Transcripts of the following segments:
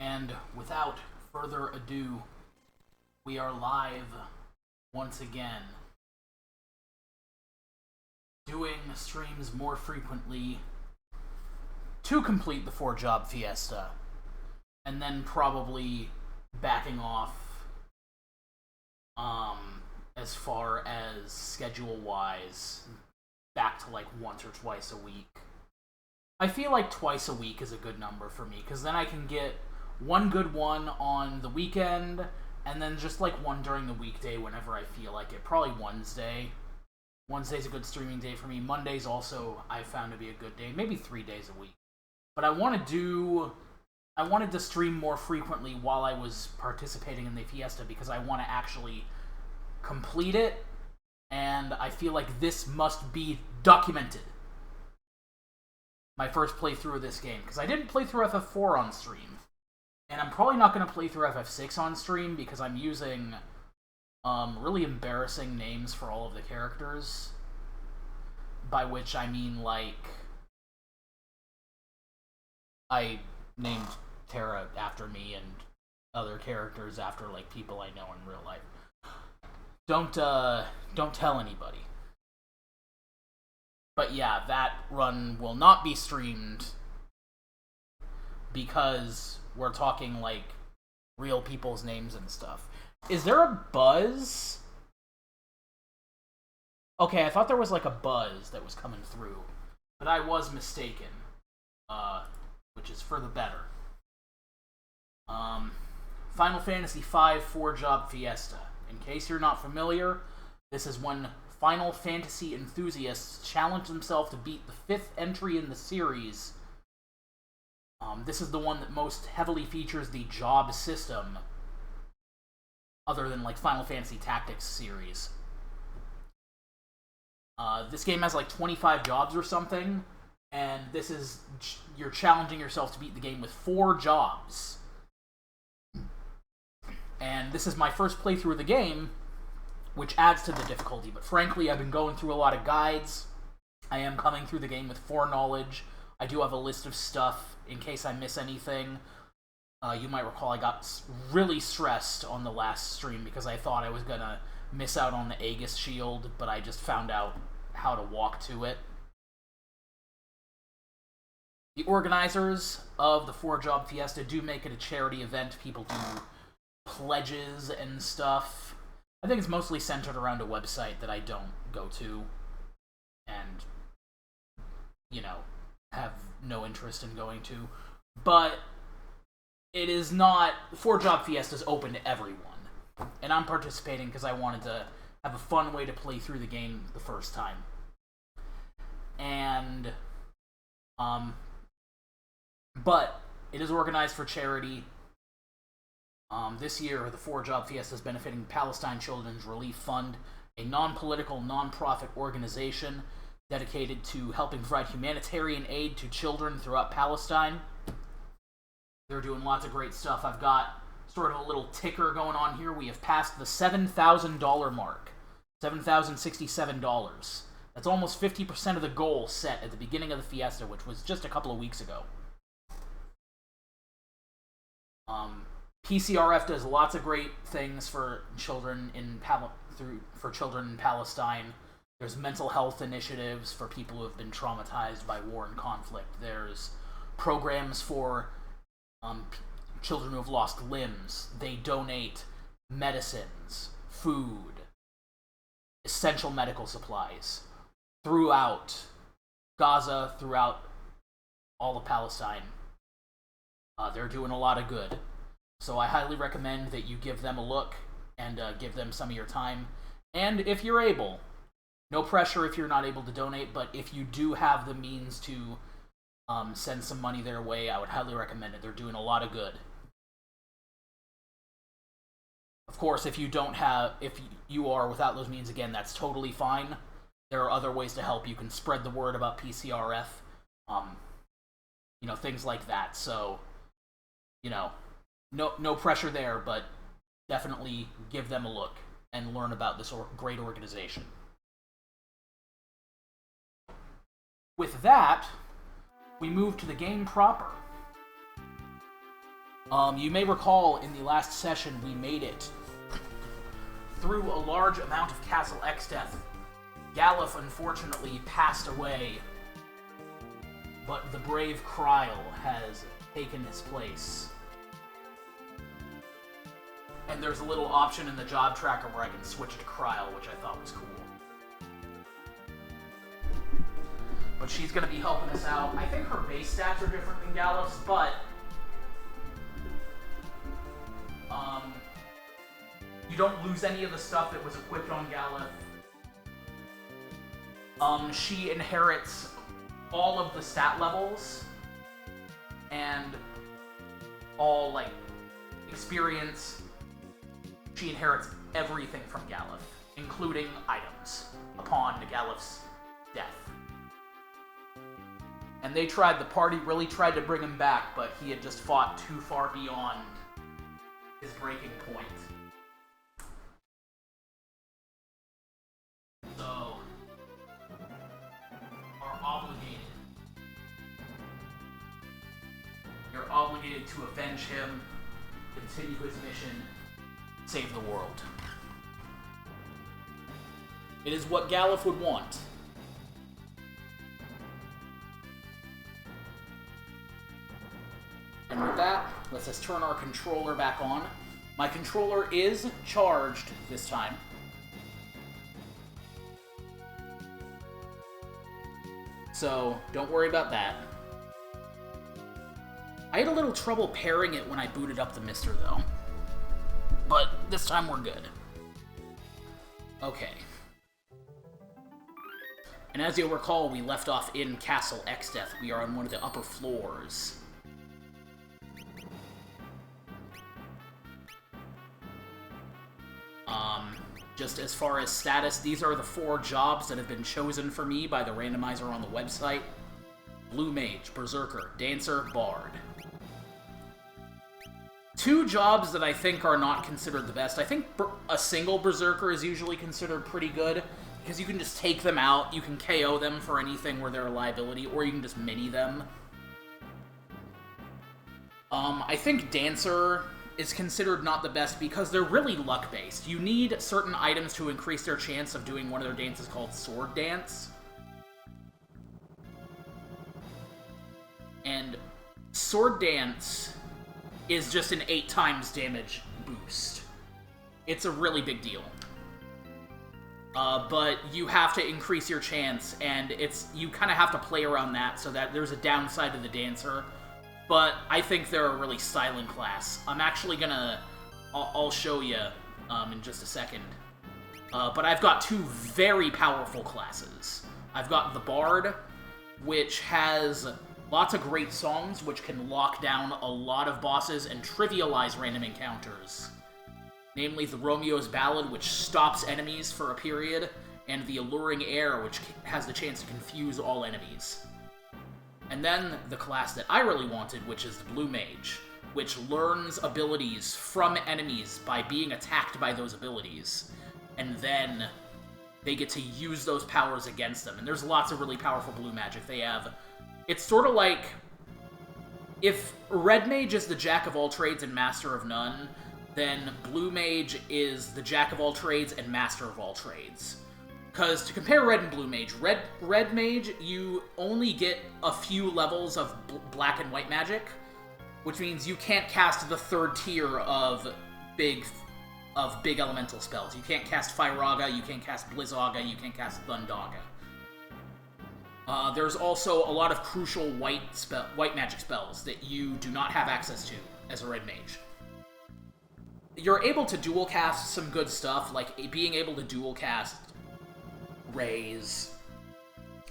And without further ado, we are live once again, doing streams more frequently to complete the 4-job Fiesta, and then probably backing off as far as schedule-wise, back to like once or twice a week. I feel like twice a week is a good number for me, because then I can get one good one on the weekend, and then just like one during the weekday whenever I feel like it. Probably Wednesday. Wednesday's a good streaming day for me. Monday's also I've found to be a good day. Maybe 3 days a week. But I wanted to stream more frequently while I was participating in the Fiesta, because I want to actually complete it, and I feel like this must be documented. My first playthrough of this game, because I didn't play through FF4 on stream, and I'm probably not going to play through FF6 on stream because I'm using really embarrassing names for all of the characters, by which I mean, like, I named Terra after me and other characters after, like, people I know in real life. Don't tell anybody. But yeah, that run will not be streamed because we're talking, like, real people's names and stuff. Is there a buzz? Okay, I thought there was, like, a buzz that was coming through, but I was mistaken, which is for the better. Final Fantasy V 4-job Fiesta. In case you're not familiar, this is when Final Fantasy enthusiasts challenge themselves to beat the 5th entry in the series. This is the one that most heavily features the job system, other than like Final Fantasy Tactics series. This game has like 25 jobs or something, and this is, you're challenging yourself to beat the game with 4 jobs. And this is my first playthrough of the game, which adds to the difficulty, but frankly, I've been going through a lot of guides. I am coming through the game with foreknowledge. I do have a list of stuff in case I miss anything. You might recall I got really stressed on the last stream because I thought I was going to miss out on the Aegis shield, but I just found out how to walk to it. The organizers of the 4-job Fiesta do make it a charity event. People do pledges and stuff. I think it's mostly centered around a website that I don't go to and, you know, have no interest in going to. But it is not... 4-job Fiesta is open to everyone. And I'm participating because I wanted to have a fun way to play through the game the first time. And, but it is organized for charity. This year, the 4-job Fiesta is benefiting Palestine Children's Relief Fund, a non-political, non-profit organization dedicated to helping provide humanitarian aid to children throughout Palestine. They're doing lots of great stuff. I've got sort of a little ticker going on here. We have passed the $7,000 mark. $7,067. That's almost 50% of the goal set at the beginning of the Fiesta, which was just a couple of weeks ago. PCRF does lots of great things for children in Palestine. There's mental health initiatives for people who have been traumatized by war and conflict. There's programs for children who have lost limbs. They donate medicines, food, essential medical supplies throughout Gaza, throughout all of Palestine. They're doing a lot of good. So I highly recommend that you give them a look and give them some of your time. And if you're able, no pressure if you're not able to donate, but if you do have the means to send some money their way, I would highly recommend it. They're doing a lot of good. Of course, if you are without those means, again, that's totally fine. There are other ways to help. You can spread the word about PCRF, things like that. So, no pressure there, but definitely give them a look and learn about this great organization. With that, we move to the game proper. You may recall in the last session we made it through a large amount of Castle Exdeath. Galuf unfortunately passed away, but the brave Kryl has taken his place. And there's a little option in the job tracker where I can switch to Kryl, which I thought was cool. But she's going to be helping us out. I think her base stats are different than Galuf's, but you don't lose any of the stuff that was equipped on Galuf. She inherits all of the stat levels and all, like, experience. She inherits everything from Galuf, including items, upon Galuf's death. And the party really tried to bring him back, but he had just fought too far beyond his breaking point. So, you're obligated to avenge him, continue his mission, save the world. It is what Galuf would want. And with that, let's just turn our controller back on. My controller is charged this time. So, don't worry about that. I had a little trouble pairing it when I booted up the Mister, though. But this time we're good. Okay. And as you'll recall, we left off in Castle Exdeath. We are on one of the upper floors. Just as far as status, these are the 4 jobs that have been chosen for me by the randomizer on the website. Blue Mage, Berserker, Dancer, Bard. 2 jobs that I think are not considered the best. I think a single Berserker is usually considered pretty good, because you can just take them out, you can KO them for anything where they're a liability, or you can just mini them. I think Dancer is considered not the best because they're really luck-based. You need certain items to increase their chance of doing one of their dances called Sword Dance. And Sword Dance is just an 8 times damage boost. It's a really big deal. But you have to increase your chance, and you kind of have to play around that so that there's a downside to the Dancer. But I think they're a really silent class. I'm actually gonna... I'll show you in just a second. But I've got 2 very powerful classes. I've got the Bard, which has lots of great songs, which can lock down a lot of bosses and trivialize random encounters. Namely, the Romeo's Ballad, which stops enemies for a period, and the Alluring Air, which has the chance to confuse all enemies. And then the class that I really wanted, which is the Blue Mage, which learns abilities from enemies by being attacked by those abilities. And then they get to use those powers against them. And there's lots of really powerful blue magic. They have... It's sort of like... If Red Mage is the Jack of all trades and Master of none, then Blue Mage is the Jack of all trades and Master of all trades. Because to compare Red and Blue Mage, Red Mage, you only get a few levels of black and white magic, which means you can't cast the 3rd tier of big elemental spells. You can't cast Firaga, you can't cast Blizzaga, you can't cast Thundaga. There's also a lot of crucial white magic spells that you do not have access to as a Red Mage. You're able to dual cast some good stuff, like being able to dual cast Rays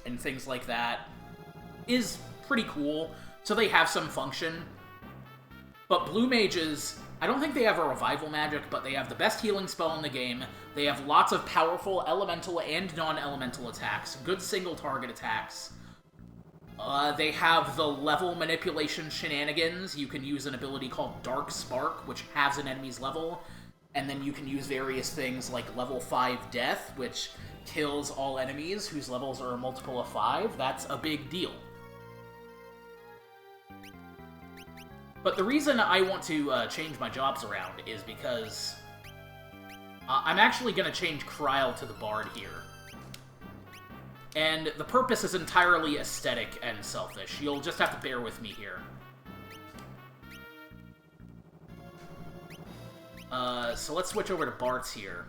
and things like that is pretty cool, so they have some function. But Blue Mages, I don't think they have a revival magic, but they have the best healing spell in the game. They have lots of powerful elemental and non-elemental attacks, good single target attacks. They have the level manipulation shenanigans. You can use an ability called Dark Spark, which halves an enemy's level, and then you can use various things like level 5 Death, which kills all enemies whose levels are a multiple of 5. That's a big deal. But the reason I want to change my jobs around is because I'm actually going to change Kryl to the Bard here. And the purpose is entirely aesthetic and selfish. You'll just have to bear with me here. So let's switch over to Bart's here.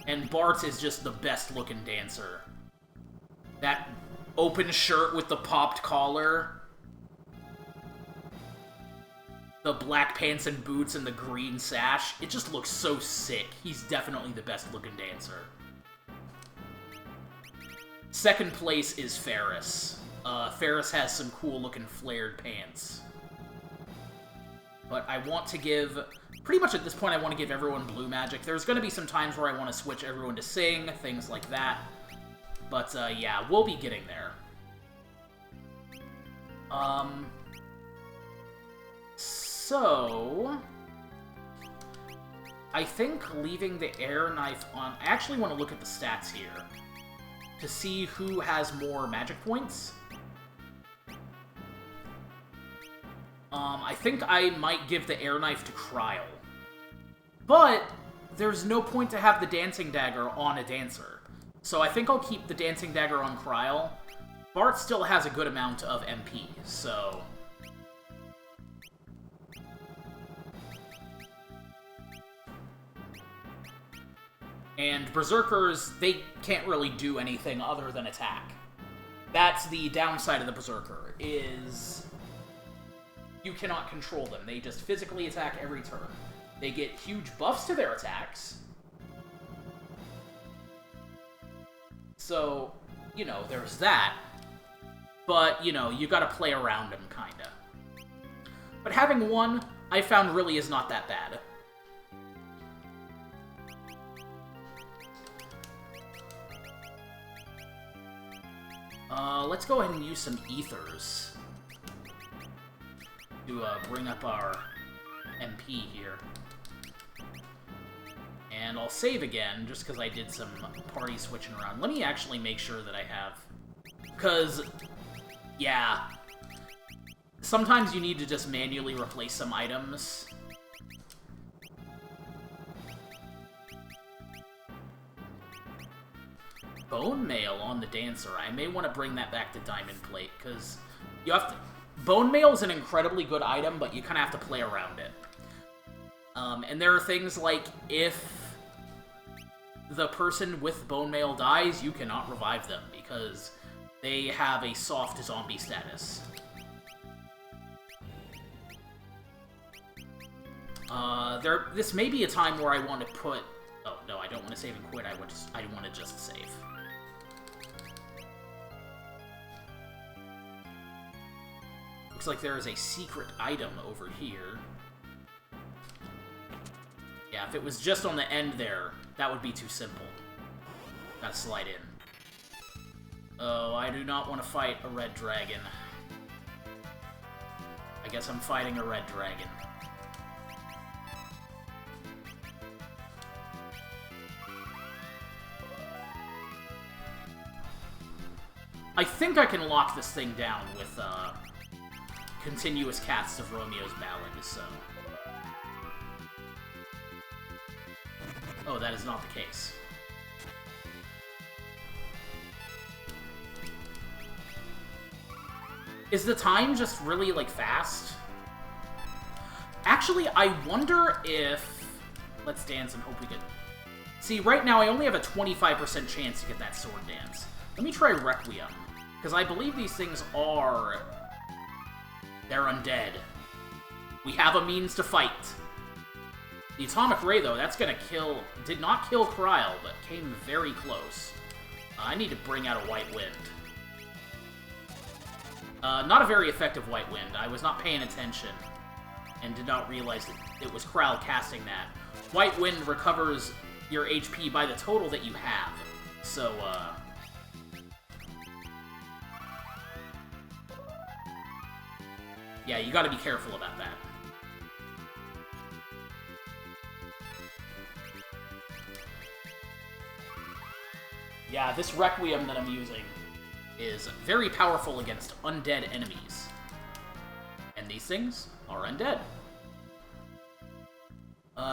And Bart's is just the best-looking dancer. That open shirt with the popped collar. The black pants and boots and the green sash. It just looks so sick. He's definitely the best-looking dancer. Second place is Ferris. Ferris has some cool-looking flared pants. But I want to give... Pretty much at this point, I want to give everyone blue magic. There's going to be some times where I want to switch everyone to sing, things like that. But, yeah, we'll be getting there. So... I think leaving the air knife on... I actually want to look at the stats here to see who has more magic points. I think I might give the air knife to Kryl. But there's no point to have the dancing dagger on a dancer. So I think I'll keep the dancing dagger on Kryl. Bart still has a good amount of MP, so... And Berserkers, they can't really do anything other than attack. That's the downside of the Berserker, is... you cannot control them. They just physically attack every turn. They get huge buffs to their attacks. So, you know, there's that. But, you know, you gotta play around them, kinda. But having one, I found really is not that bad. Let's go ahead and use some ethers to bring up our MP here. And I'll save again, just because I did some party switching around. Let me actually make sure that I have... Because, yeah, sometimes you need to just manually replace some items. Bone mail on the dancer. I may want to bring that back to Diamond Plate, because you have to... Bone mail is an incredibly good item, but you kind of have to play around it. And there are things like, if the person with bone mail dies, you cannot revive them, because they have a soft zombie status. This may be a time where I want to put... Oh, no, I don't want to save and quit. I want to just save. Looks like there is a secret item over here. Yeah, if it was just on the end there, that would be too simple. Gotta slide in. Oh, I do not want to fight a red dragon. I guess I'm fighting a red dragon. I think I can lock this thing down with, continuous casts of Romeo's Ballad, so... Oh, that is not the case. Is the time just really, like, fast? Actually, I wonder if... Let's dance and hope we get... See, right now I only have a 25% chance to get that sword dance. Let me try Requiem, because I believe these things are... They're undead. We have a means to fight. The Atomic Ray, though, that's gonna kill... Did not kill Kryl, but came very close. I need to bring out a White Wind. Not a very effective White Wind. I was not paying attention and did not realize that it was Kryl casting that. White Wind recovers your HP by the total that you have. So, yeah, you gotta be careful about that. Yeah, this Requiem that I'm using is very powerful against undead enemies. And these things are undead.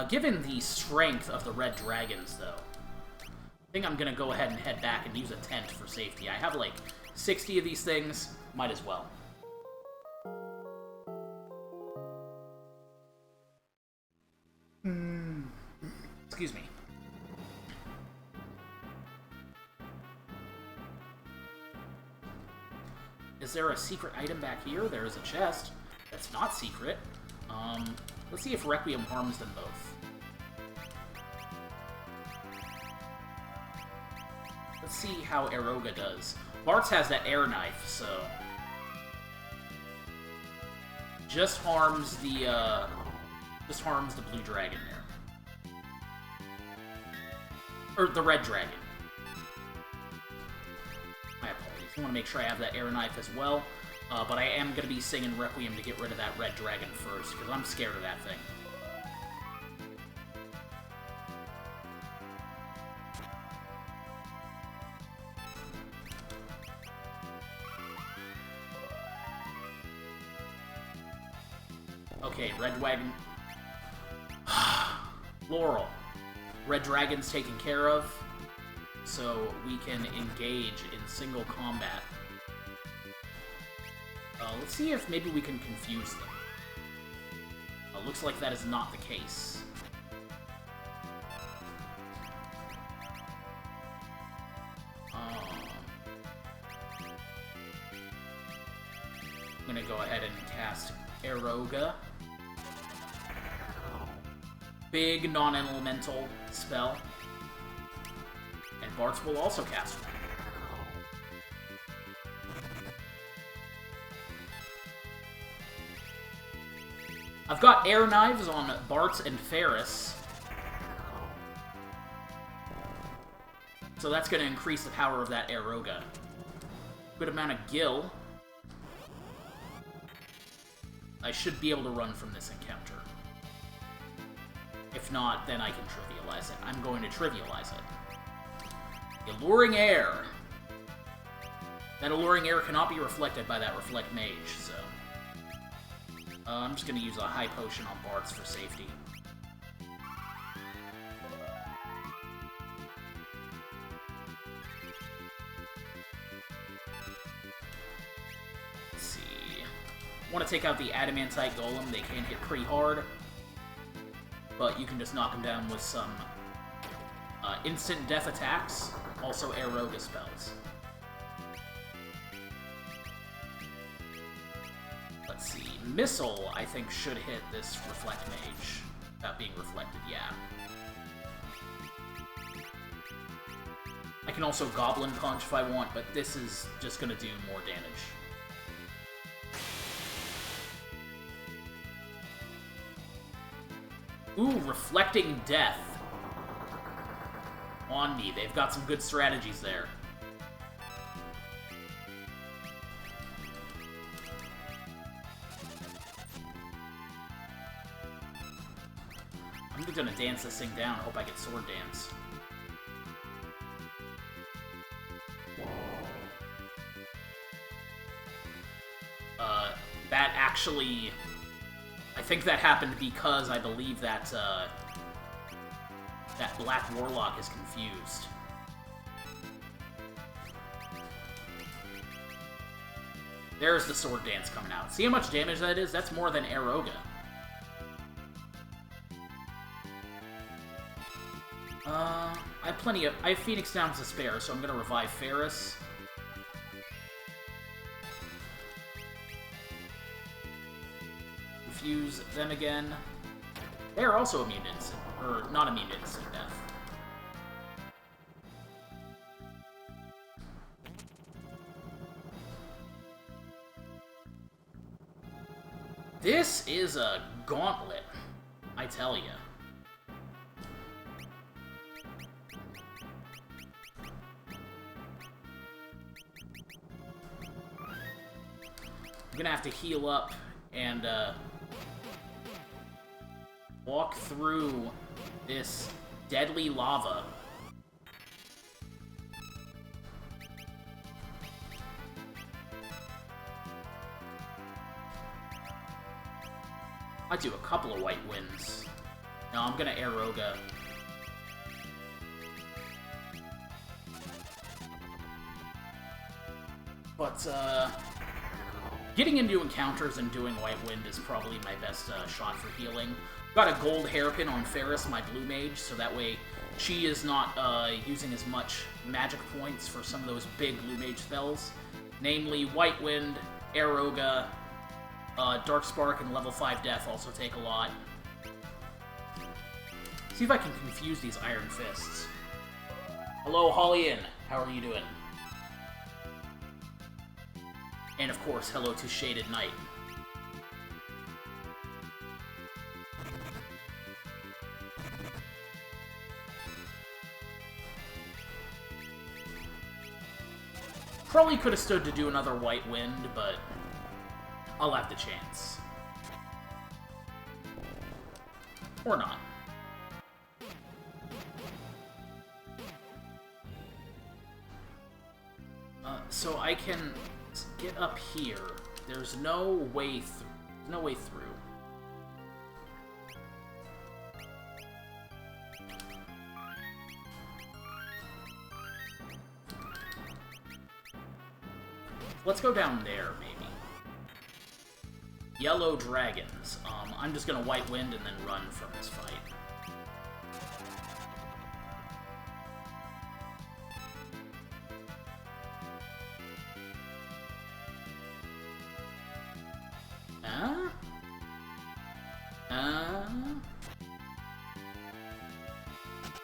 Given the strength of the red dragons, though, I think I'm gonna go ahead and head back and use a tent for safety. I have like 60 of these things, might as well. Excuse me. Is there a secret item back here? There is a chest. That's not secret. Let's see if Requiem harms them both. Let's see how Eroga does. Bart's has that air knife, so... Just harms the blue dragon there. Or the red dragon. My apologies. I want to make sure I have that air knife as well. But I am going to be singing Requiem to get rid of that red dragon first, because I'm scared of that thing. Okay, red wagon. Laurel. Red dragon's taken care of, so we can engage in single combat. Let's see if maybe we can confuse them. Looks like that is not the case. I'm gonna go ahead and cast Eroga. Big non-elemental spell. And Bart's will also cast one. I've got air knives on Bart's and Ferris. So that's going to increase the power of that Eroga. Good amount of Gil. I should be able to run from this encounter. If not, then I can trivialize it. I'm going to trivialize it. The Alluring Air. That Alluring Air cannot be reflected by that Reflect Mage, so... I'm just going to use a high potion on Bart's for safety. Let's see. Want to take out the Adamantite Golem. They can hit pretty hard. But you can just knock them down with some instant death attacks. Also Eroga spells. Let's see. Missile, I think, should hit this Reflect Mage. Without being reflected, yeah. I can also Goblin Punch if I want, but this is just gonna do more damage. Ooh, Reflecting Death. On me. They've got some good strategies there. I'm gonna dance this thing down. Hope I get Sword Dance. That actually... I think that happened because I believe that, that Black Warlock is confused. There's the Sword Dance coming out. See how much damage that is? That's more than Eroga. I have Phoenix Downs to spare, so I'm gonna revive Ferris. Confuse them again. They are also immune to instant, or not immune to instant death. This is a gauntlet, I tell ya. I'm gonna have to heal up and walk through this deadly lava. I do a couple of white winds. No, I'm gonna Aeroga. But, getting into encounters and doing White Wind is probably my best shot for healing. Got a gold hairpin on Ferris, my blue mage, so that way she is not using as much magic points for some of those big blue mage spells. Namely, White Wind, Aeroga, Dark Spark, and level 5 Death also take a lot. See if I can confuse these Iron Fists. Hello, Hollyin. How are you doing? And of course, hello to Shaded Knight. Probably could have stood to do another White Wind, but I'll have the chance. Or not. So I can get up here. There's no way through. Let's go down there, maybe. Yellow dragons. I'm just gonna White Wind and then run from this fight.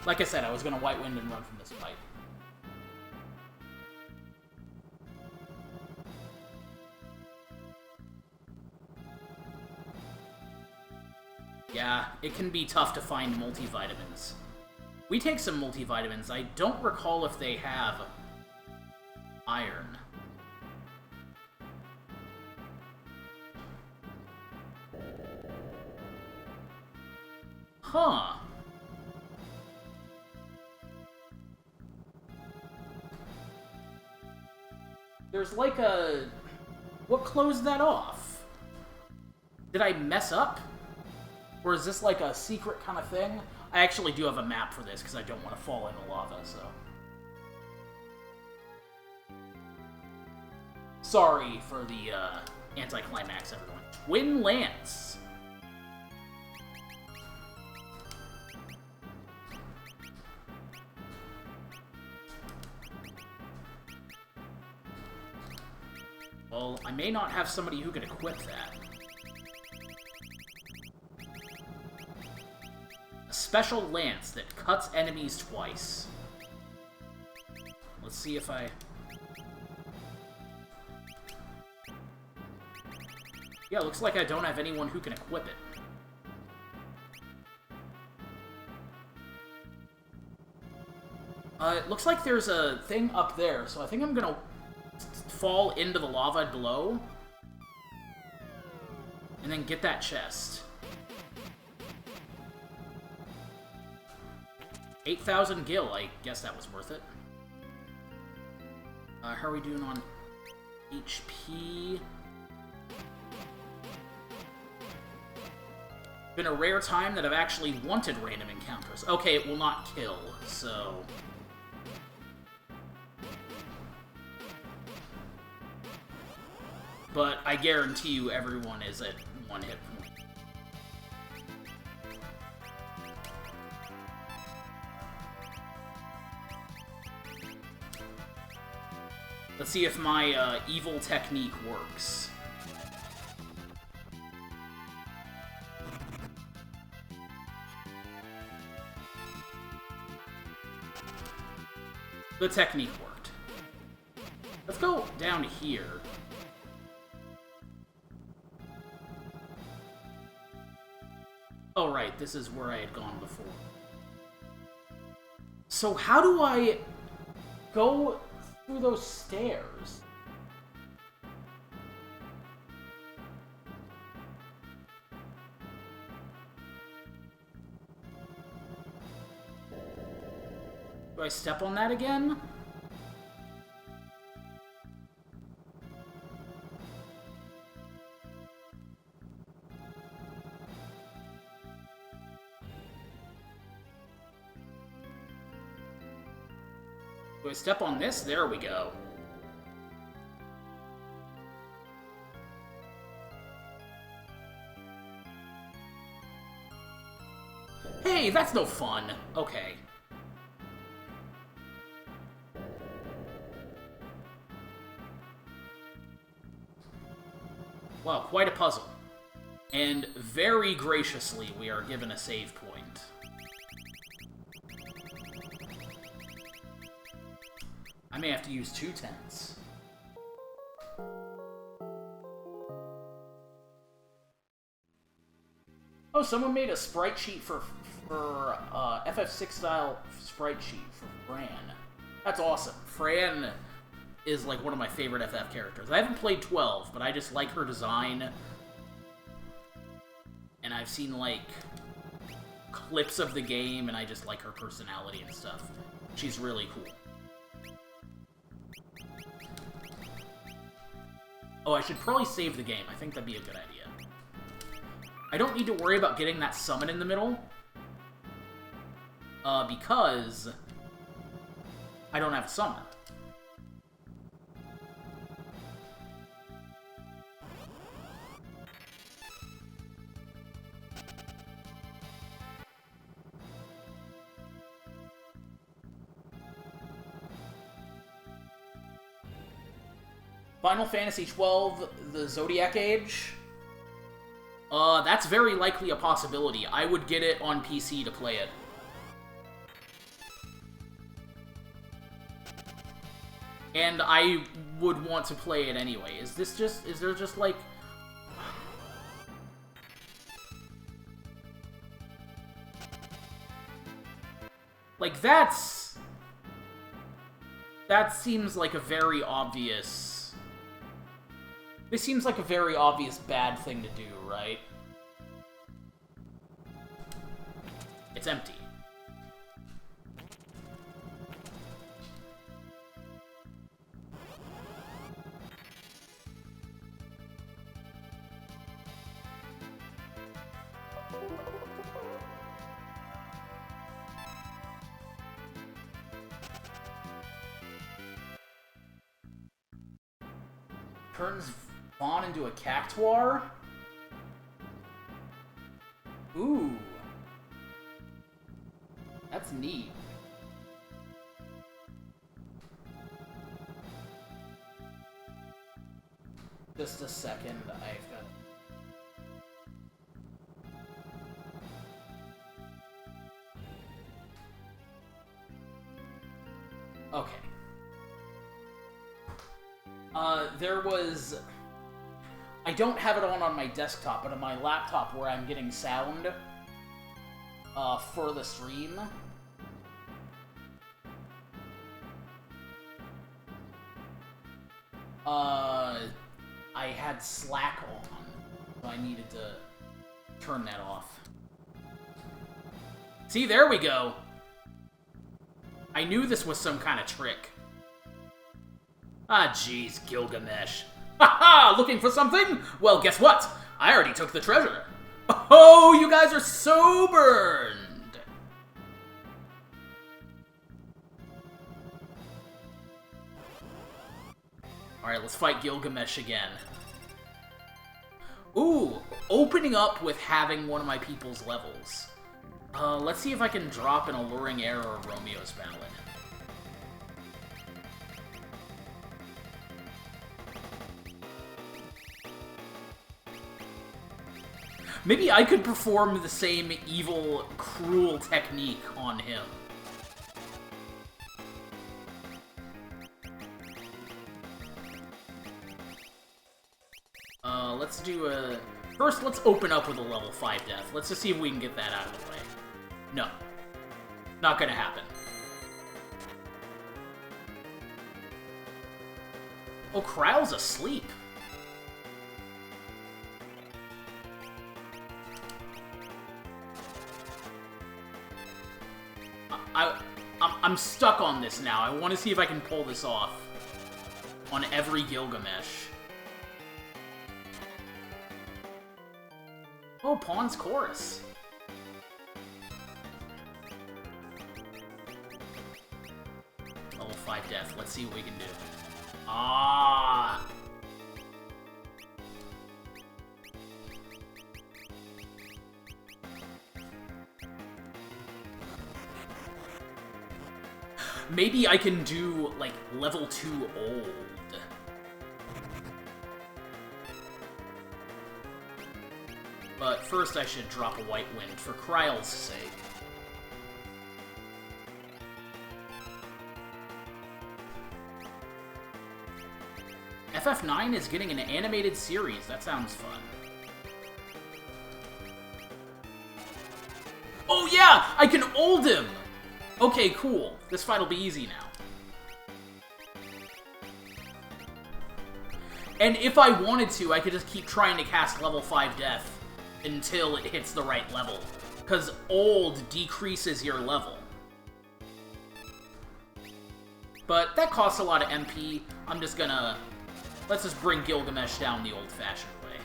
Like I said, I was gonna White Wind and run from this fight. Yeah, it can be tough to find multivitamins. We take some multivitamins. I don't recall if they have iron. Huh. There's like a... What closed that off? Did I mess up? Or is this like a secret kind of thing? I actually do have a map for this because I don't want to fall into lava, so... Sorry for the anticlimax, everyone. Twin Lance! Well, I may not have somebody who can equip that. A special lance that cuts enemies twice. Let's see if I... Yeah, looks like I don't have anyone who can equip it. It looks like there's a thing up there, so I think I'm gonna fall into the lava below, and then get that chest. 8,000 gil, I guess that was worth it. How are we doing on HP? Been a rare time that I've actually wanted random encounters. Okay, it will not kill, so... But I guarantee you everyone is at 1 hit point. Let's see if my evil technique works. The technique worked. Let's go down here. Oh, right, this is where I had gone before. So how do I go through those stairs? Do I step on that again? Do I step on this? There we go. Hey, that's no fun. Okay. Wow, quite a puzzle. And very graciously, we are given a save point. I may have to use 2 tents. Oh, someone made a sprite sheet for FF6 style sprite sheet for Fran. That's awesome. Fran is like one of my favorite FF characters. I haven't played 12, but I just like her design. And I've seen like clips of the game, and I just like her personality and stuff. She's really cool. Oh, I should probably save the game. I think that'd be a good idea. I don't need to worry about getting that summon in the middle. Because I don't have a summoner. Final Fantasy XII, the Zodiac Age. That's very likely a possibility. I would get it on PC to play it. And I would want to play it anyway. Is there just like... Like, that seems like a very obvious... This seems like a very obvious bad thing to do, right? It's empty. Turns Vaughn into a cactuar? Ooh. That's neat. Just a second, I've got... Okay. There was... I don't have it on my desktop, but on my laptop where I'm getting sound for the stream. I had Slack on, so I needed to turn that off. See, there we go! I knew this was some kind of trick. Ah, jeez, Gilgamesh. Ha-ha! Looking for something? Well, guess what? I already took the treasure. Oh, you guys are so burned! Alright, let's fight Gilgamesh again. Ooh, opening up with having one of my people's levels. Let's see if I can drop an Alluring Arrow or Romeo's Ballad. Maybe I could perform the same evil, cruel technique on him. Let's do a... First, let's open up with a level 5 death. Let's just see if we can get that out of the way. No. Not gonna happen. Oh, Krau's asleep. I'm stuck on this now. I want to see if I can pull this off on every Gilgamesh. Oh, Pawn's Chorus. Level 5 death. Let's see what we can do. Ah! Maybe I can do, like, level 2 old. But first I should drop a White Wind for Kryle's sake. FF9 is getting an animated series. That sounds fun. Oh yeah! I can old him! Okay, cool. This fight will be easy now. And if I wanted to, I could just keep trying to cast level 5 death until it hits the right level. Because old decreases your level. But that costs a lot of MP. I'm just gonna... Let's just bring Gilgamesh down the old-fashioned way.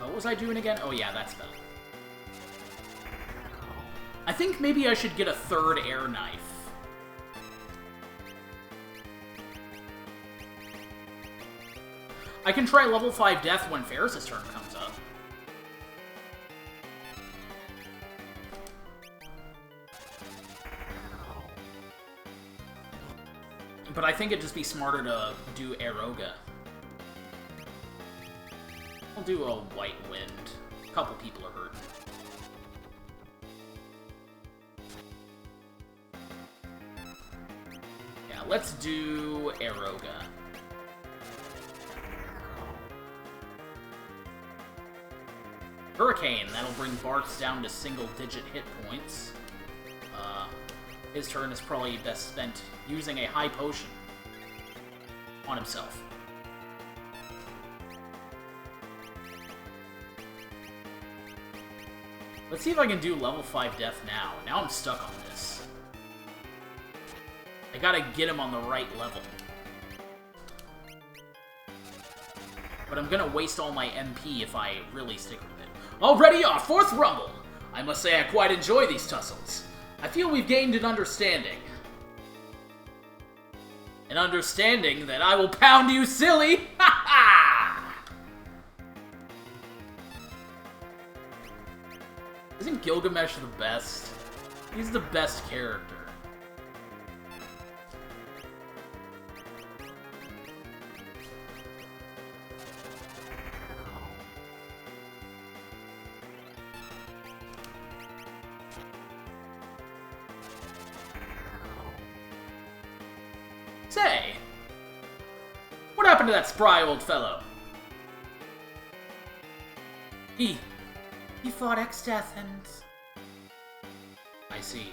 What was I doing again? Oh yeah, that's done. I think maybe I should get a third air knife. I can try level 5 death when Ferris' turn comes up. But I think it'd just be smarter to do Aeroga. I'll do a White Wind. A couple people are hurting. Yeah, let's do Aeroga. Hurricane, that'll bring Bart's down to single-digit hit points. His turn is probably best spent using a high potion on himself. Let's see if I can do level 5 death now. Now I'm stuck on this. I gotta get him on the right level. But I'm gonna waste all my MP if I really stick with it. Already our 4th Rumble! I must say I quite enjoy these tussles. I feel we've gained an understanding. An understanding that I will pound you silly! Ha ha! Isn't Gilgamesh the best? He's the best character. Say, what happened to that spry old fellow? He fought X-Death and... I see.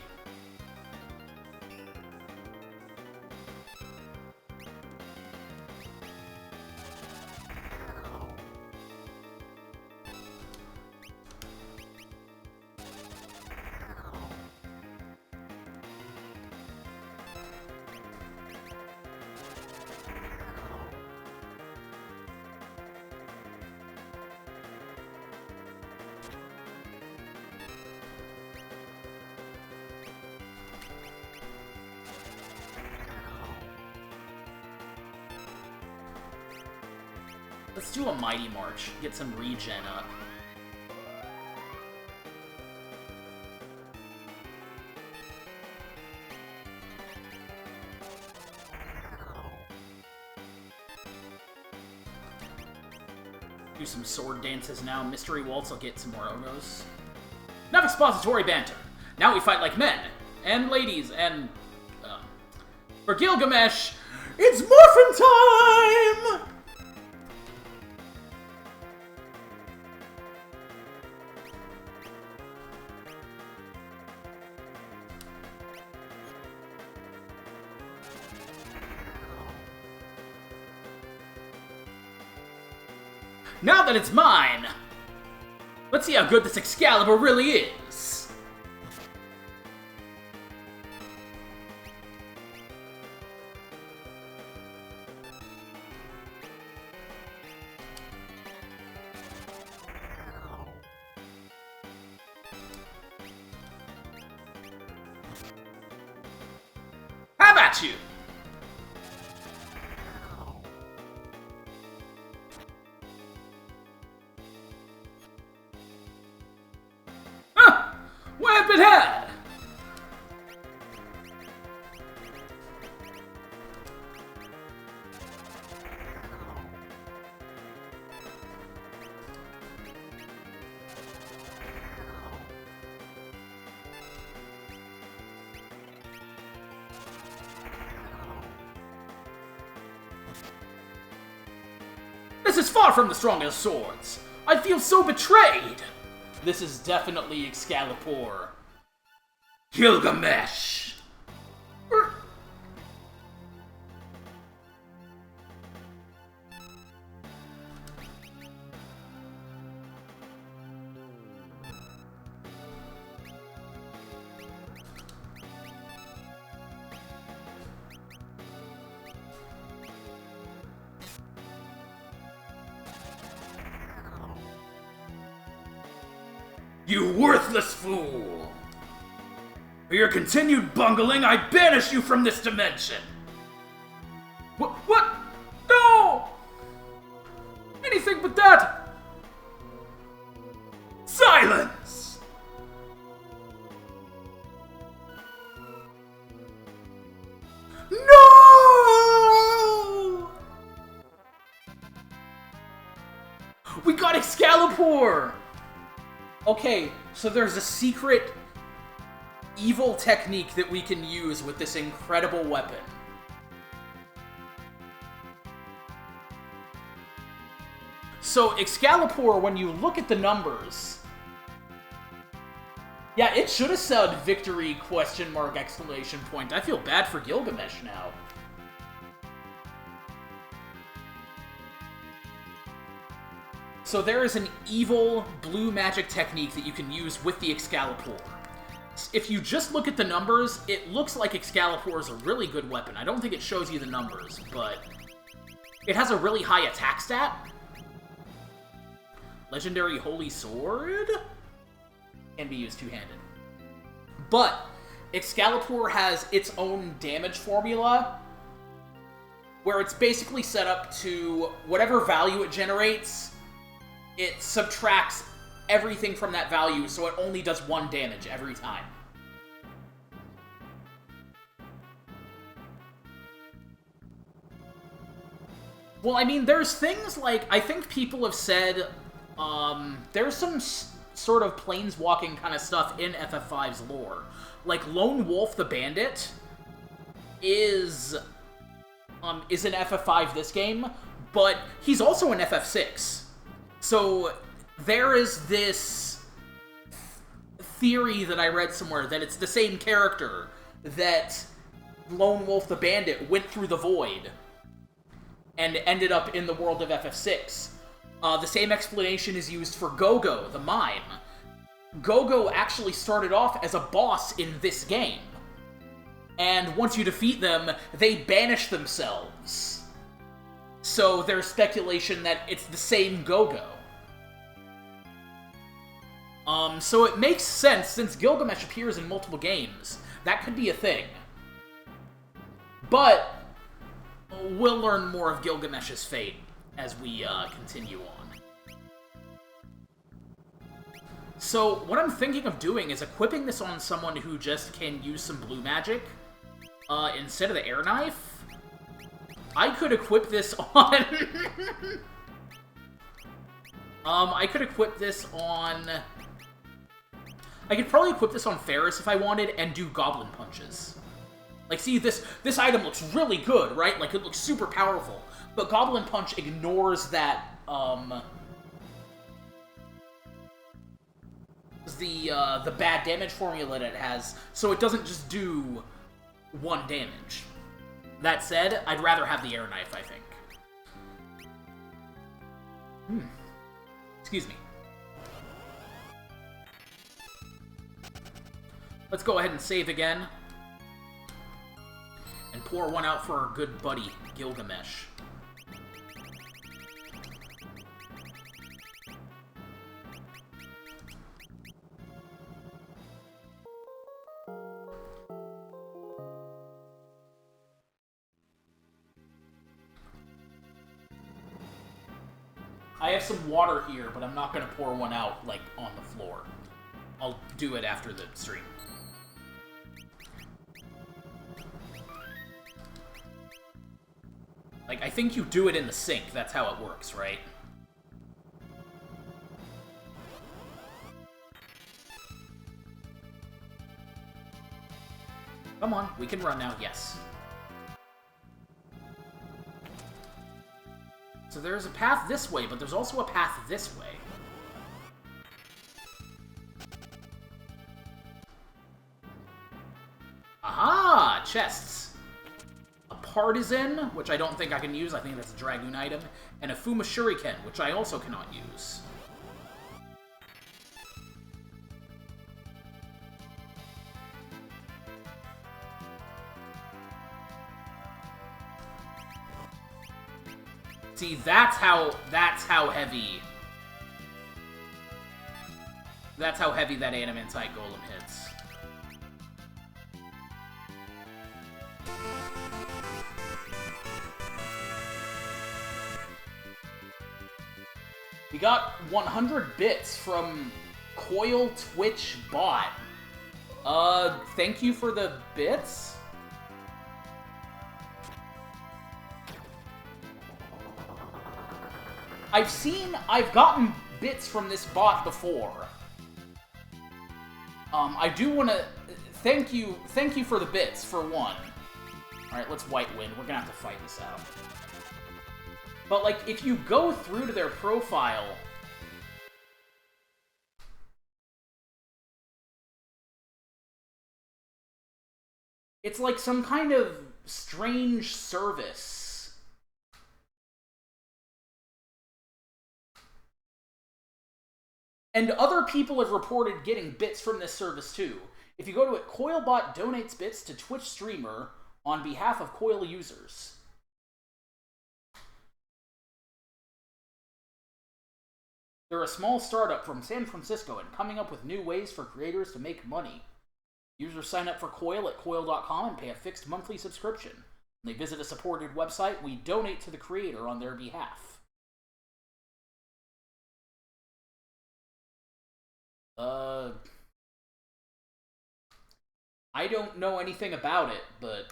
Let's do a Mighty March, get some regen up. Do some sword dances now. Mystery Waltz will get some more Ogos. Enough expository banter. Now we fight like men. And ladies, and... for Gilgamesh, it's morphin' time! Now that it's mine, let's see how good this Excalibur really is. How about you? Huh! Weapon head! This is far from the strongest swords. I feel so betrayed. This is definitely Excalibur. Gilgamesh. You worthless fool! For your continued bungling, I banish you from this dimension! What? No! Anything but that! Silence! No! We got Excalibur! Okay, so there's a secret evil technique that we can use with this incredible weapon. So Excalibur, when you look at the numbers... Yeah, it should have said victory, question mark, exclamation point. I feel bad for Gilgamesh now. So there is an evil blue magic technique that you can use with the Excalibur. If you just look at the numbers, it looks like Excalibur is a really good weapon. I don't think it shows you the numbers, but it has a really high attack stat. Legendary Holy Sword can be used two-handed. But Excalibur has its own damage formula, where it's basically set up to whatever value it generates, it subtracts everything from that value, so it only does 1 damage every time. Well, I mean, there's things like, I think people have said, there's some sort of planeswalking kind of stuff in FF5's lore. Like, Lone Wolf the Bandit is in FF5 this game, but he's also in FF6. So, there is this theory that I read somewhere that it's the same character, that Lone Wolf the Bandit went through the void and ended up in the world of FF6. The same explanation is used for Go-Go, the mime. Go-Go actually started off as a boss in this game. And once you defeat them, they banish themselves. So there's speculation that it's the same Go-Go. So it makes sense, since Gilgamesh appears in multiple games. That could be a thing. But we'll learn more of Gilgamesh's fate as we continue on. So what I'm thinking of doing is equipping this on someone who just can use some blue magic instead of the air knife. I could equip this on... I could equip this on... I could probably equip this on Ferris if I wanted and do Goblin Punches. Like, see, this item looks really good, right? Like, it looks super powerful. But Goblin Punch ignores that, the bad damage formula that it has, so it doesn't just do 1 damage. That said, I'd rather have the air knife, I think. Excuse me. Let's go ahead and save again. And pour one out for our good buddy, Gilgamesh. I have some water here, but I'm not gonna pour one out, like, on the floor. I'll do it after the stream. Like, I think you do it in the sink. That's how it works, right? Come on, we can run now, yes. So there's a path this way, but there's also a path this way. Aha! Chests. A partisan, which I don't think I can use. I think that's a Dragoon item. And a Fuma Shuriken, which I also cannot use. See, that's how heavy... That's how heavy that Animantite Golem hits. We got 100 bits from Coil Twitch Bot. Thank you for the bits? I've gotten bits from this bot before. I do want to thank you for the bits, for one. Alright, let's White Win. We're gonna have to fight this out. But, like, if you go through to their profile... It's like some kind of strange service. And other people have reported getting bits from this service, too. If you go to it, Coilbot donates bits to Twitch streamer on behalf of Coil users. They're a small startup from San Francisco and coming up with new ways for creators to make money. Users sign up for Coil at coil.com and pay a fixed monthly subscription. When they visit a supported website, we donate to the creator on their behalf. I don't know anything about it, but...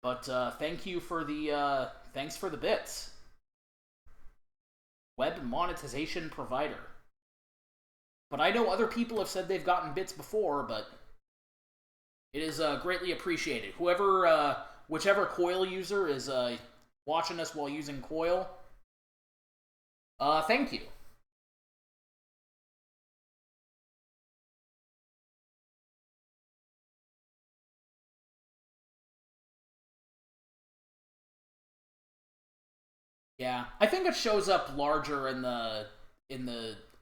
But, thank you for the, thanks for the bits. Web monetization provider. But I know other people have said they've gotten bits before, but... It is, greatly appreciated. Whoever, whichever Coil user is, watching us while using Coil, thank you. Yeah, I think it shows up larger in the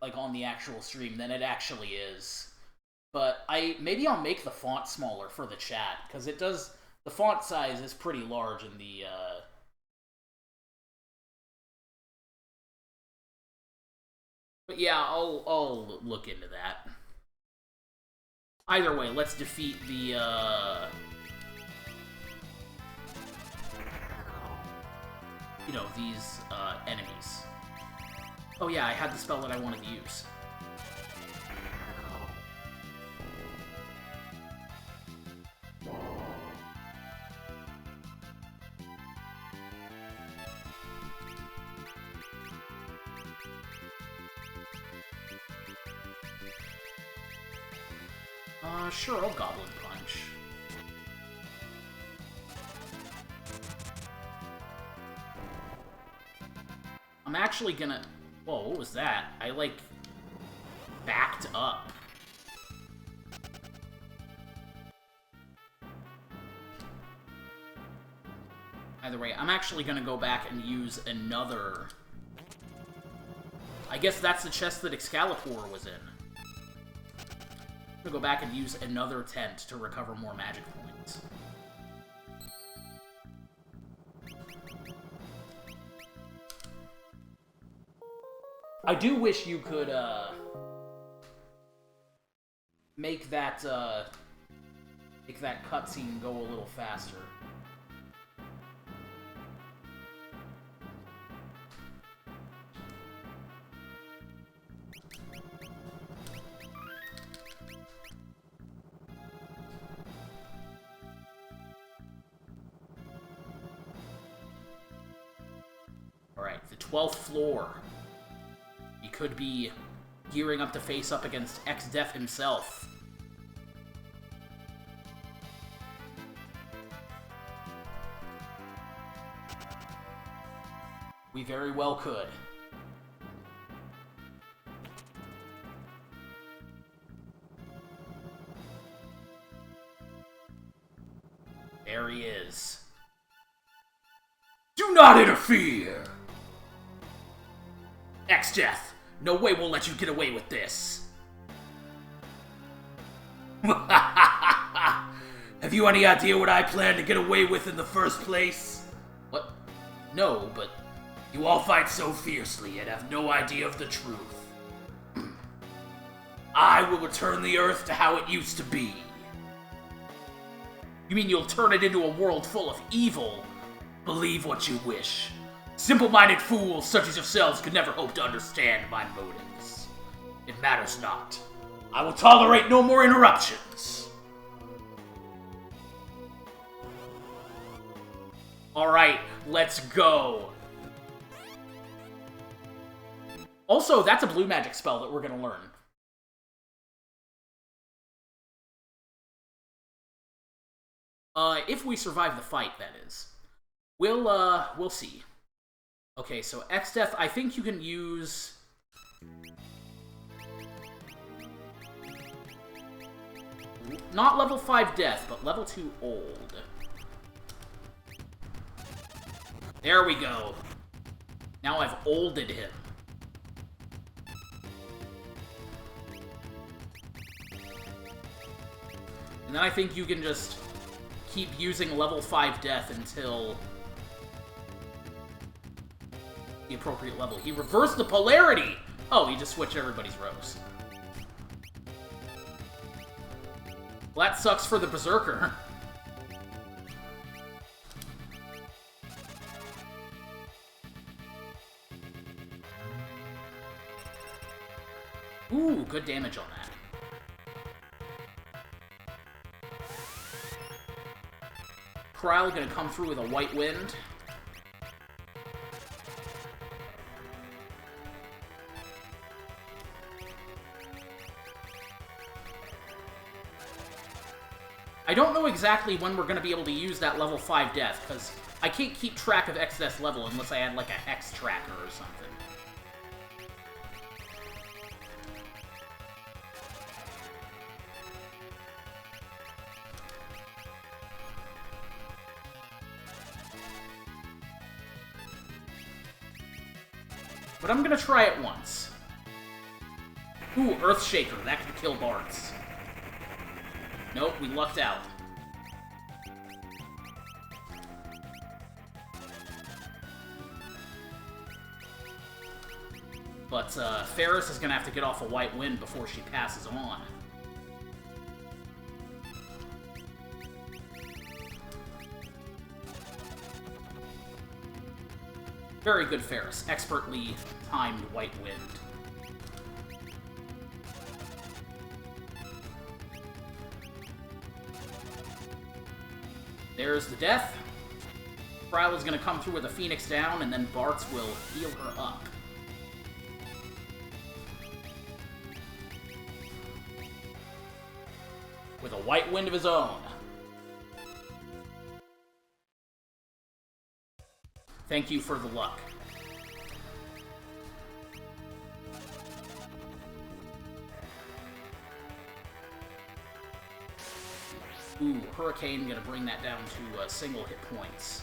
like on the actual stream than it actually is. But maybe I'll make the font smaller for the chat, because it does, the font size is pretty large in the But yeah, I'll look into that. Either way, let's defeat the you know, these enemies. Oh yeah, I had the spell that I wanted to use. Sure, I'll Goblin Punch. I'm actually gonna... Whoa, what was that? I, like, backed up. Either way, I'm actually gonna go back and use another... I guess that's the chest that Excalibur was in. I'm gonna go back and use another tent to recover more magic points. I do wish you could, make that cutscene go a little faster. Alright, the 12th floor. He could be gearing up to face up against X-Def himself. We very well could. There he is. Do not interfere! X-Def, no way we'll let you get away with this. Have you any idea what I plan to get away with in the first place? What? No, but you all fight so fiercely and have no idea of the truth. I will return the Earth to how it used to be. You mean you'll turn it into a world full of evil? Believe what you wish. Simple-minded fools such as yourselves could never hope to understand my motives. It matters not. I will tolerate no more interruptions. Alright, let's go. Also, that's a blue magic spell that we're gonna learn. If we survive the fight, that is. We'll see. Okay, so X-Def, I think you can use... Not level 5 Death, but level 2 Old. There we go. Now I've olded him. And then I think you can just keep using level 5 Death until the appropriate level. He reversed the polarity! Oh, he just switched everybody's rows. Well, that sucks for the Berserker. Ooh, good damage on that. Corral gonna come through with a white wind. I don't know exactly when we're gonna be able to use that level 5 death, because I can't keep track of X-Death's level unless I had like a hex tracker or something. But I'm gonna try it once. Ooh, Earthshaker. That could kill Barts. Nope, we lucked out. But, Ferris is gonna have to get off a white wind before she passes on. Very good, Ferris. Expertly timed white wind. There's the death. Prowl is going to come through with a Phoenix down, and then Bartz will heal her up. With a white wind of his own. Thank you for the luck. Ooh, Hurricane gonna bring that down to single hit points.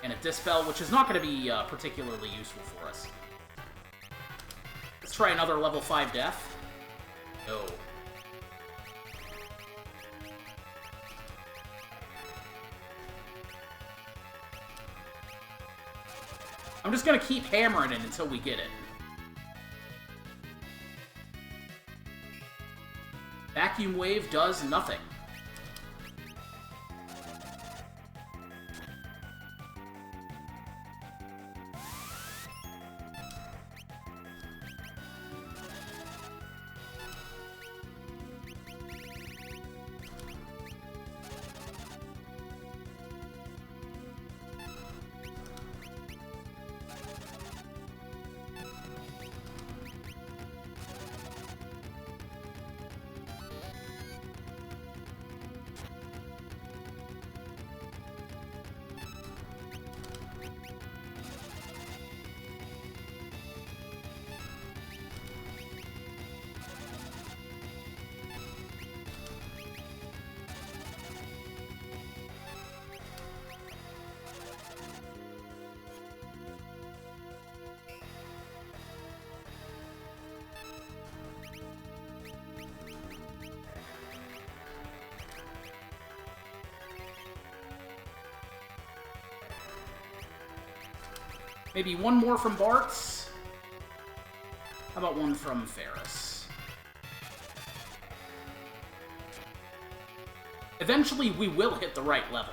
And a Dispel, which is not gonna be particularly useful for us. Let's try another level 5 death. No. I'm just gonna keep hammering it until we get it. Vacuum Wave does nothing. Maybe one more from Bartz. How about one from Ferris? Eventually, we will hit the right level.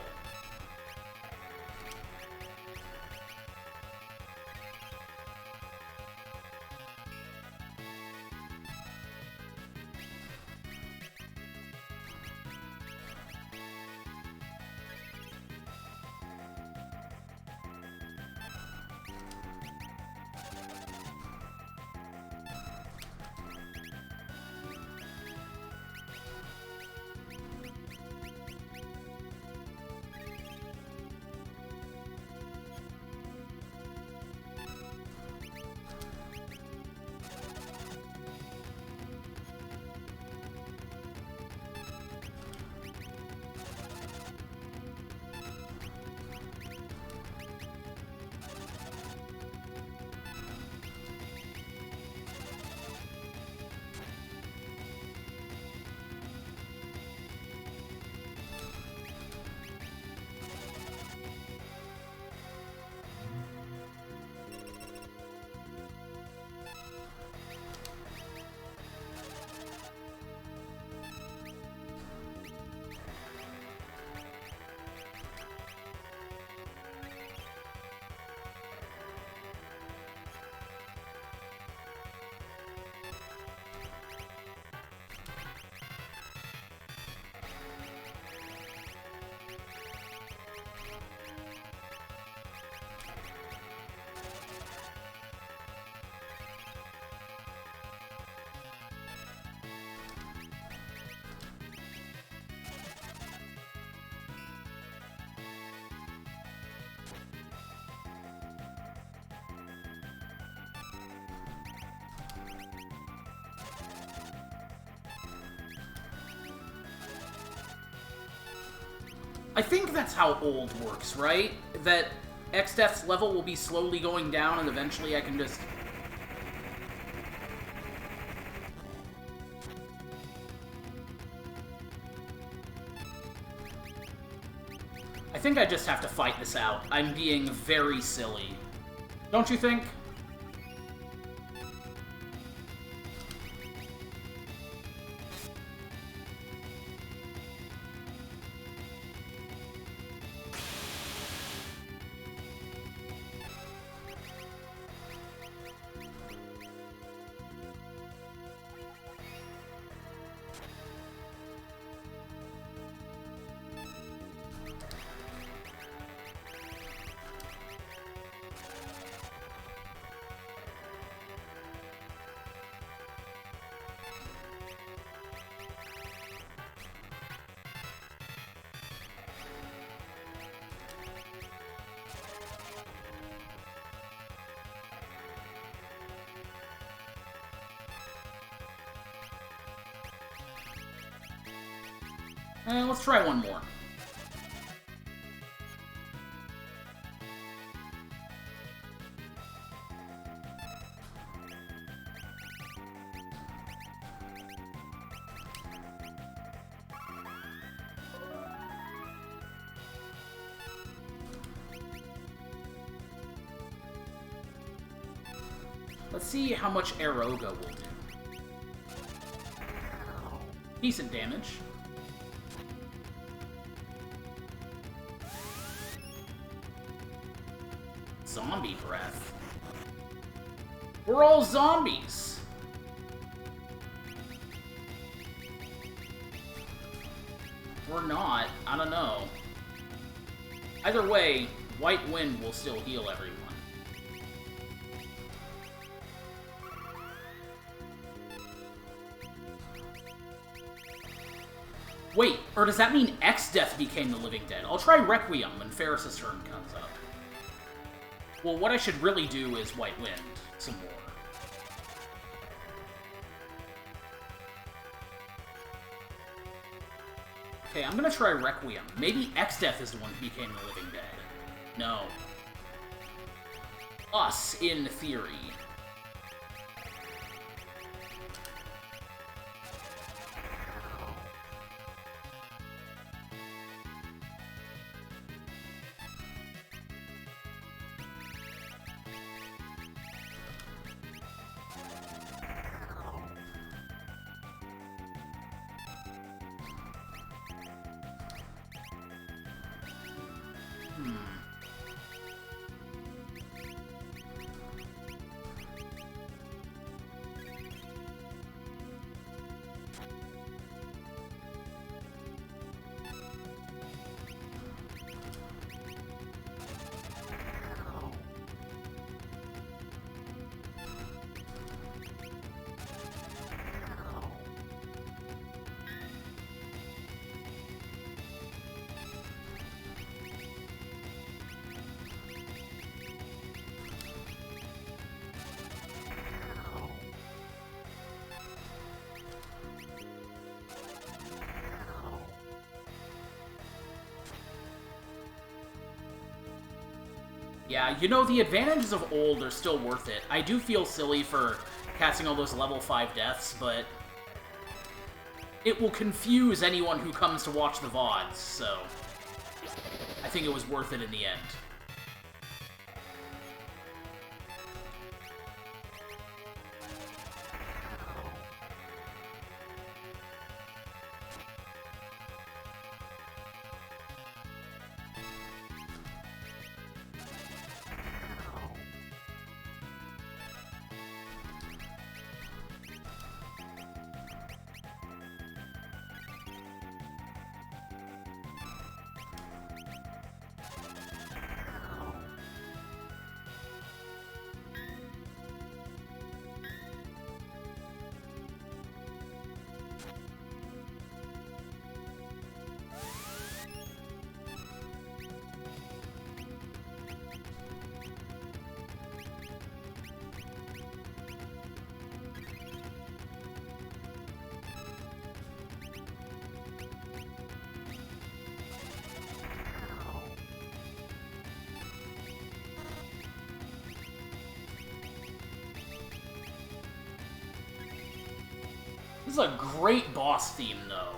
I think that's how old works, right? That X-Death's level will be slowly going down, and eventually I can just... I think I just have to fight this out. I'm being very silly. Don't you think? Let's try one more. Let's see how much Aeroga will do. Decent damage. Zombie breath. We're all zombies. We're not. I don't know. Either way, White Wind will still heal everyone. Wait, or does that mean X-Death became the Living Dead? I'll try Requiem when Ferris's turn comes up. Well, what I should really do is White Wind some more. Okay, I'm gonna try Requiem. Maybe X-Death is the one who became the Living Dead. No. Us, in theory. Yeah, you know, the advantages of old are still worth it. I do feel silly for casting all those level 5 deaths, but it will confuse anyone who comes to watch the VODs, so I think it was worth it in the end. This is a great boss theme, though.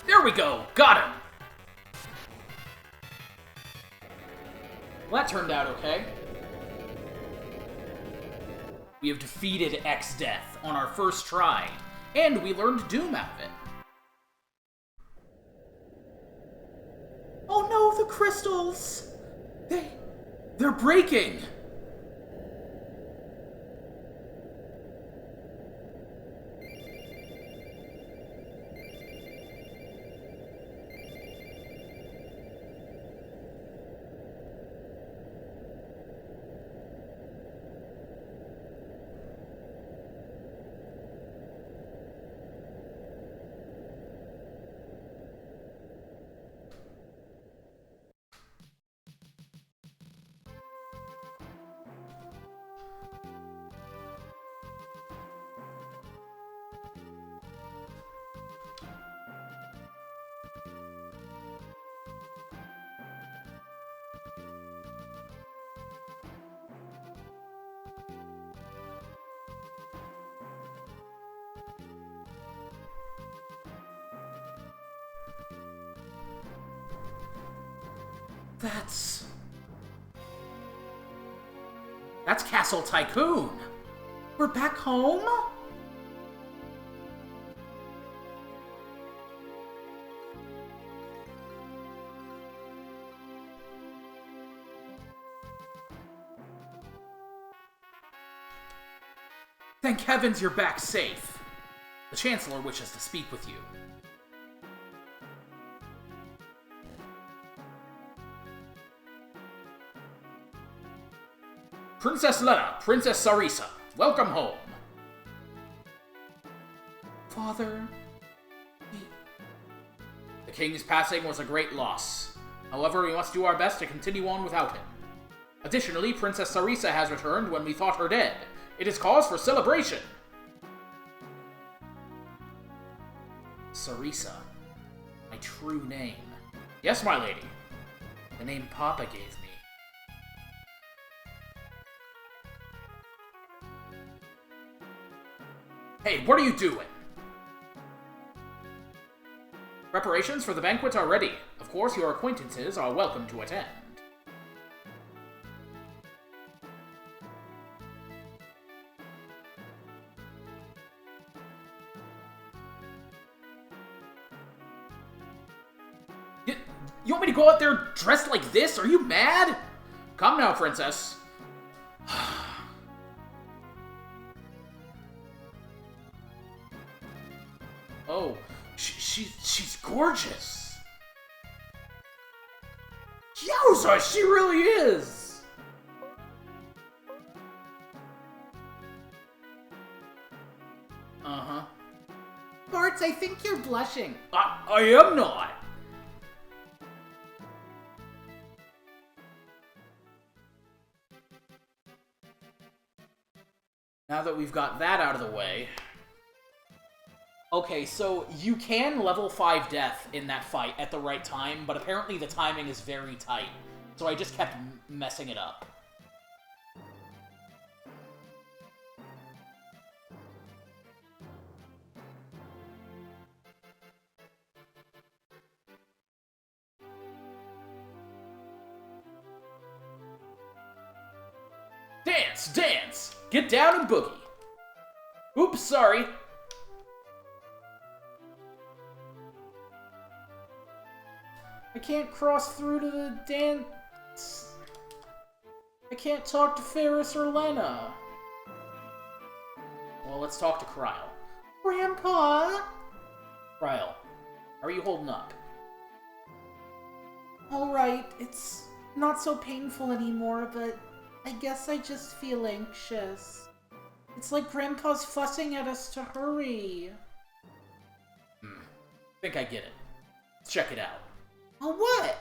There we go! Got him! Well, that turned out okay. We have defeated X-Death on our first try, and we learned Doom out of it. Oh no, the crystals! They're breaking! That's Castle Tycoon! We're back home? Thank heavens you're back safe. The Chancellor wishes to speak with you. Princess Lena, Princess Sarisa, welcome home. Father... The king's passing was a great loss. However, we must do our best to continue on without him. Additionally, Princess Sarisa has returned when we thought her dead. It is cause for celebration. Sarisa. My true name. Yes, my lady. The name Papa gave me. Hey, what are you doing? Preparations for the banquet are ready. Of course, your acquaintances are welcome to attend. You want me to go out there dressed like this? Are you mad? Come now, princess. Oh, she's gorgeous. Yowza, she really is. Uh-huh. Bart, I think you're blushing. I am not. Now that we've got that out of the way... Okay, so you can level 5 death in that fight at the right time, but apparently the timing is very tight. So I just kept messing it up. Dance! Dance! Get down and boogie! Oops, sorry. I can't cross through to the dance. I can't talk to Ferris or Lena. Well, let's talk to Kryle. Grandpa! Kryle, how are you holding up? Alright, it's not so painful anymore, but I guess I just feel anxious. It's like Grandpa's fussing at us to hurry. Think I get it. Let's check it out. Oh, what?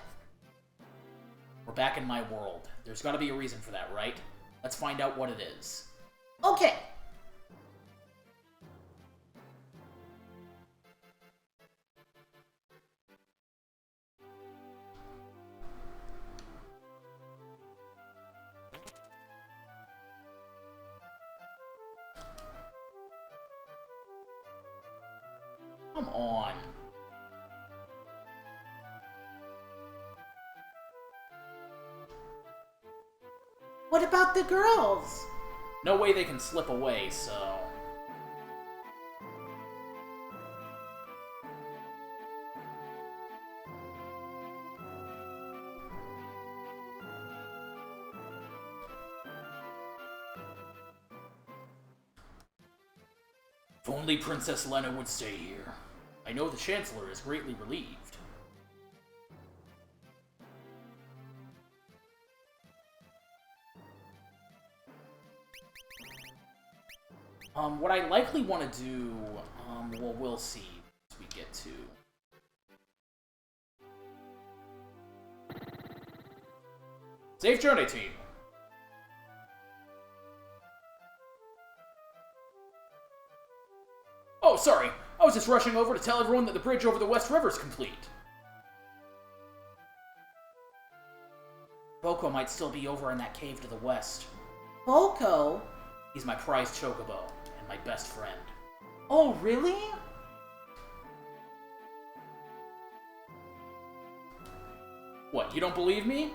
We're back in my world. There's gotta be a reason for that, right? Let's find out what it is. Okay! Come on. What about the girls? No way they can slip away, so... If only Princess Lena would stay here. I know the Chancellor is greatly relieved. What I likely want to do, well, we'll see as we get to. Safe journey, team! Oh, sorry. I was just rushing over to tell everyone that the bridge over the West River is complete. Boko might still be over in that cave to the west. Boko? He's my prized chocobo, and my best friend. Oh, really? What, you don't believe me?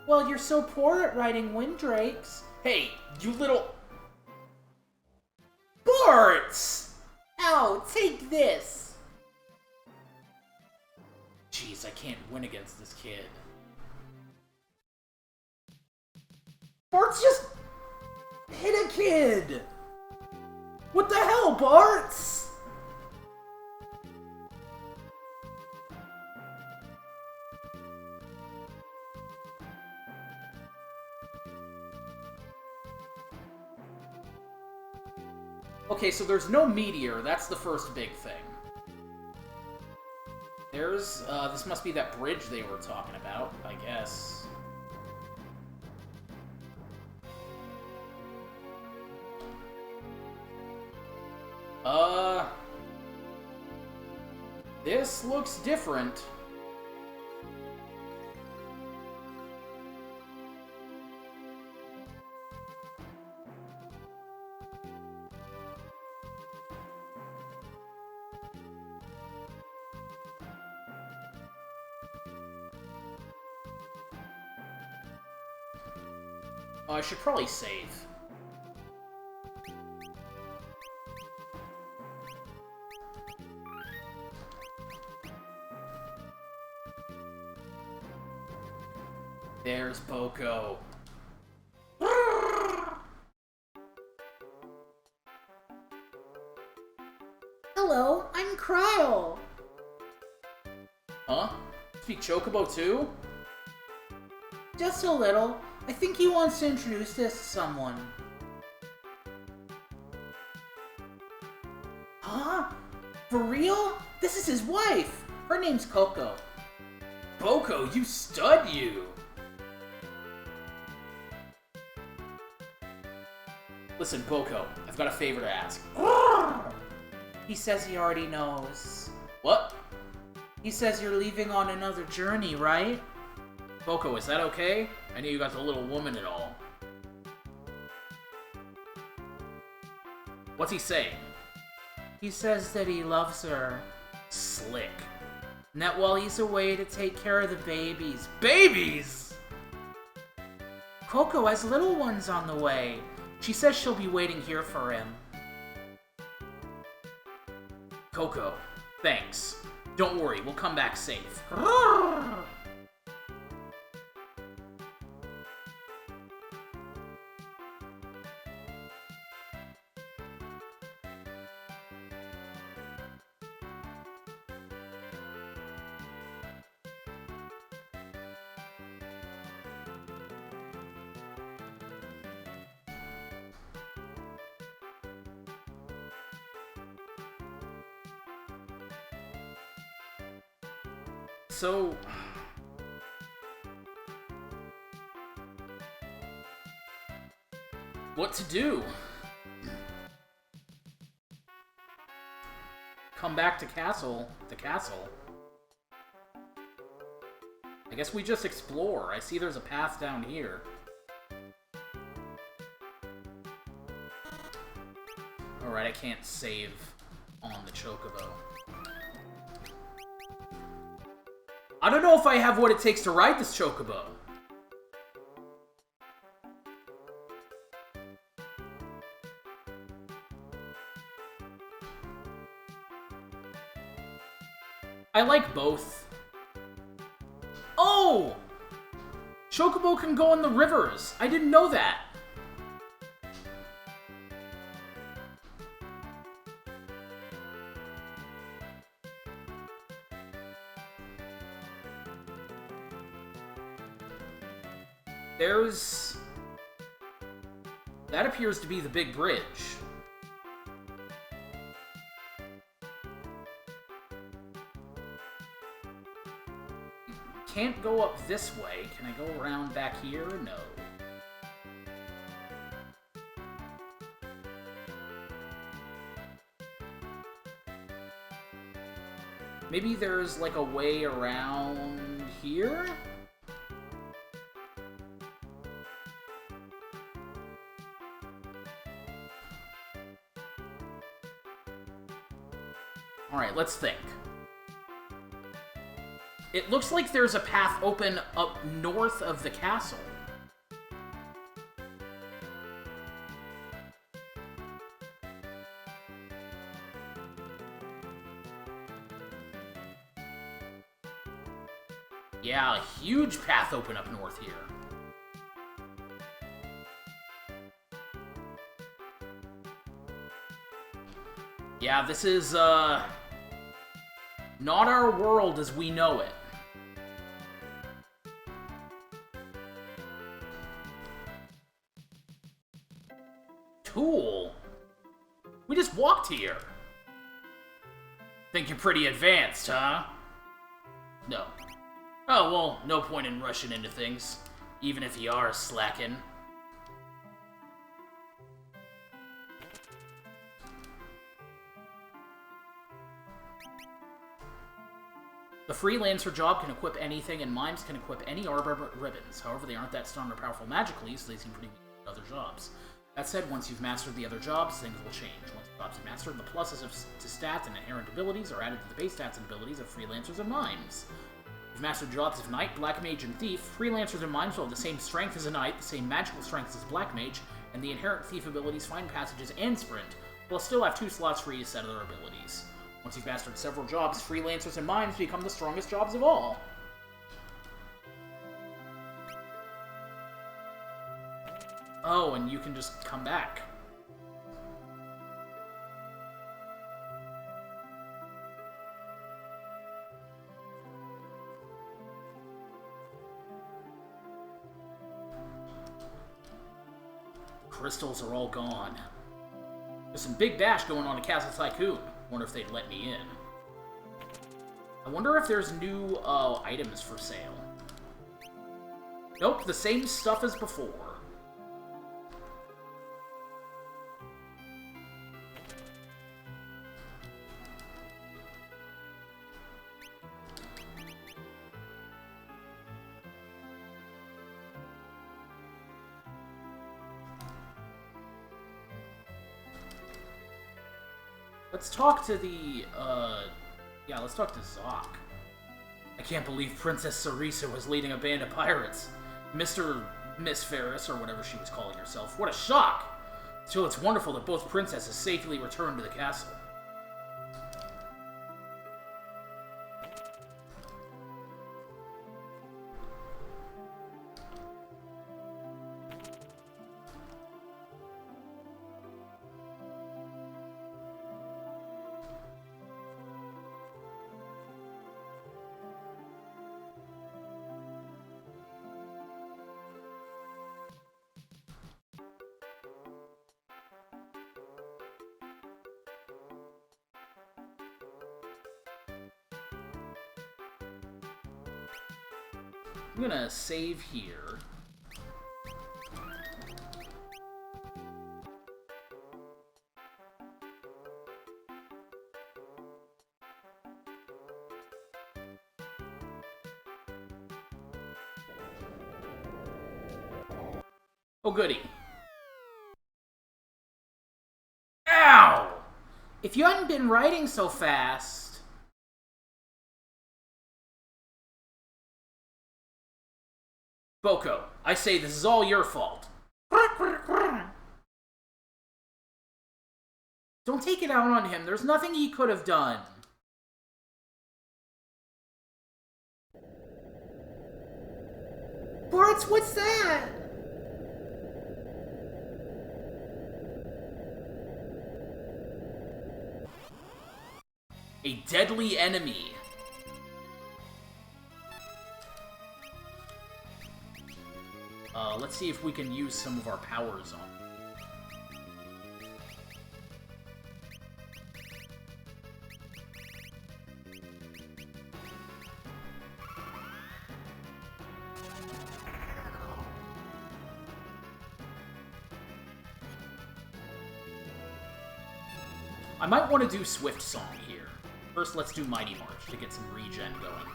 Well, you're so poor at riding windrakes. Hey, you little... Barts! Ow, take this! Jeez, I can't win against this kid. Bart's just... hit a kid! What the hell, Barts? Okay, so there's no meteor. That's the first big thing. There's, this must be that bridge they were talking about, I guess. This looks different. I should probably save. There's Boko. Hello, I'm Kryle. Huh? Speak Chocobo too? Just a little. I think he wants to introduce this to someone. Huh? For real? This is his wife! Her name's Coco. Boko, you stud, you! Listen, Boko, I've got a favor to ask. He says he already knows. What? He says you're leaving on another journey, right? Boko, is that okay? I knew you got the little woman and all. What's he saying? He says that he loves her. Slick. And that while he's away to take care of the babies. Babies?! Coco has little ones on the way. She says she'll be waiting here for him. Coco, thanks. Don't worry, we'll come back safe. So... what to do? Come back to the castle. I guess we just explore. I see there's a path down here. Alright, I can't save on the Chocobo. I don't know if I have what it takes to ride this Chocobo. I like both. Oh! Chocobo can go in the rivers. I didn't know that. There's... that appears to be the big bridge. Can't go up this way. Can I go around back here? No. Maybe there's like a way around here? Alright, let's think. It looks like there's a path open up north of the castle. Yeah, a huge path open up north here. Yeah, this is, not our world as we know it. Cool. We just walked here. Think you're pretty advanced, huh? No. Oh, well, no point in rushing into things, even if you are slacking. The freelancer job can equip anything, and mimes can equip any arbor ribbons. However, they aren't that strong or powerful magically, so they seem pretty weak at other jobs. That said, once you've mastered the other jobs, things will change. Once the jobs are mastered, the pluses to stats and inherent abilities are added to the base stats and abilities of freelancers and mimes. You've mastered jobs of Knight, Black Mage, and Thief. Freelancers and mimes will have the same strength as a Knight, the same magical strength as Black Mage, and the inherent Thief abilities, Find Passages, and Sprint, will still have 2 slots free to set other abilities. Once you've mastered several jobs, freelancers and mimes become the strongest jobs of all. Oh, and you can just come back. Crystals are all gone. There's some big dash going on at Castle Tycoon. Wonder if they'd let me in. I wonder if there's new items for sale. Nope, the same stuff as before. Let's talk to the, yeah, let's talk to Zoc. I can't believe Princess Sarisa was leading a band of pirates. Miss Ferris, or whatever she was calling herself. What a shock! Still, it's wonderful that both princesses safely returned to the castle. I'm gonna save here. Oh, goody. Ow! If you hadn't been writing so fast... Boko, I say this is all your fault. Don't take it out on him. There's nothing he could have done. Bartz, what's that? A deadly enemy. Let's see if we can use some of our powers on. I might want to do Swift Song here. First, let's do Mighty March to get some regen going.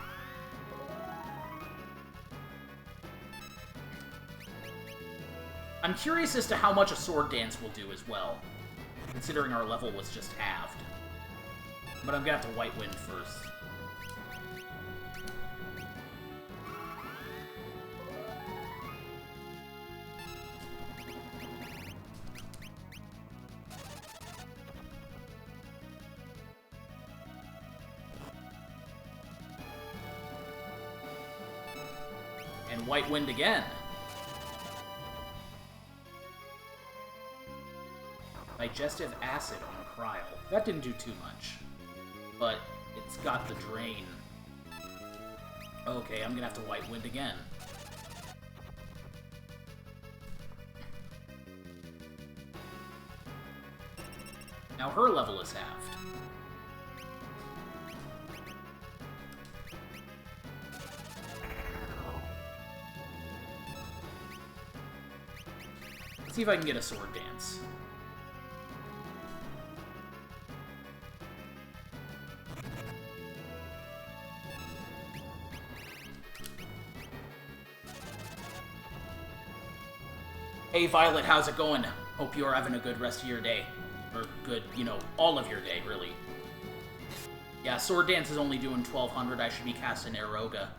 I'm curious as to how much a Sword Dance will do as well, considering our level was just halved. But I'm gonna have to White Wind first. And White Wind again. Digestive Acid on Cryle. That didn't do too much. But it's got the Drain. Okay, I'm gonna have to White Wind again. Now her level is halved. Let's see if I can get a Sword Dance. Hey Violet, how's it going? Hope you're having a good rest of your day. Or good, you know, all of your day, really. Yeah, Sword Dance is only doing 1200. I should be casting Eroga.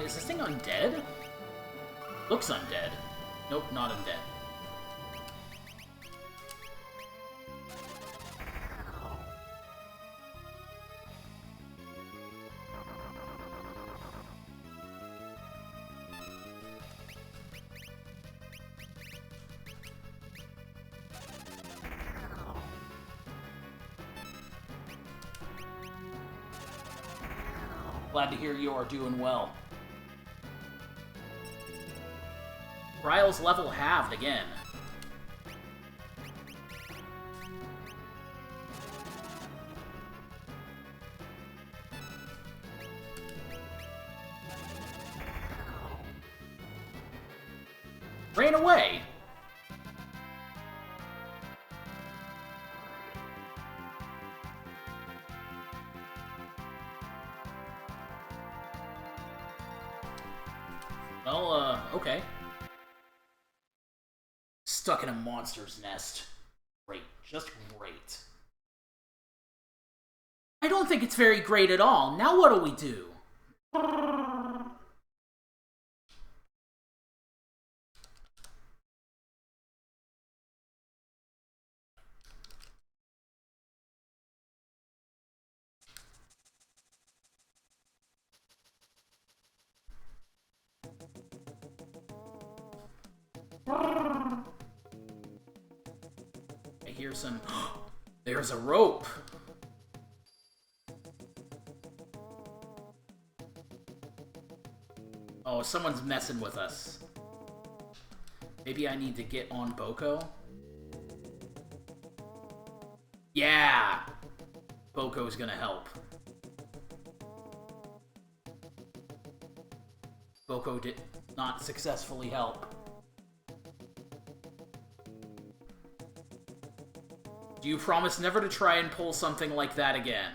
Is this thing undead? Looks undead. Nope, not undead. Glad to hear you are doing well. Ryle's level halved again. Ran away. Well, okay. Stuck in a monster's nest. Great. Just great. I don't think it's very great at all. Now what do we do? I hear some... There's a rope! Oh, someone's messing with us. Maybe I need to get on Boko? Yeah! Boko's gonna help. Boko did not successfully help. Do you promise never to try and pull something like that again?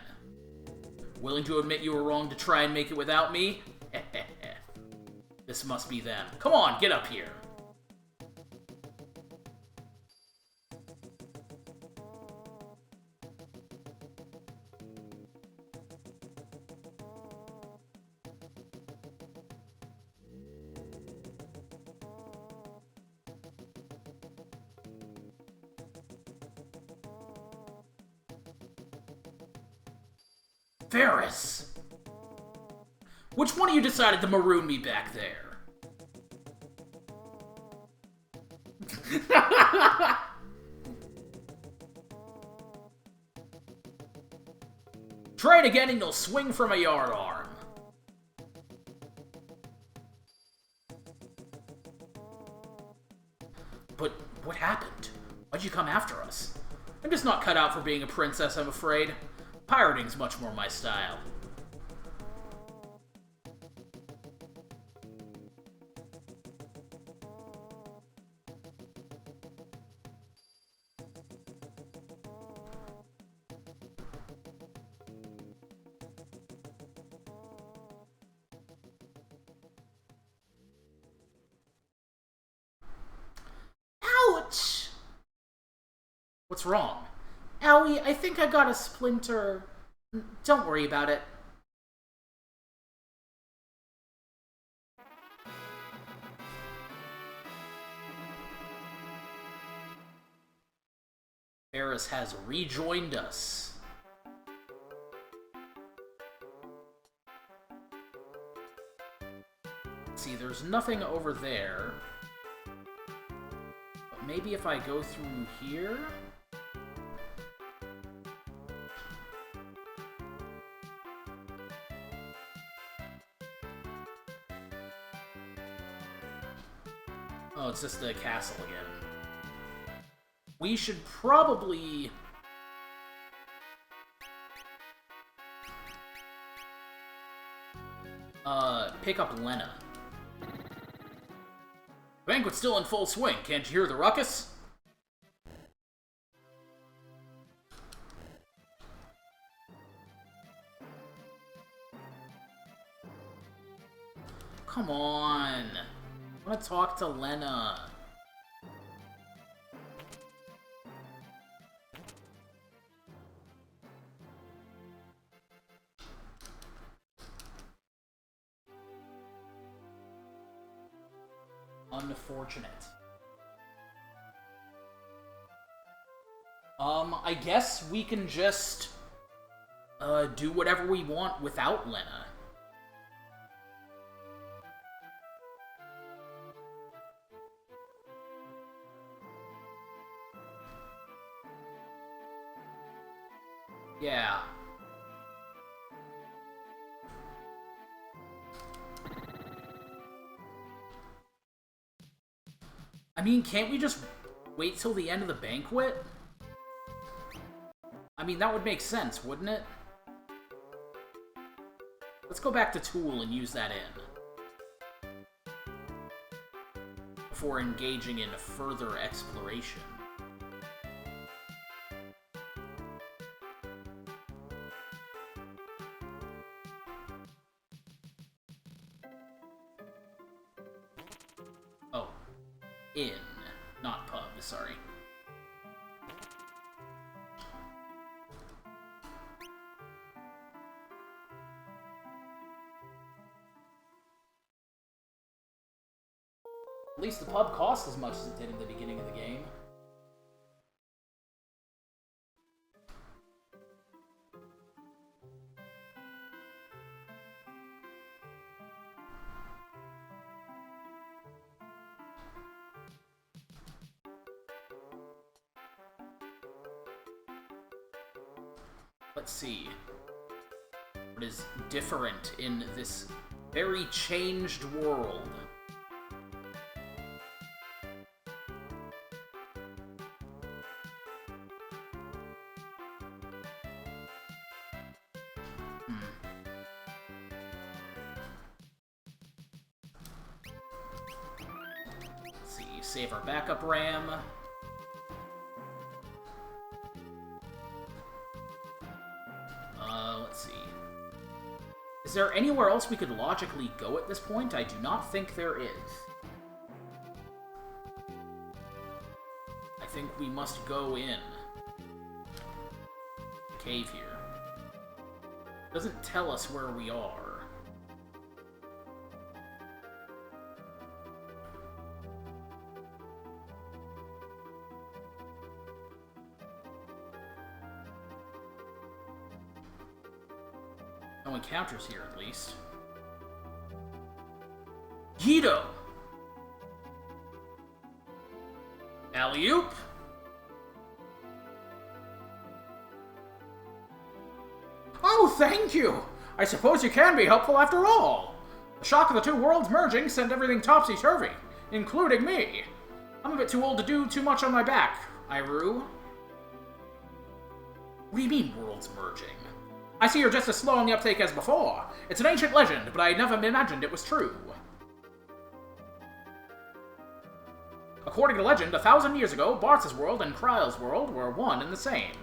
Willing to admit you were wrong to try and make it without me? This must be them. Come on, get up here. Ferris! Which one of you decided to maroon me back there? Try it again and you'll swing from a yard arm. But what happened? Why'd you come after us? I'm just not cut out for being a princess, I'm afraid. Pirating's much more my style. Ouch! What's wrong? Owie, I think I got a splinter. Don't worry about it. Ferris has rejoined us. See, there's nothing over there. But maybe if I go through here... Oh, it's just the castle again. We should probably... pick up Lena. Banquet's still in full swing. Can't you hear the ruckus? Come on. I want to talk to Lena. Unfortunate. I guess we can just, do whatever we want without Lena. Yeah. I mean, can't we just wait till the end of the banquet? I mean, that would make sense, wouldn't it? Let's go back to Tool and use that in. Before engaging in further exploration. Oh. Inn, not pub, sorry. At least the pub costs as much as it did in the beginning of the game. Let's see. What is different in this very changed world? Let's see. Save our backup RAM. Let's see. Is there anywhere else we could logically go at this point? I do not think there is. I think we must go in. Cave here. Doesn't tell us where we are. No encounters here, at least. Guido! Alley-oop! Oh, thank you! I suppose you can be helpful after all! The shock of the two worlds merging sent everything topsy-turvy, including me. I'm a bit too old to do too much on my back, Iru. What do you mean, worlds merging? I see you're just as slow on the uptake as before. It's an ancient legend, but I never imagined it was true. According to legend, 1,000 years ago, Bartz's world and Kryle's world were one and the same.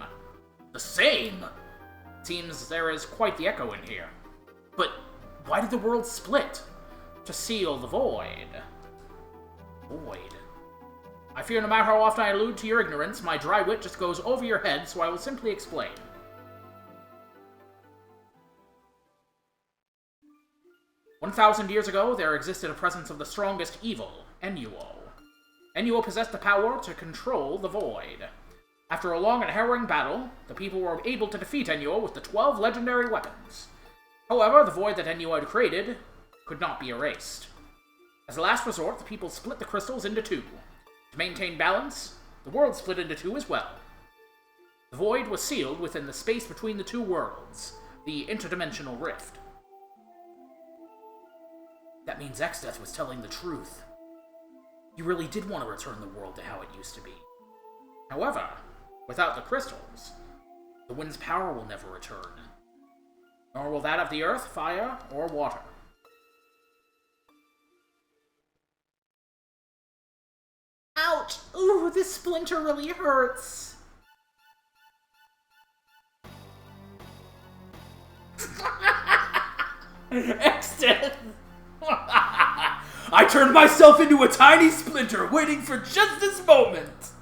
The same? Seems there is quite the echo in here. But why did the world split? To seal the void. Void. I fear no matter how often I allude to your ignorance, my dry wit just goes over your head, so I will simply explain. 1,000 years ago, there existed a presence of the strongest evil, Ennuo. Ennuo possessed the power to control the void. After a long and harrowing battle, the people were able to defeat Ennuo with the 12 legendary weapons. However, the void that Ennuo had created could not be erased. As a last resort, the people split the crystals into two. To maintain balance, the world split into two as well. The void was sealed within the space between the two worlds, the interdimensional rift. That means Exdeath was telling the truth. You really did want to return the world to how it used to be. However, without the crystals, the wind's power will never return. Nor will that of the earth, fire, or water. Ouch! Ooh, this splinter really hurts! Exdeath! I turned myself into a tiny splinter, waiting for just this moment!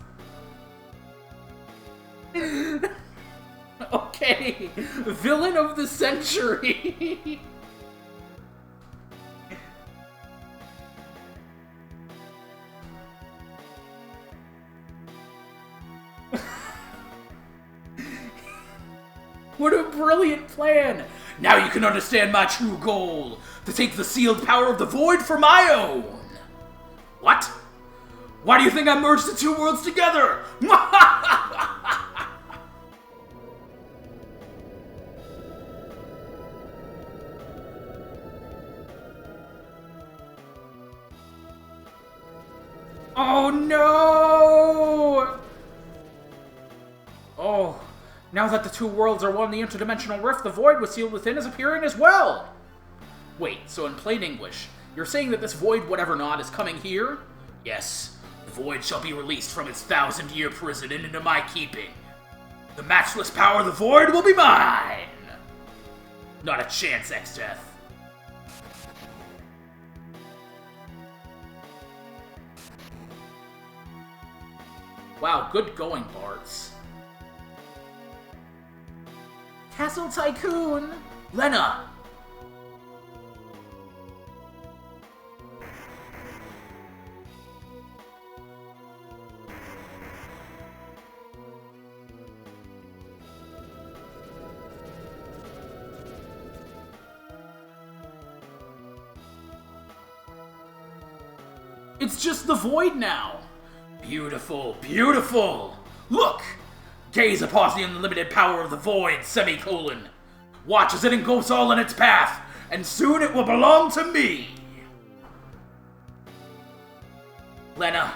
Okay, villain of the century! What a brilliant plan! Now you can understand my true goal, to take the sealed power of the void for my own! What? Why do you think I merged the two worlds together? Oh no! Oh, now that the two worlds are one, the interdimensional rift the void was sealed within is appearing as well! Wait, so in plain English, you're saying that this void whatever not is coming here? Yes, the void shall be released from its 1,000-year prison and into my keeping. The matchless power of the void will be mine! Not a chance, Exdeath. Wow, good going, Bartz. Castle Tycoon! Lena! It's just the void now! Beautiful, beautiful! Look! Gaze upon the unlimited power of the void, semicolon. Watch as it engulfs all in its path, and soon it will belong to me! Lena,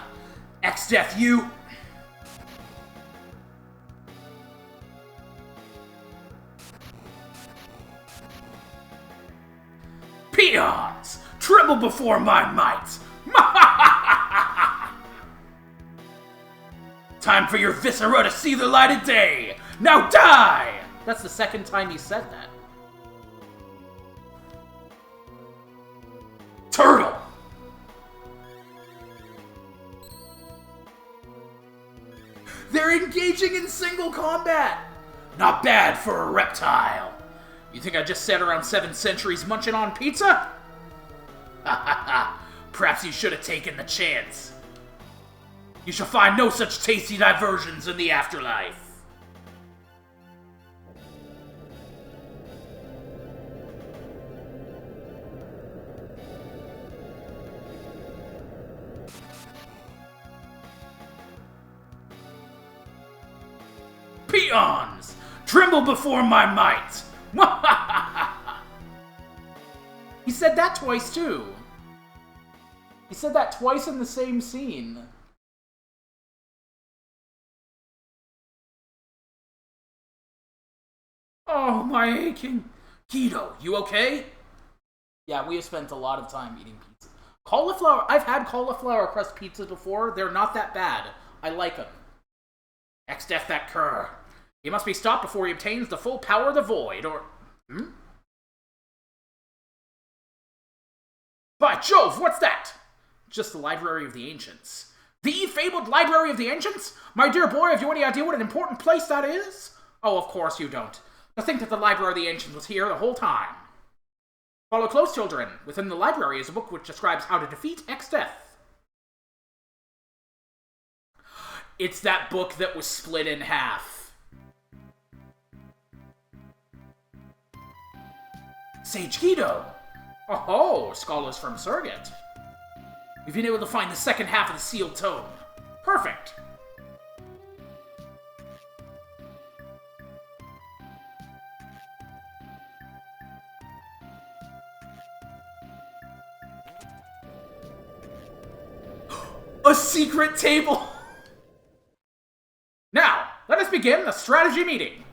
Exdeath, you... Peons! Tremble before my might! Time for your viscera to see the light of day! Now die! That's the second time he said that. Turtle! They're engaging in single combat! Not bad for a reptile. You think I just sat around 7 centuries munching on pizza? Ha ha ha! Perhaps you should have taken the chance. You shall find no such tasty diversions in the afterlife. Peons! Tremble before my might! He said that twice, too. He said that twice in the same scene. Oh, my aching. Guido, you okay? Yeah, we have spent a lot of time eating pizza. Cauliflower, I've had cauliflower crust pizzas before. They're not that bad. I like them. Exdeath that cur. He must be stopped before he obtains the full power of the void, or... By Jove, what's that? Just the Library of the Ancients. The fabled Library of the Ancients? My dear boy, have you any idea what an important place that is? Oh, of course you don't. To think that the Library of the Ancients was here the whole time. Follow close, children. Within the library is a book which describes how to defeat Exdeath. It's that book that was split in half. Sage Guido. Oh, scholars from Surrogate. You've been able to find the second half of the sealed tome. Perfect! A secret table! Now, let us begin the strategy meeting.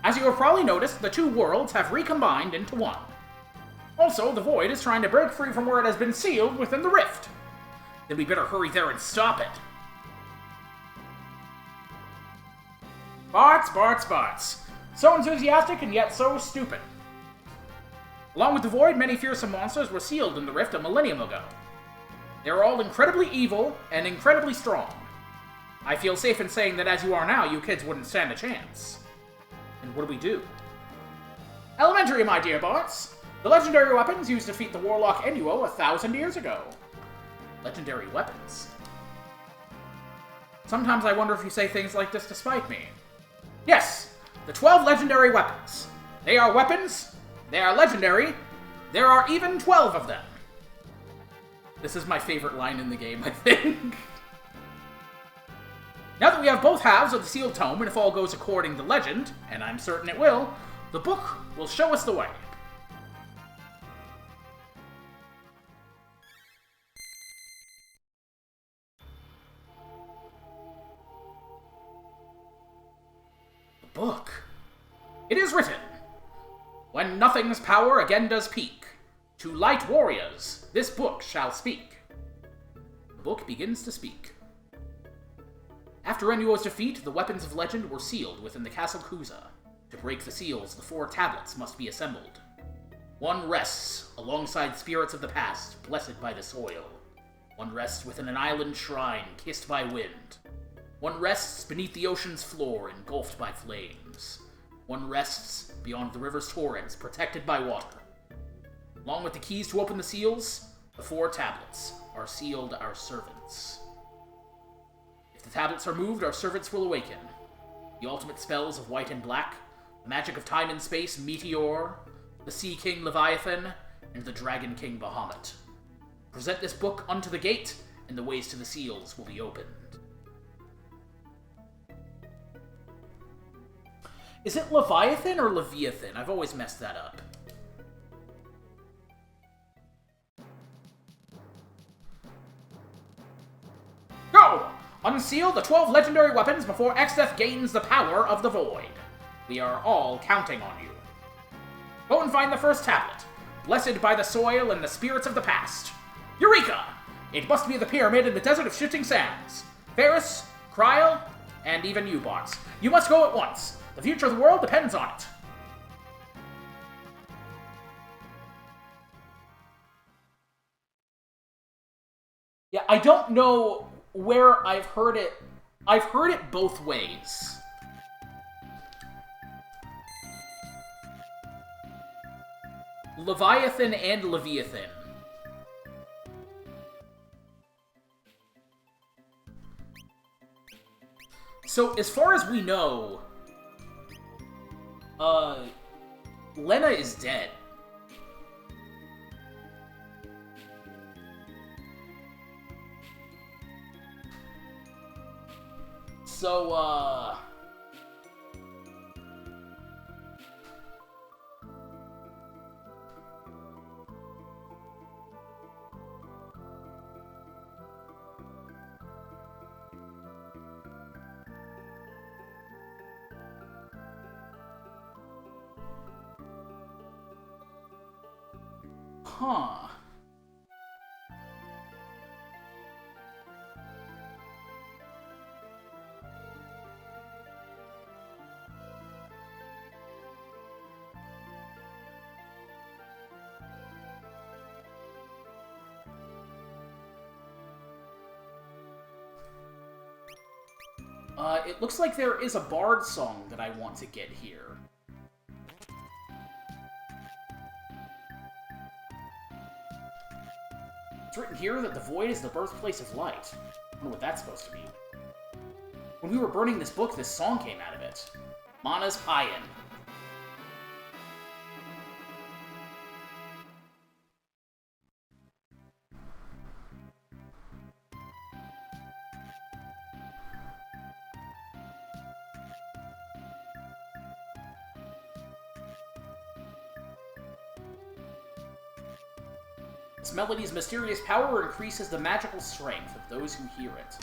As you have probably noticed, the two worlds have recombined into one. Also, the Void is trying to break free from where it has been sealed within the Rift. Then we better hurry there and stop it. Barts. So enthusiastic and yet so stupid. Along with the Void, many fearsome monsters were sealed in the Rift a millennium ago. They are all incredibly evil and incredibly strong. I feel safe in saying that as you are now, you kids wouldn't stand a chance. And what do we do? Elementary, my dear Barts. The legendary weapons used to defeat the Warlock Enuo 1,000 years ago. Legendary weapons? Sometimes I wonder if you say things like this to spite me. Yes, the 12 legendary weapons. They are weapons, they are legendary, there are even 12 of them. This is my favorite line in the game, I think. Now that we have both halves of the sealed tome, and if all goes according to legend, and I'm certain it will, the book will show us the way. The book. It is written, "When nothing's power again does peak, to light warriors this book shall speak." The book begins to speak. After Enuo's defeat, the weapons of legend were sealed within the Castle Kuza. To break the seals, the 4 tablets must be assembled. One rests alongside spirits of the past, blessed by the soil. One rests within an island shrine, kissed by wind. One rests beneath the ocean's floor, engulfed by flames. One rests beyond the river's torrents, protected by water. Along with the keys to open the seals, the 4 tablets are sealed our servants. If the tablets are moved, our servants will awaken. The ultimate spells of white and black, the magic of time and space, Meteor, the Sea King Leviathan, and the Dragon King Bahamut. Present this book unto the gate, and the ways to the seals will be opened. Is it Leviathan or Leviathan? I've always messed that up. Go! Unseal the 12 legendary weapons before Exdeath gains the power of the Void. We are all counting on you. Go and find the first tablet, blessed by the soil and the spirits of the past. Eureka! It must be the pyramid in the desert of shifting sands. Ferris, Kryl, and even you, Barts. You must go at once. The future of the world depends on it. Yeah, I don't know where I've heard it. I've heard it both ways. Leviathan and Leviathan. So, as far as we know, Lena is dead. So, huh. It looks like there is a bard song that I want to get here. It's written here that the Void is the birthplace of light. I wonder what that's supposed to mean. When we were burning this book, this song came out of it. Mana's Paean. Its melody's mysterious power increases the magical strength of those who hear it.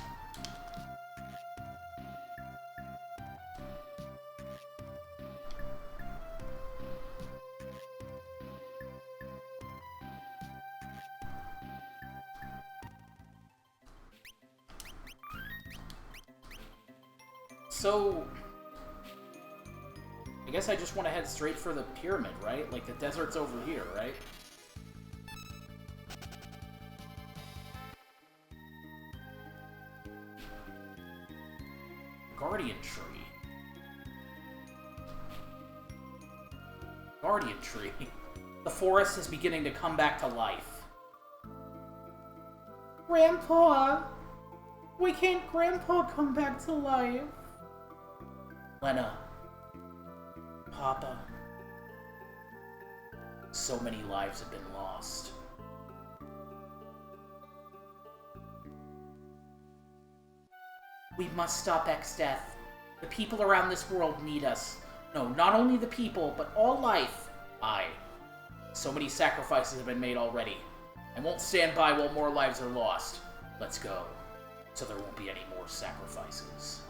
So, I guess I just want to head straight for the pyramid, right? Like, the desert's over here, right? Guardian Tree. Guardian Tree. The forest is beginning to come back to life. Grandpa! Why can't Grandpa come back to life? Lena. Papa. So many lives have been lost. We must stop X-Death. The people around this world need us. No, not only the people, but all life. Aye. So many sacrifices have been made already. I won't stand by while more lives are lost. Let's go. So there won't be any more sacrifices.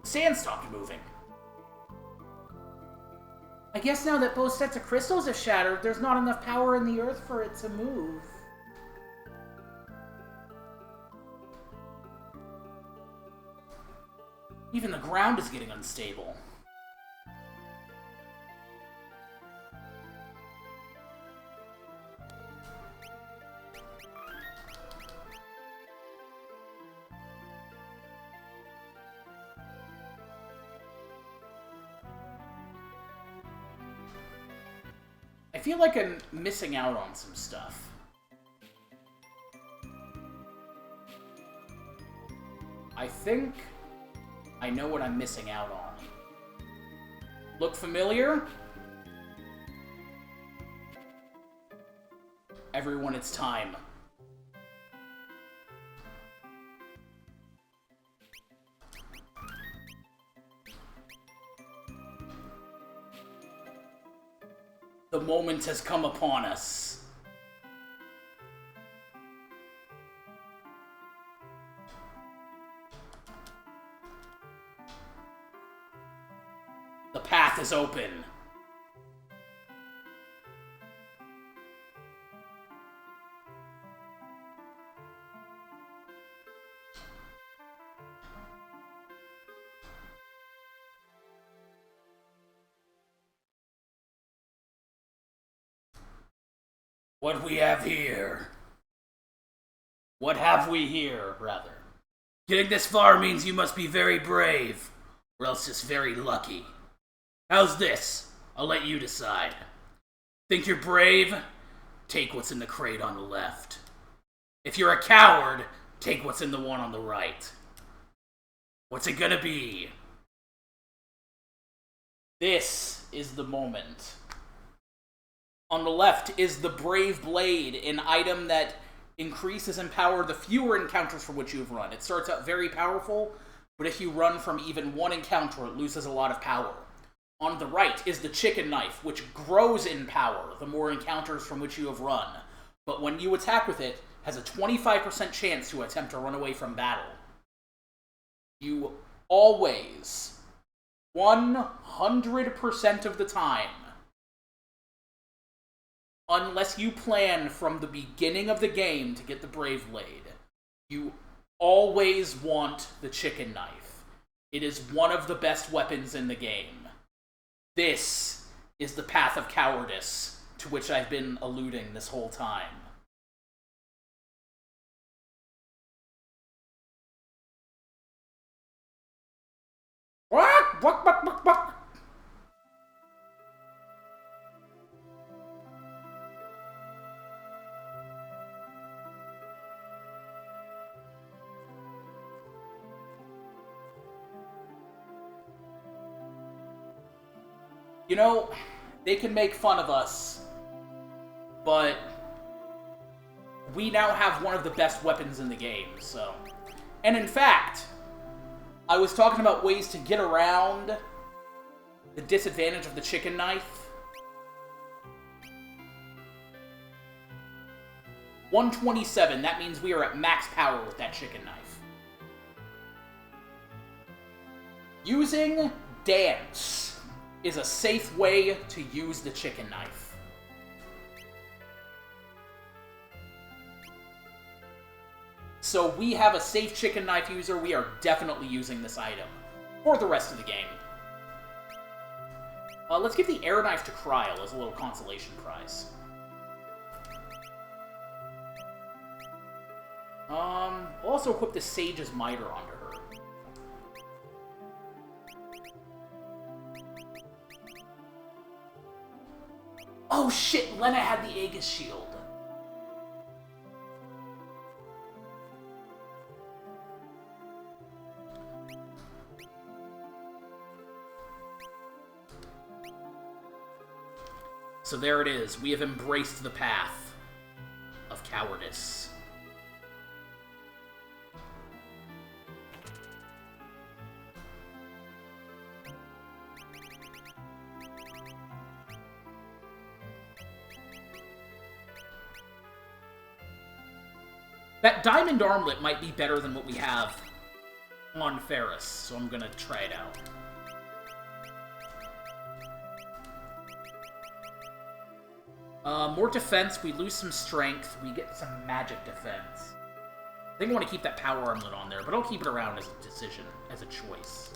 Sand stopped moving. I guess now that both sets of crystals have shattered, there's not enough power in the earth for it to move. Even the ground is getting unstable. I feel like I'm missing out on some stuff. I think I know what I'm missing out on. Look familiar? Everyone, it's time. The moment has come upon us. The path is open. What we have here. What have we here, rather? Getting this far means you must be very brave, or else just very lucky. How's this? I'll let you decide. Think you're brave? Take what's in the crate on the left. If you're a coward, take what's in the one on the right. What's it gonna be? This is the moment. On the left is the Brave Blade, an item that increases in power the fewer encounters from which you've run. It starts out very powerful, but if you run from even one encounter, it loses a lot of power. On the right is the Chicken Knife, which grows in power the more encounters from which you have run. But when you attack with it, has a 25% chance to attempt to run away from battle. You always, 100% of the time, unless you plan from the beginning of the game to get the Brave Blade, you always want the Chicken Knife. It is one of the best weapons in the game. This is the path of cowardice to which I've been alluding this whole time. What? You know, they can make fun of us, but we now have one of the best weapons in the game, so... And in fact, I was talking about ways to get around the disadvantage of the chicken knife. 127, that means we are at max power with that chicken knife. Using dance is a safe way to use the chicken knife. So we have a safe chicken knife user. We are definitely using this item for the rest of the game. Let's give the air knife to Kryl as a little consolation prize. Also equip the Sage's Miter onto her. Oh shit, Lena had the Aegis Shield. So there it is. We have embraced the path of cowardice. That diamond armlet might be better than what we have on Ferris, so I'm gonna try it out. More defense, we lose some strength, we get some magic defense. I think I want to keep that power armlet on there, but I'll keep it around as a decision, as a choice.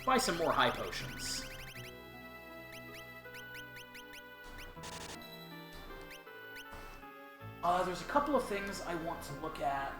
Buy some more high potions. There's a couple of things I want to look at.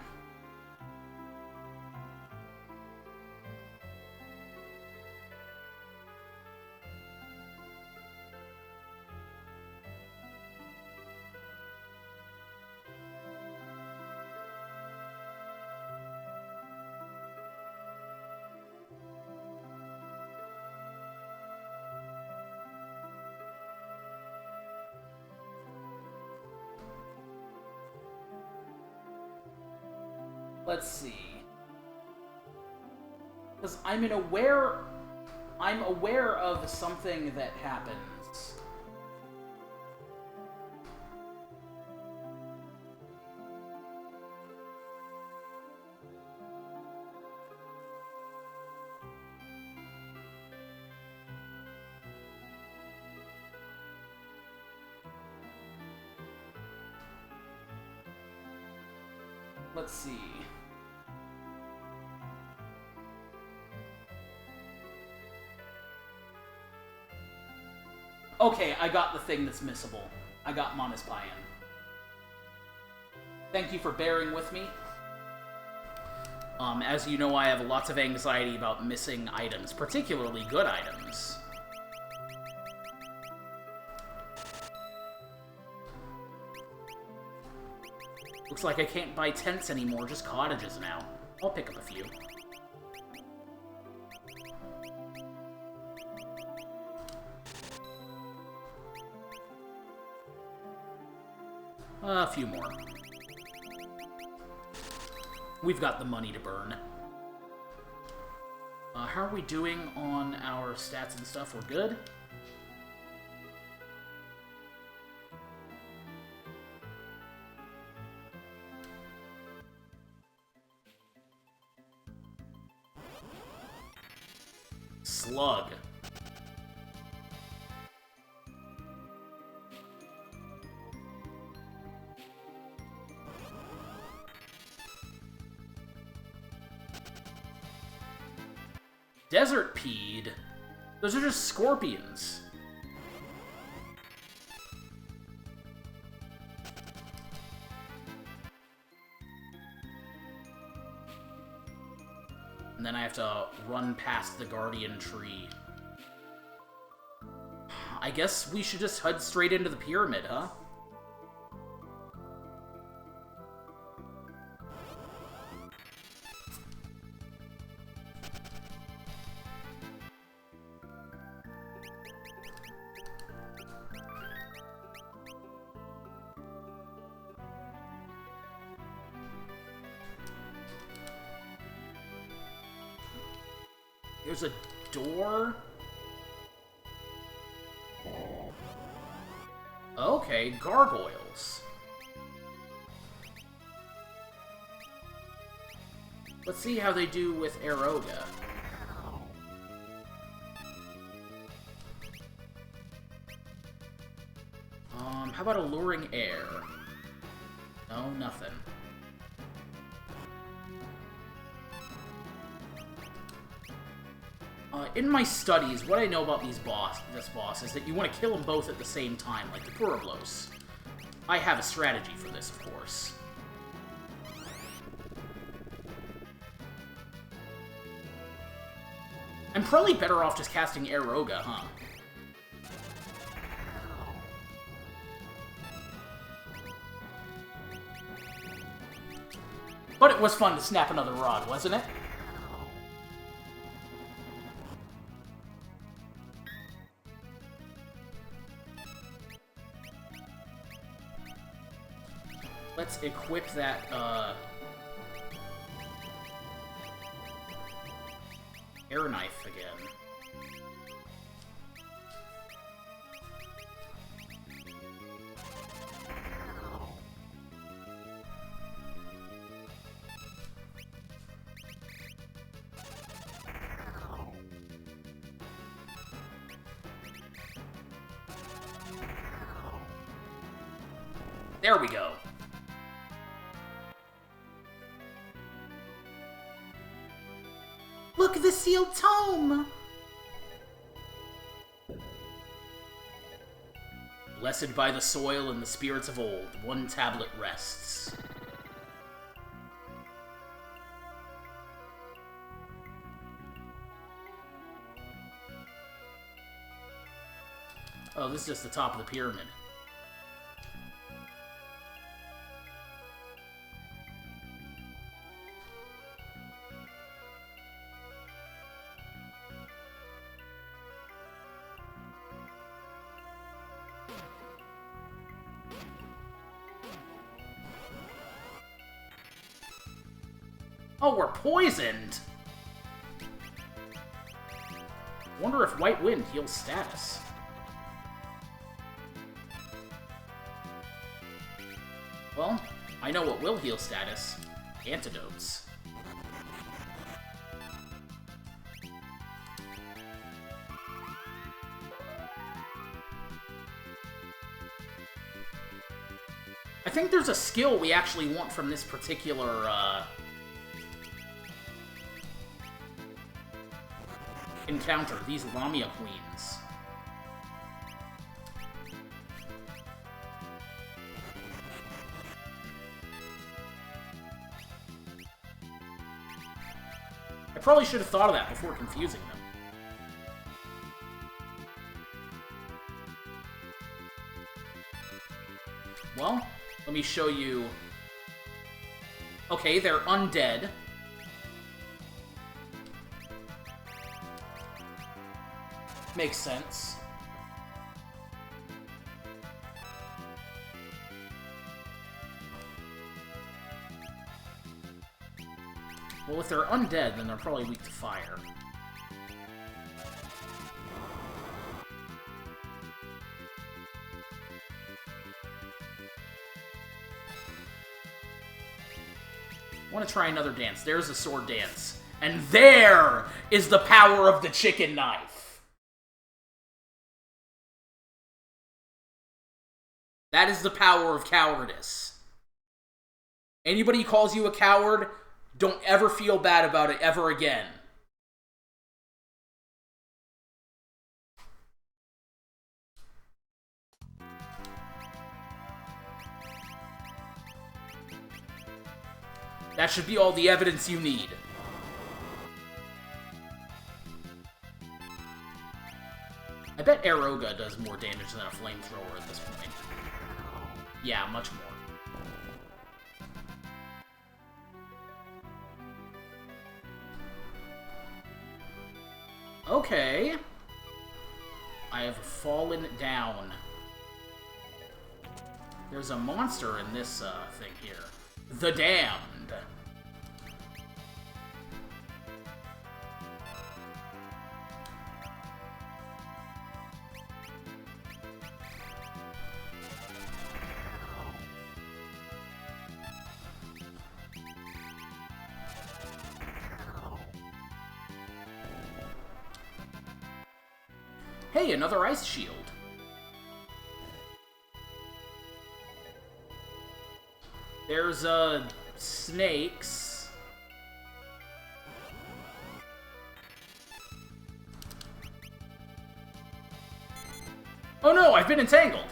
Let's see. Because I'm aware of something that happens. Let's see. Okay, I got the thing that's missable. I got Manus Payan. Thank you for bearing with me. As you know, I have lots of anxiety about missing items, particularly good items. Looks like I can't buy tents anymore, just cottages now. I'll pick up a few. A few more. We've got the money to burn. How are we doing on our stats and stuff? We're good? Slug. Desert Pede? Those are just scorpions. And then I have to run past the Guardian Tree. I guess we should just head straight into the pyramid, huh? There's a door? Okay, gargoyles. Let's see how they do with Aeroga. How about alluring air? No, nothing. In my studies, what I know about this boss is that you want to kill them both at the same time, like the Pureblos. I have a strategy for this, of course. I'm probably better off just casting Aeroga, huh? But it was fun to snap another rod, wasn't it? Let's equip that, air knife again. There we go. Look, the sealed tome! Blessed by the soil and the spirits of old, one tablet rests. Oh, this is just the top of the pyramid. Oh, we're poisoned! Wonder if White Wind heals status. Well, I know what will heal status. Antidotes. I think there's a skill we actually want from this particular, encounter, these Lamia Queens. I probably should have thought of that before confusing them. Well, let me show you. Okay, they're undead. Makes sense. Well, if they're undead, then they're probably weak to fire. I want to try another dance. There's a sword dance. And there is the power of the chicken knife. That is the power of cowardice. Anybody who calls you a coward, don't ever feel bad about it ever again. That should be all the evidence you need. I bet Aeroga does more damage than a flamethrower at this point. Yeah, much more. Okay. I have fallen down. There's a monster in this thing here. The Damned. Hey, another ice shield. There's, snakes. Oh no, I've been entangled!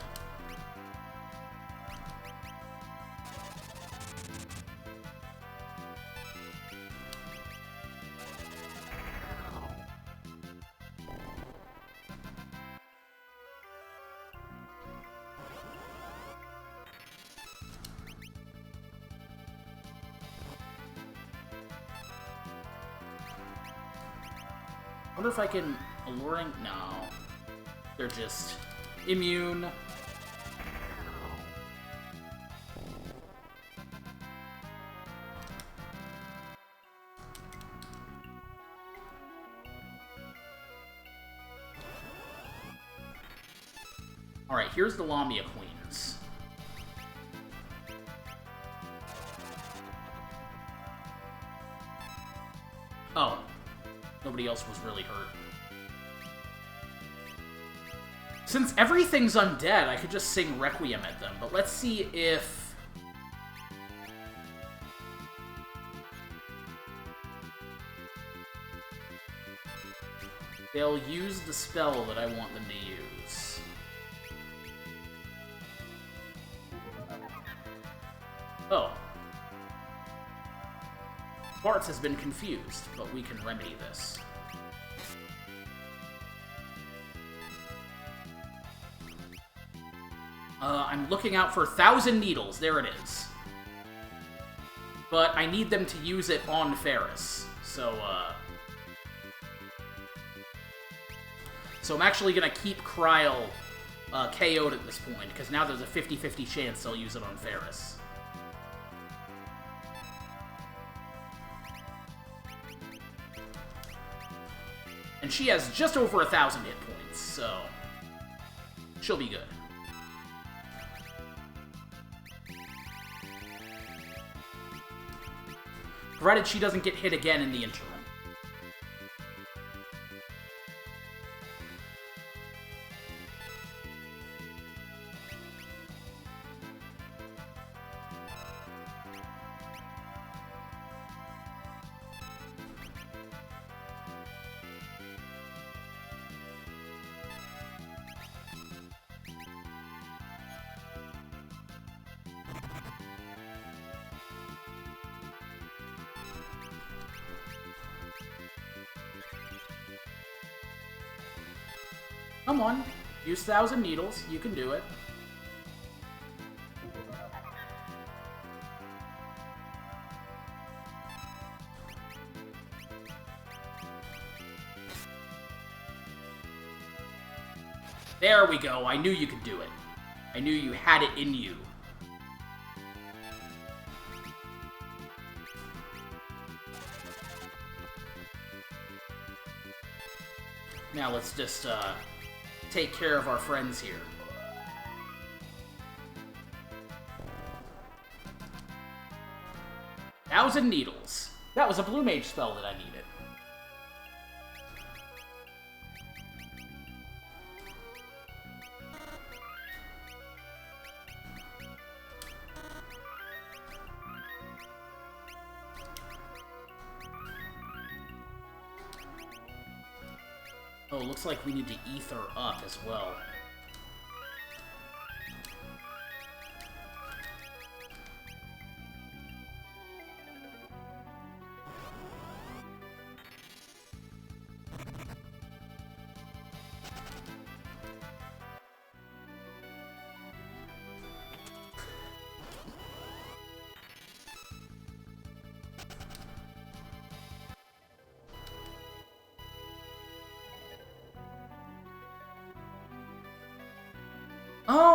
I wonder if I can... Alluring? No. They're just immune. Alright, here's the Lamia Queens. Oh. Nobody else was really hurt. Since everything's undead, I could just sing Requiem at them, but let's see if... they'll use the spell that I want them to use. Oh. Bartz has been confused, but we can remedy this. I'm looking out for 1,000 needles. There it is. But I need them to use it on Ferris. So I'm actually gonna keep Kryl KO'd at this point, because now there's a 50-50 chance they'll use it on Ferris. And she has just over 1,000 hit points, so she'll be good. Provided she doesn't get hit again in the interim. Come on, use 1,000 needles. You can do it. There we go. I knew you could do it. I knew you had it in you. Now let's just, take care of our friends here. Thousand needles. That was a blue mage spell that I needed. Oh, looks like we need to ether up as well.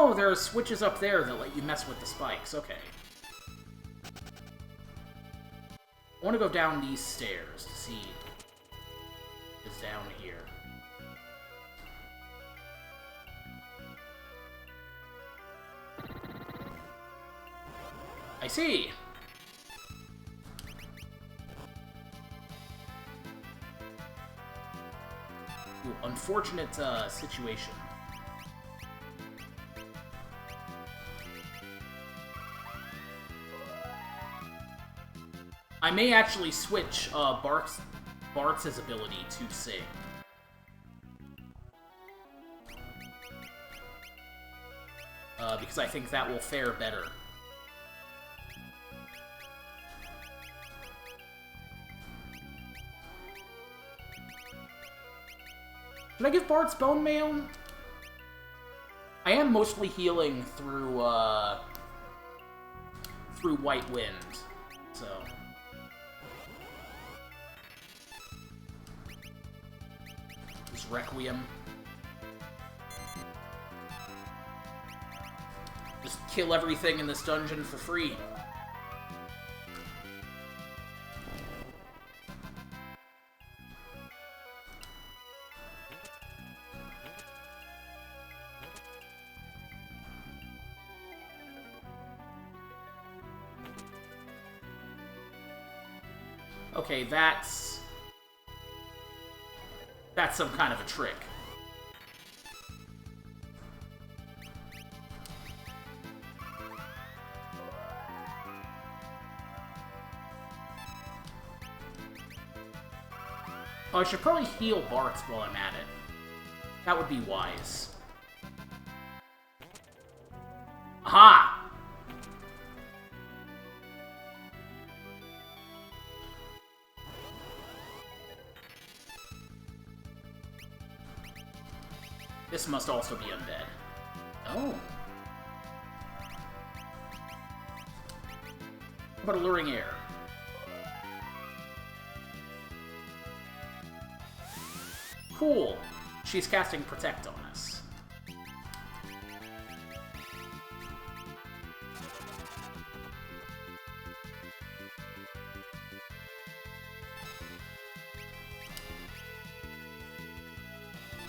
Oh, there are switches up there that let you mess with the spikes. Okay. I want to go down these stairs to see what's down here. I see. Ooh, unfortunate situation. I may actually switch Bart's ability to sing. Because I think that will fare better. Should I give Bart's Bone Mail? I am mostly healing through White Wind, so... Just Requiem. Just kill everything in this dungeon for free. Okay, that's some kind of a trick. Oh, I should probably heal Bart's while I'm at it. That would be wise. Aha! This must also be undead. Oh. But Alluring Air. Cool. She's casting Protect on us.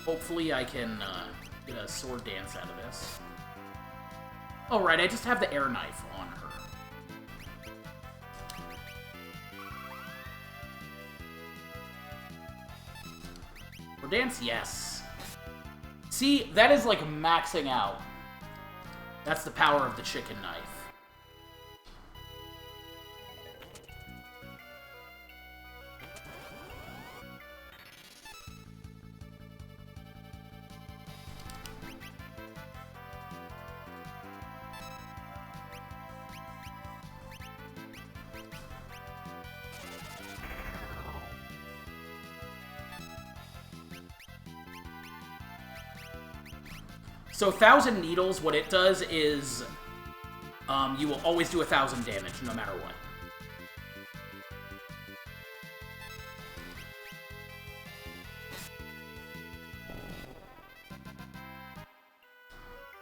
Hopefully I can get a sword dance out of this. Oh, right, I just have the air knife on her. Sword dance? Yes. See, that is like maxing out. That's the power of the chicken knife. So 1,000 Needles, what it does is, you will always do 1,000 damage, no matter what.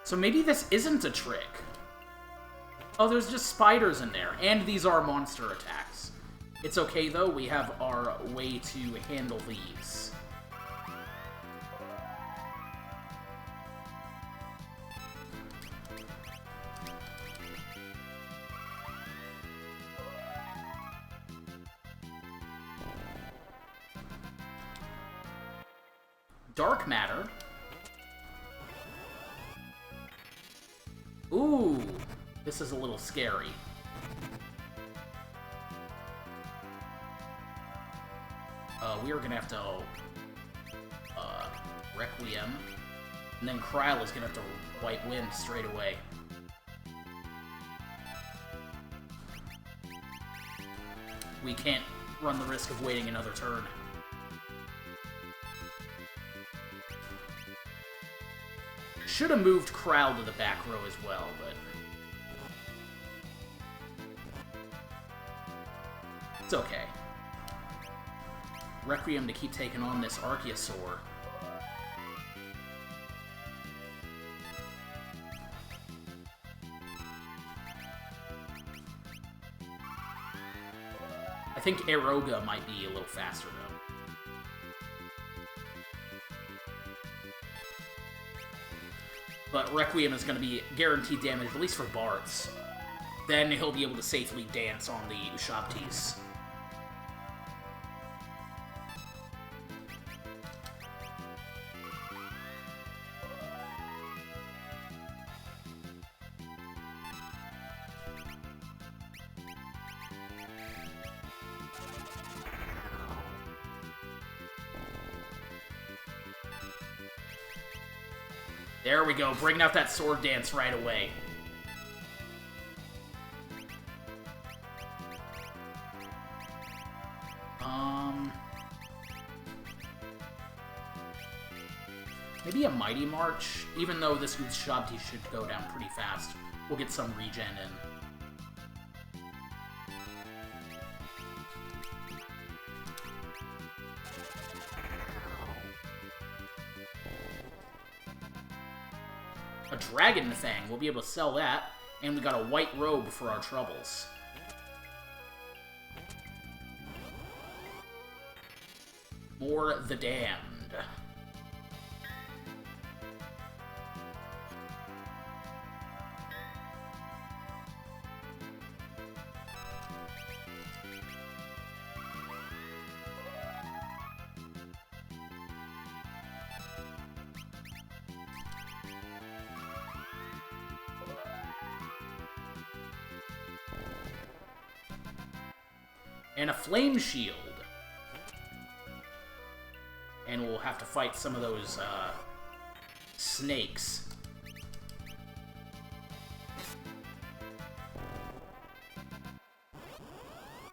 So maybe this isn't a trick. Oh, there's just spiders in there, and these are monster attacks. It's okay, though, we have our way to handle these. Dark Matter. Ooh, this is a little scary. We are gonna have to Requiem, and then Kryl is gonna have to White Wind straight away. We can't run the risk of waiting another turn. Should have moved Kryl to the back row as well, but... it's okay. Requiem to keep taking on this Archaeosaur. think Eroga might be a little faster, though. But Requiem is going to be guaranteed damage, at least for Bards. Then he'll be able to safely dance on the Ushabtis. There we go, bringing out that sword dance right away. Maybe a Mighty March, even though this Ushabti should go down pretty fast. We'll get some regen in. A Dragon Fang, we'll be able to sell that, and we got a white robe for our troubles. More the Damned. And a Flame Shield. And we'll have to fight some of those, snakes.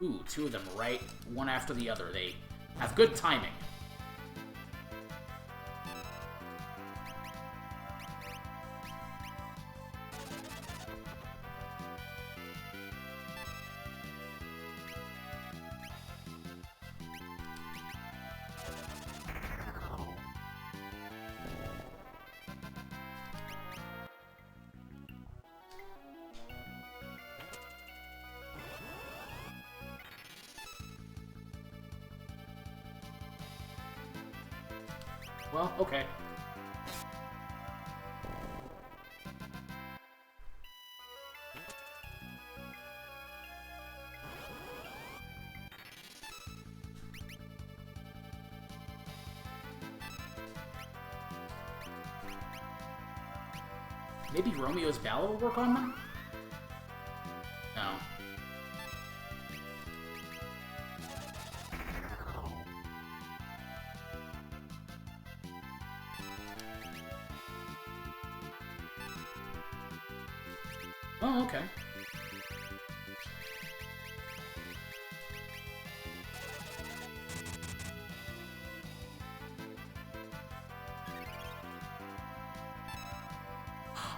Ooh, two of them right, one after the other. They have good timing. Well, okay. Maybe Romeo's Ballad will work on them? No. Oh, okay.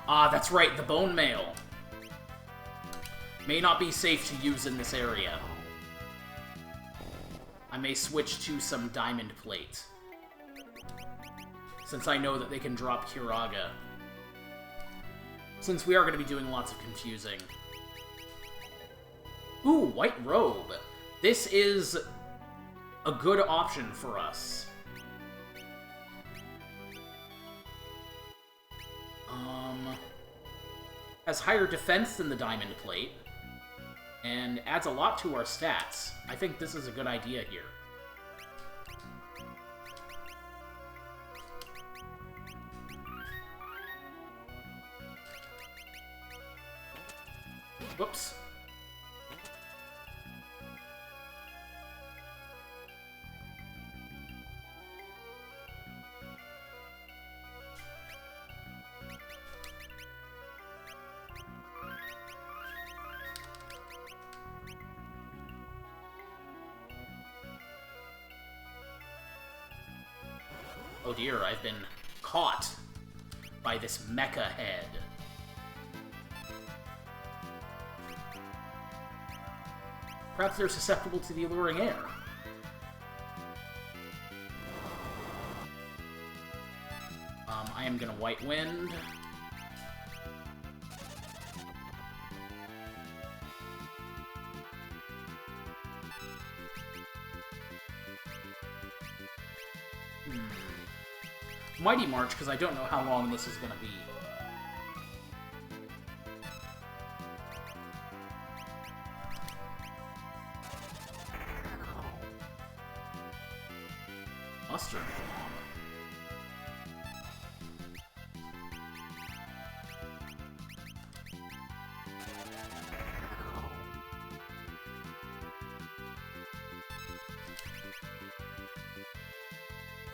Ah, that's right, the bone mail. May not be safe to use in this area. I may switch to some diamond plate, since I know that they can drop Kiraga. Since we are going to be doing lots of confusing. Ooh, white robe. This is a good option for us. Has higher defense than the diamond plate, and adds a lot to our stats. I think this is a good idea here. Whoops. Oh dear, I've been caught by this mecha head. Perhaps they're susceptible to the alluring air. I am gonna White Wind. Mighty March, because I don't know how long this is going to be. Mustard Bomb.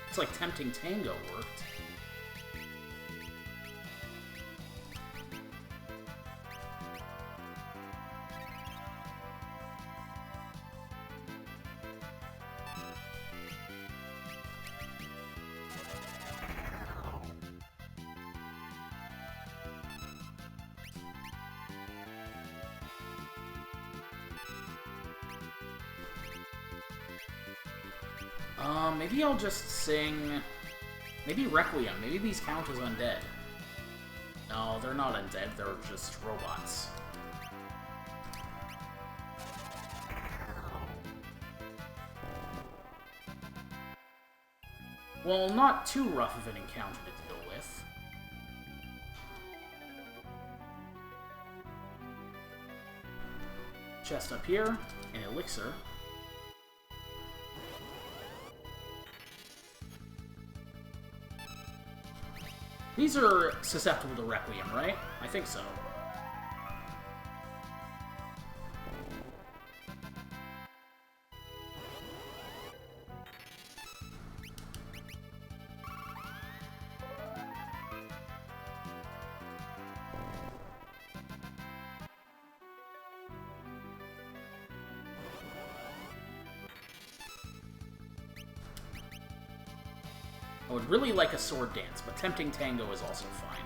It's like Tempting Tango worked. Maybe I'll just sing... Maybe Requiem. Maybe these count as undead. No, they're not undead, they're just robots. Well, not too rough of an encounter to deal with. Chest up here, an elixir. These are susceptible to Requiem, right? I think so. I would really like a sword dance, but Tempting Tango is also fine.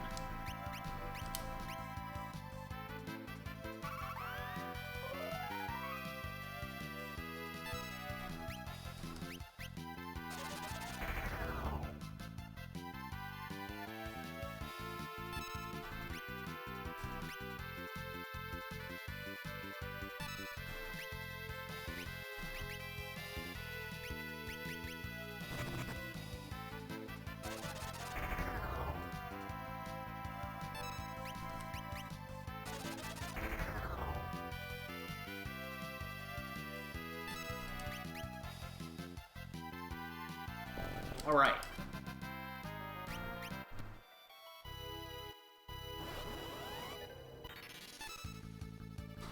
Alright.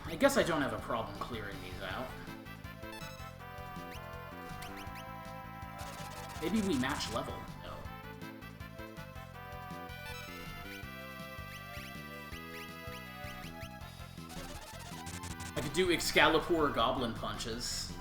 I guess I don't have a problem clearing these out. Maybe we match level. No. I could do Excalibur Goblin Punches.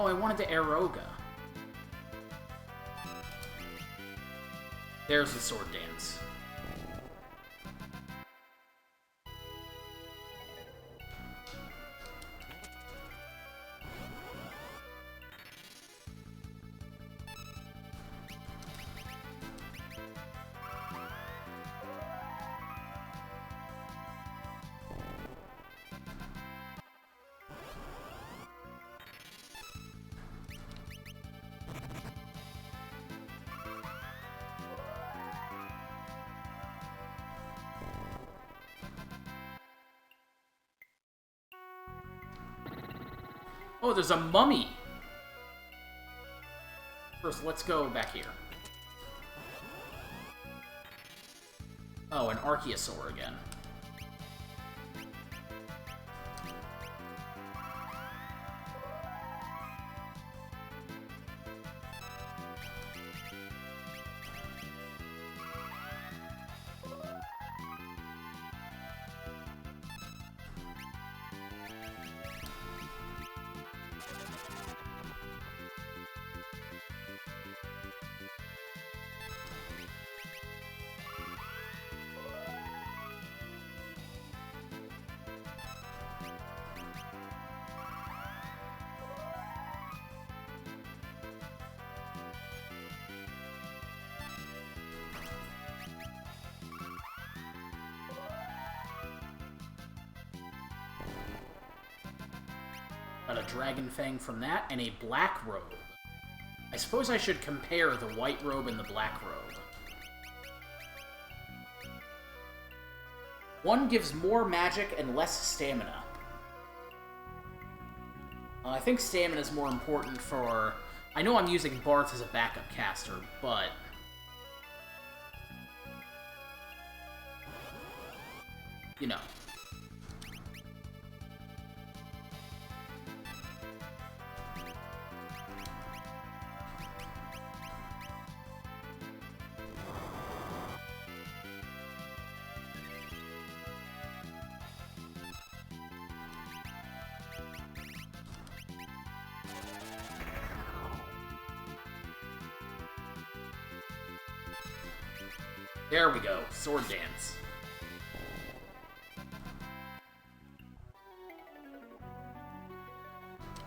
Oh, I wanted to Aeroga. There's the sword dance. Oh, there's a mummy! First, let's go back here. Oh, an Archaeosaur again. Dragon Fang from that, and a black robe. I suppose I should compare the white robe and the black robe. One gives more magic and less stamina. I think stamina is more important for... I know I'm using Barth as a backup caster, but... you know. There we go. Sword dance.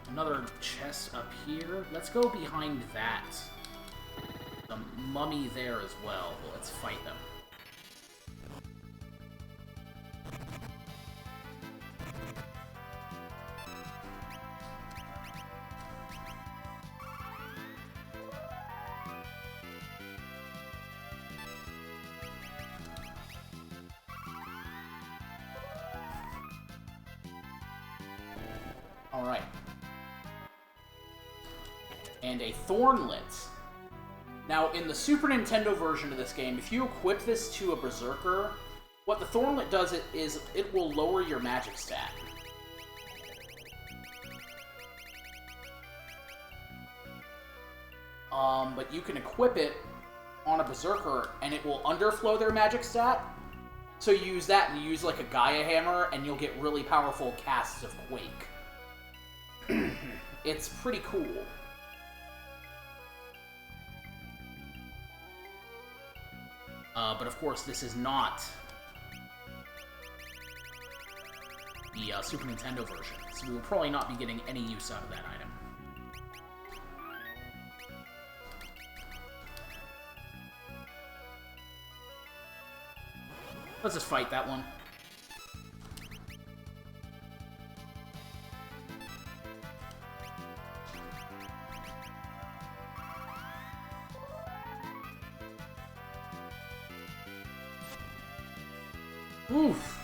Another chest up here. Let's go behind that. The mummy there as well. Well, let's fight them. Alright. And a Thornlet. Now, in the Super Nintendo version of this game, if you equip this to a Berserker, what the Thornlet does is it will lower your magic stat. But you can equip it on a Berserker, and it will underflow their magic stat. So you use that, and you use like a Gaia Hammer, and you'll get really powerful casts of Quake. It's pretty cool. But of course, this is not the Super Nintendo version, so we will probably not be getting any use out of that item. Let's just fight that one. Oof.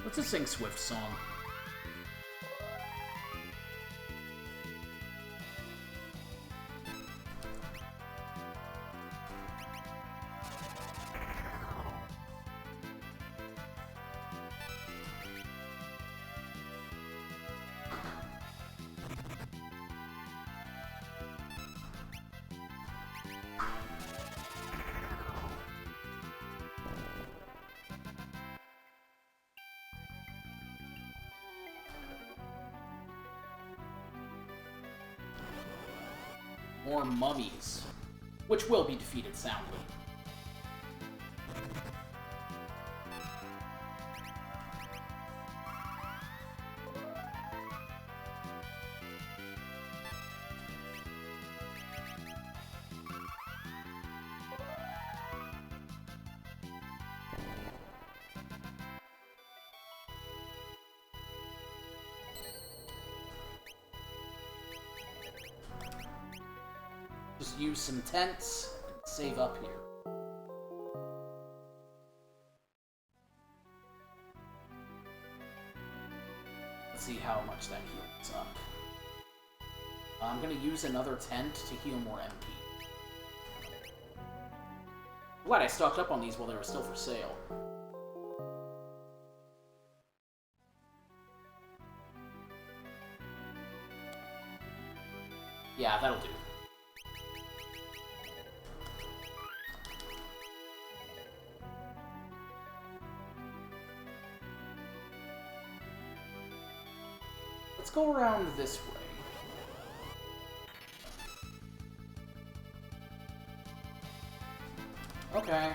Let's just sing Swift's song. More mummies, which will be defeated soundly. Just use some tents and save up here. Let's see how much that heals up. I'm gonna use another tent to heal more MP. Glad I stocked up on these while they were still for sale. Yeah, that'll do. let's go around this way. Okay.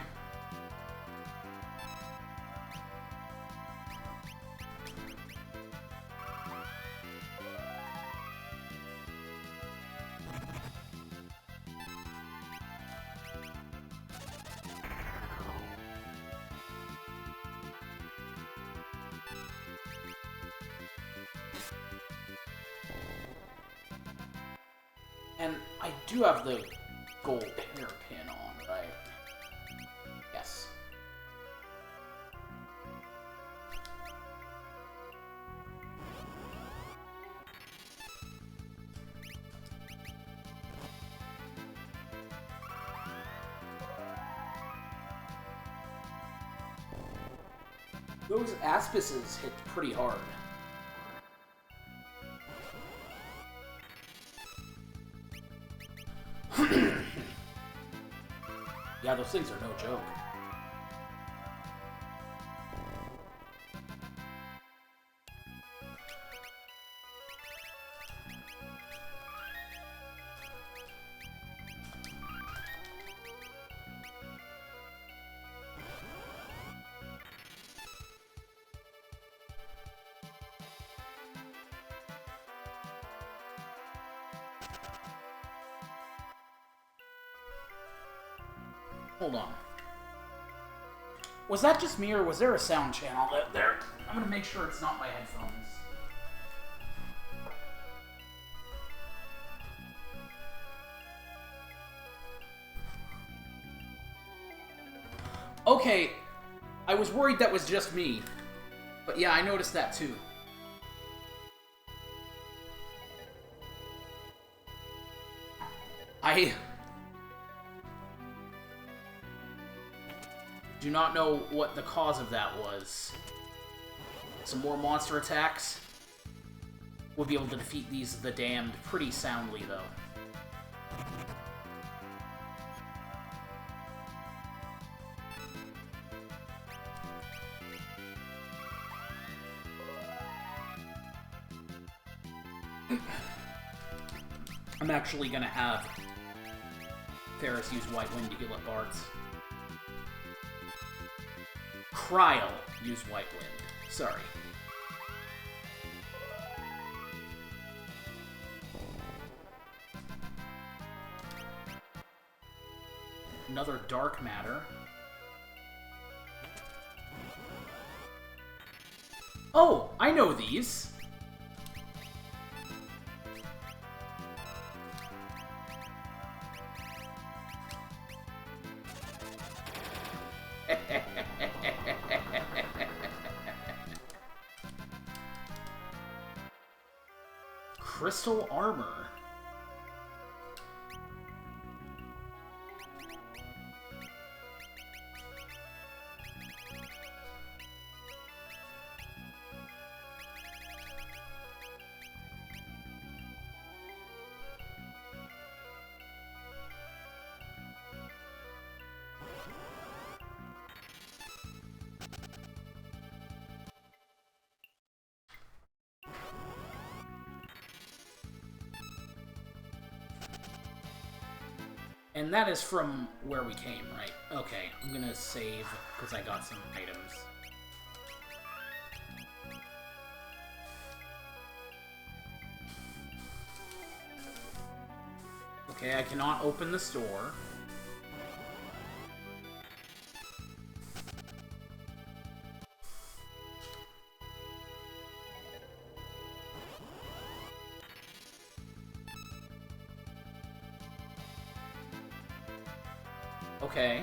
And I do have the gold hairpin on, right? Yes. Those aspices hit pretty hard. Yeah, those things are no joke. Hold on. Was that just me, or was there a sound channel there? I'm gonna make sure it's not my headphones. Okay, I was worried that was just me. But yeah, I noticed that too. I do not know what the cause of that was. Some more monster attacks. We'll be able to defeat the damned pretty soundly, though. I'm actually gonna have Ferris use White Wind to heal up Bart's. Cryle use White Wind. Sorry. Another Dark Matter. Oh, I know these. Crystal Armor. And that is from where we came, right? Okay, I'm gonna save, because I got some items. Okay, I cannot open the store. Okay.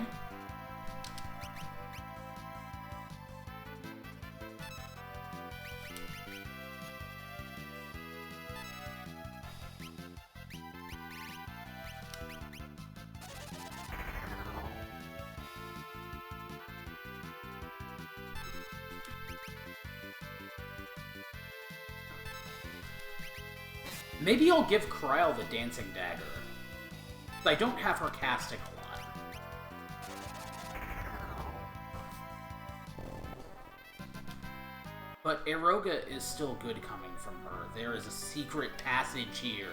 Maybe I'll give Cryle the Dancing Dagger. I don't have her casting a lot. But Eroga is still good coming from her. There is a secret passage here.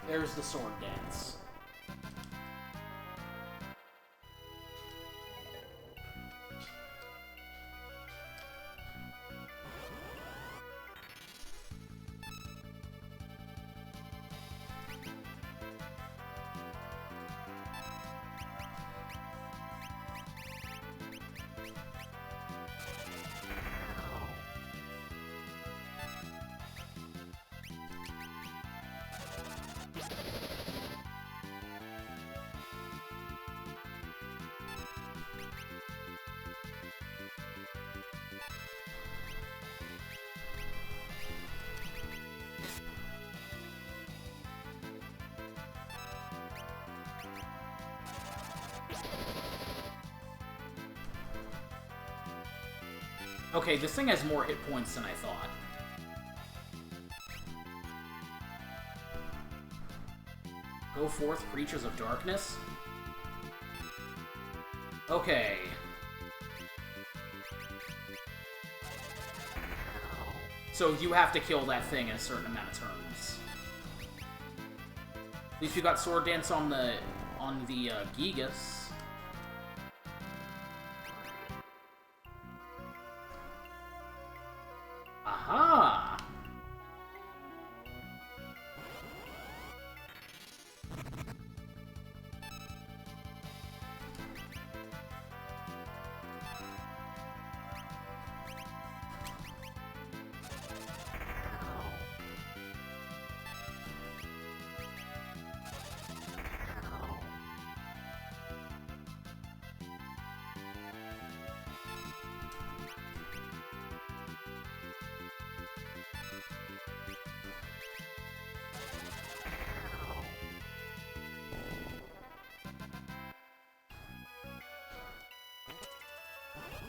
There's the sword dance. Okay, this thing has more hit points than I thought. Go forth, creatures of darkness? Okay. So you have to kill that thing in a certain amount of turns. At least you got Sword Dance on the Gigas. Aha!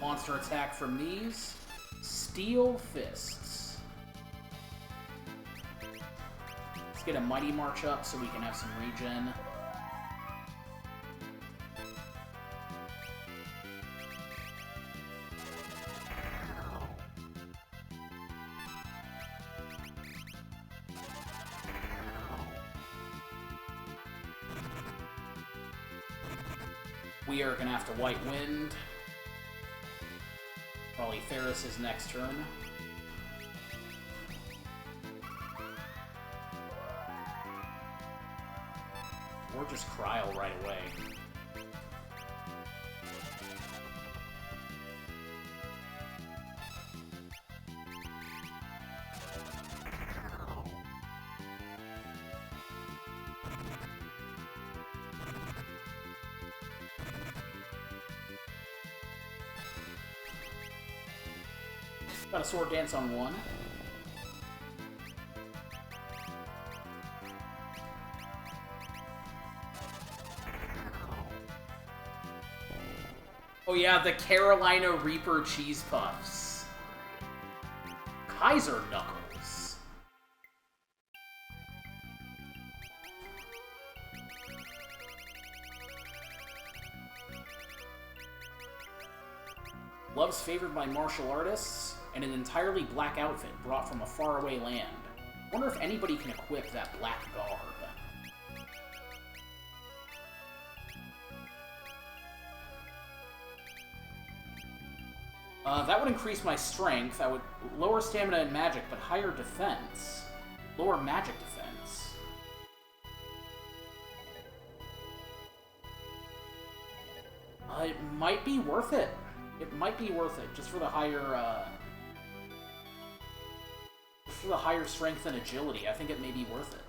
Monster attack from these. Steel Fists. Let's get a Mighty March up so we can have some regen. We are gonna have to White Wind. Probably Ferris's next turn. Or just Cryo right away. Got a Sword Dance on one. Oh yeah, the Carolina Reaper Cheese Puffs. Kaiser Knuckles. Love's favored by martial artists. And an entirely black outfit brought from a faraway land. Wonder if anybody can equip that black garb. That would increase my strength. That would lower stamina and magic, but higher defense. Lower magic defense. It might be worth it. It might be worth it, just for the higher, for the higher strength and agility. I think it may be worth it.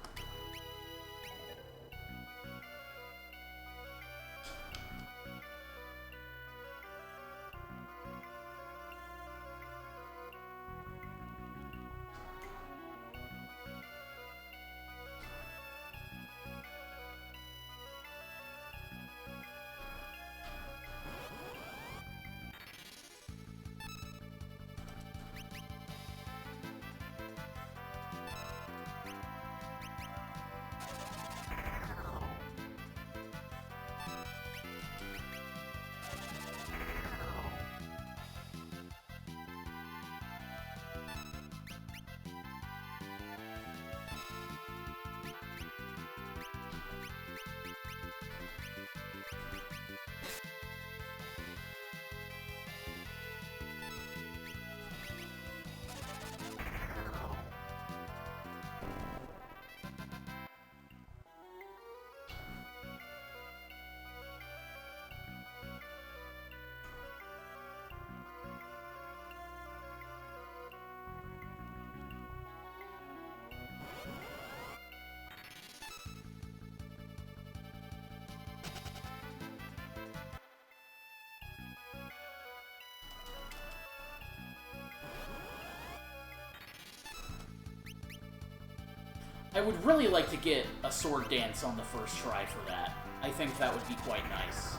I would really like to get a sword dance on the first try for that. I think that would be quite nice.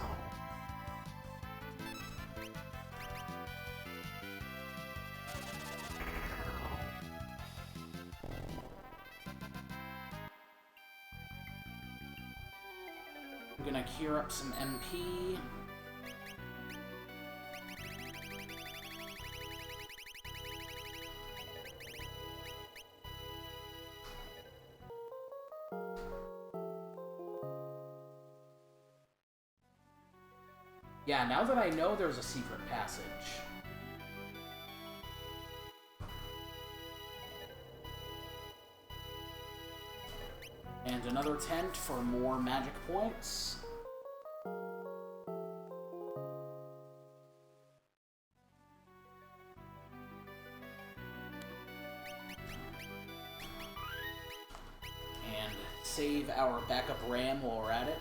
I'm gonna cure up some MP. Yeah, now that I know there's a secret passage. And another tent for more magic points. And save our backup RAM while we're at it.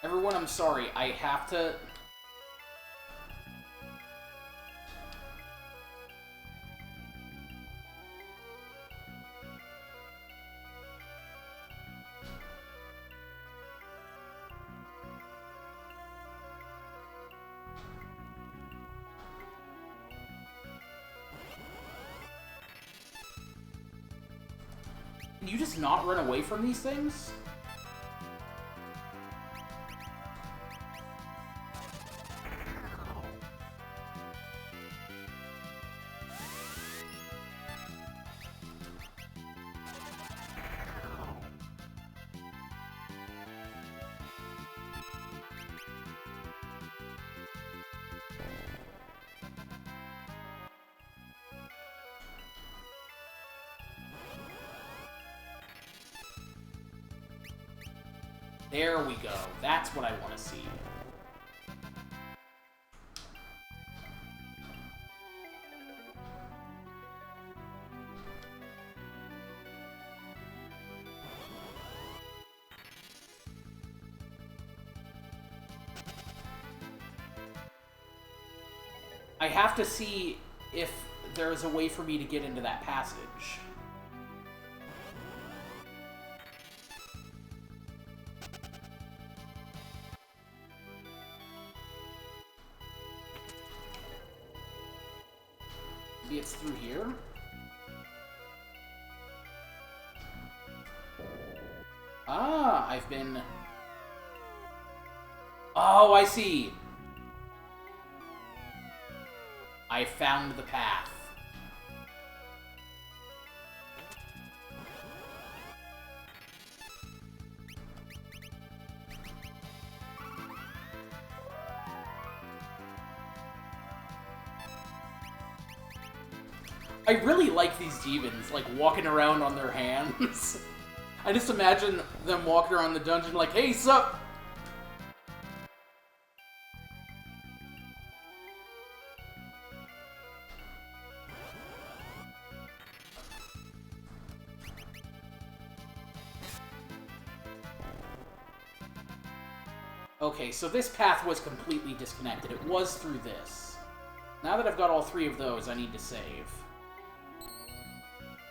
Everyone, I'm sorry. I have to... Can you just not run away from these things? There we go. That's what I want to see. I have to see if there's a way for me to get into that passage. Maybe it's through here? Ah, I've been... Oh, I see! I found the path. I really like these demons, like, walking around on their hands. I just imagine them walking around the dungeon like, hey, sup? Okay, so this path was completely disconnected. It was through this. Now that I've got all 3 of those, I need to save.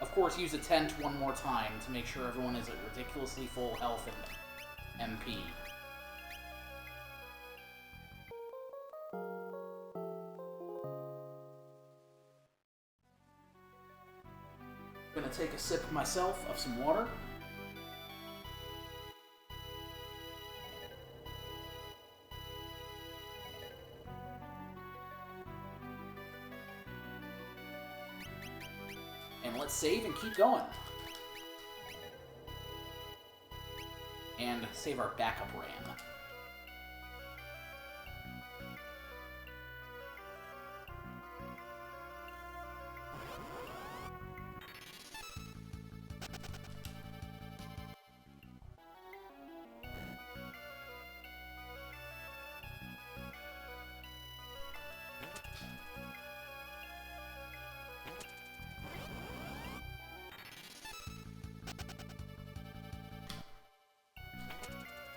Of course, use a tent one more time to make sure everyone is at ridiculously full health and MP. I'm gonna take a sip myself of some water. And let's save and keep going. And save our backup RAM.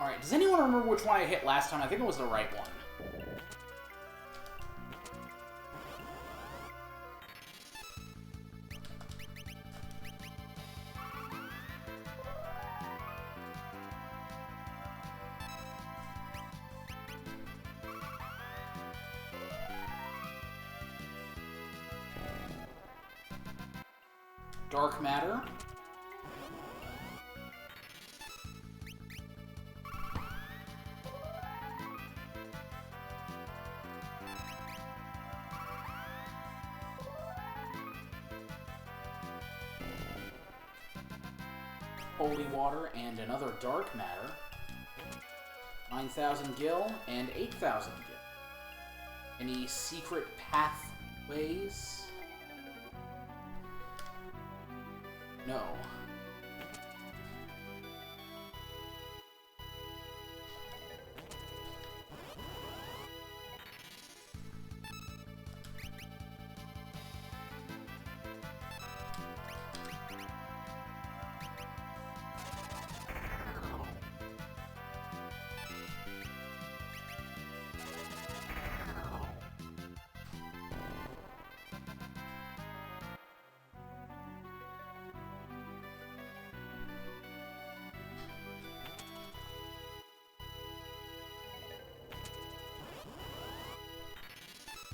Alright, does anyone remember which one I hit last time? I think it was the right one. Dark matter. Holy water and another dark matter. 9,000 gil and 8,000 gil. Any secret pathways? No.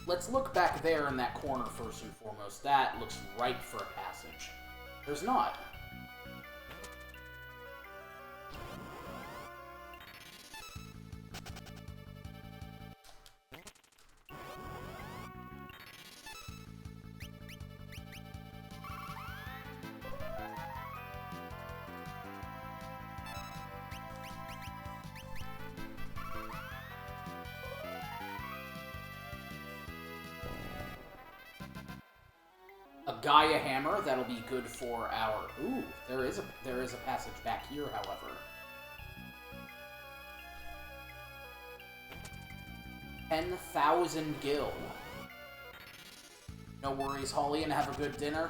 Let's look back there in that corner first and foremost. That looks ripe for a passage. There's not. A Gaia hammer, that'll be good for our... Ooh, there is a passage back here, however. 10,000 gil. No worries, Holly, and have a good dinner.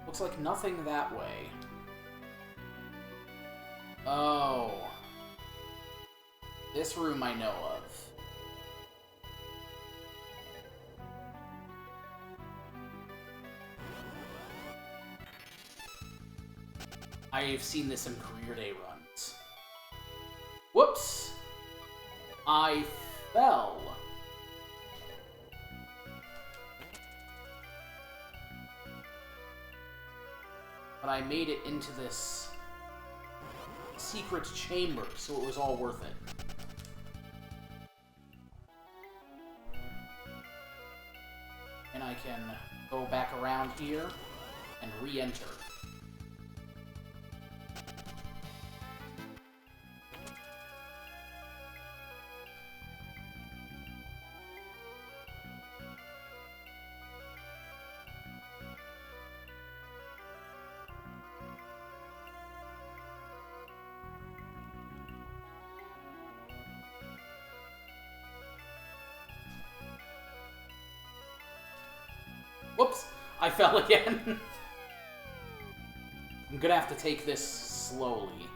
Looks like nothing that way. Oh. This room I know of. I've seen this in career day runs. Whoops! I fell. But I made it into this secret chamber, so it was all worth it. And I can go back around here and re-enter. Whoops! I fell again. I'm gonna have to take this slowly.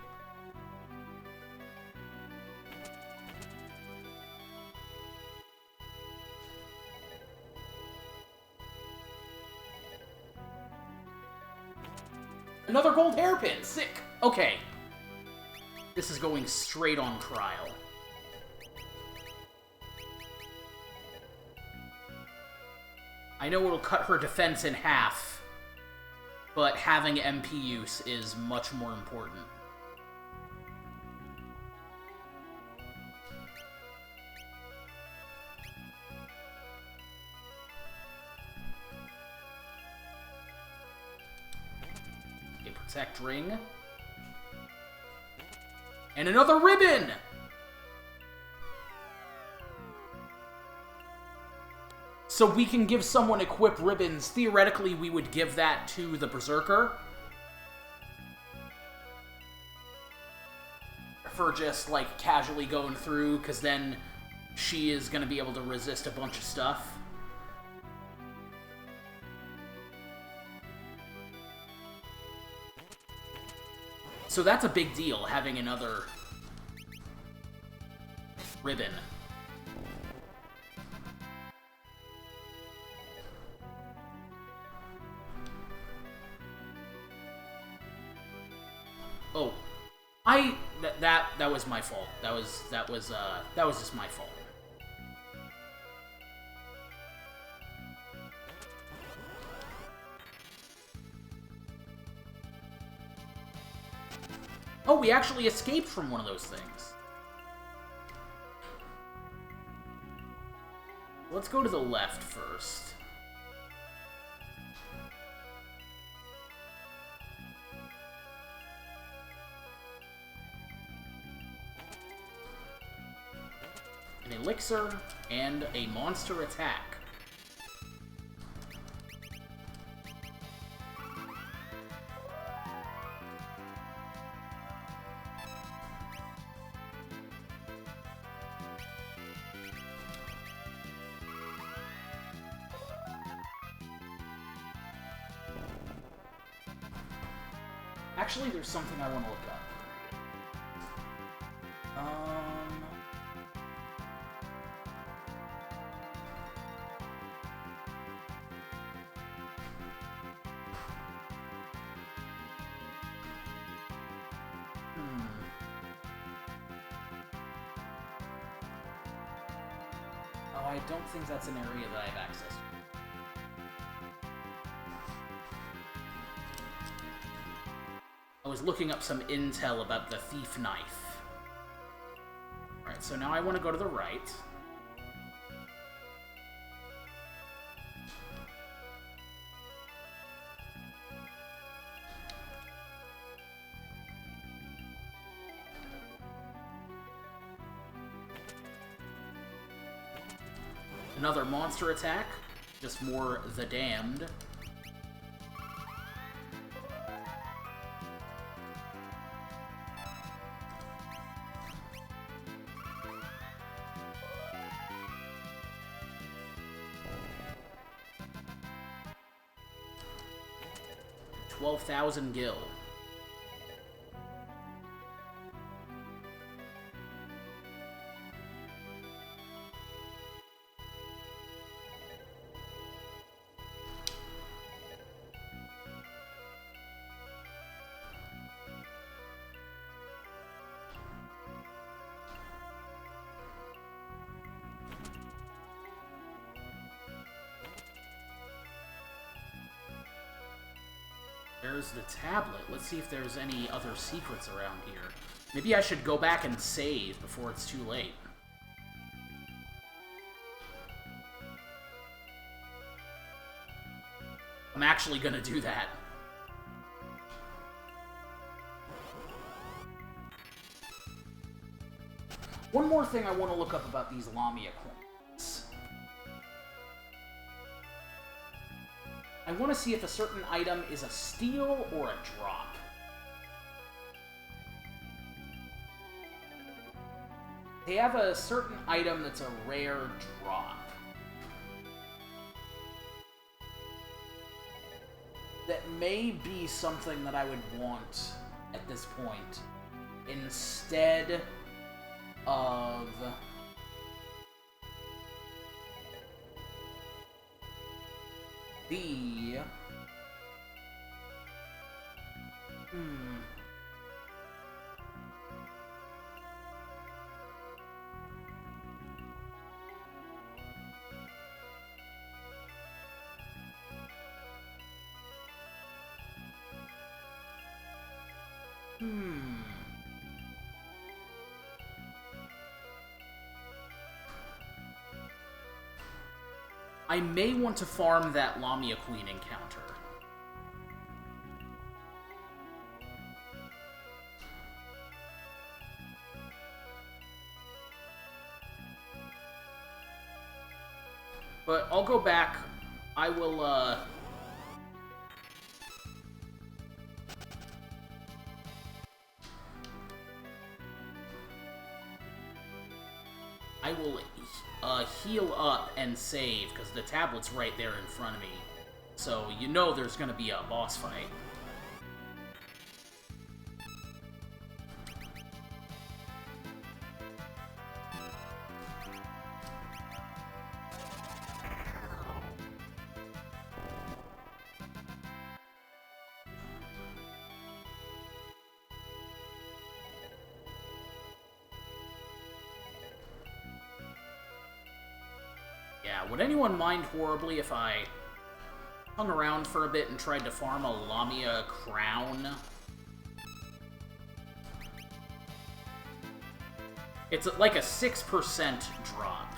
Another gold hairpin! Sick! Okay. This is going straight on trial. I know it'll cut her defense in half, but having MP use is much more important. A protect ring. And another ribbon! So we can give someone equip ribbons. Theoretically, we would give that to the Berserker. For just, like, casually going through, because then she is going to be able to resist a bunch of stuff. So that's a big deal, having another ribbon. Oh, that was my fault. That was just my fault. Oh, we actually escaped from one of those things. Let's go to the left first. An elixir and a monster attack. Actually, there's something I want to look up. Oh, I don't think that's an area that I have access to. I was looking up some intel about the thief knife. Alright, so now I want to go to the right. Another monster attack, just more the damned. $12,000 gil. there's the tablet. Let's see if there's any other secrets around here. Maybe I should go back and save before it's too late. I'm actually gonna do that. One more thing I want to look up about these Lamia coins. I want to see if a certain item is a steal or a drop. They have a certain item that's a rare drop. That may be something that I would want at this point. Instead of the... I may want to farm that Lamia Queen encounter. But I'll go back. I will, heal up and save, because the tablet's right there in front of me. So you know there's going to be a boss fight. Would anyone mind horribly if I hung around for a bit and tried to farm a Lamia crown? It's like a 6% drop.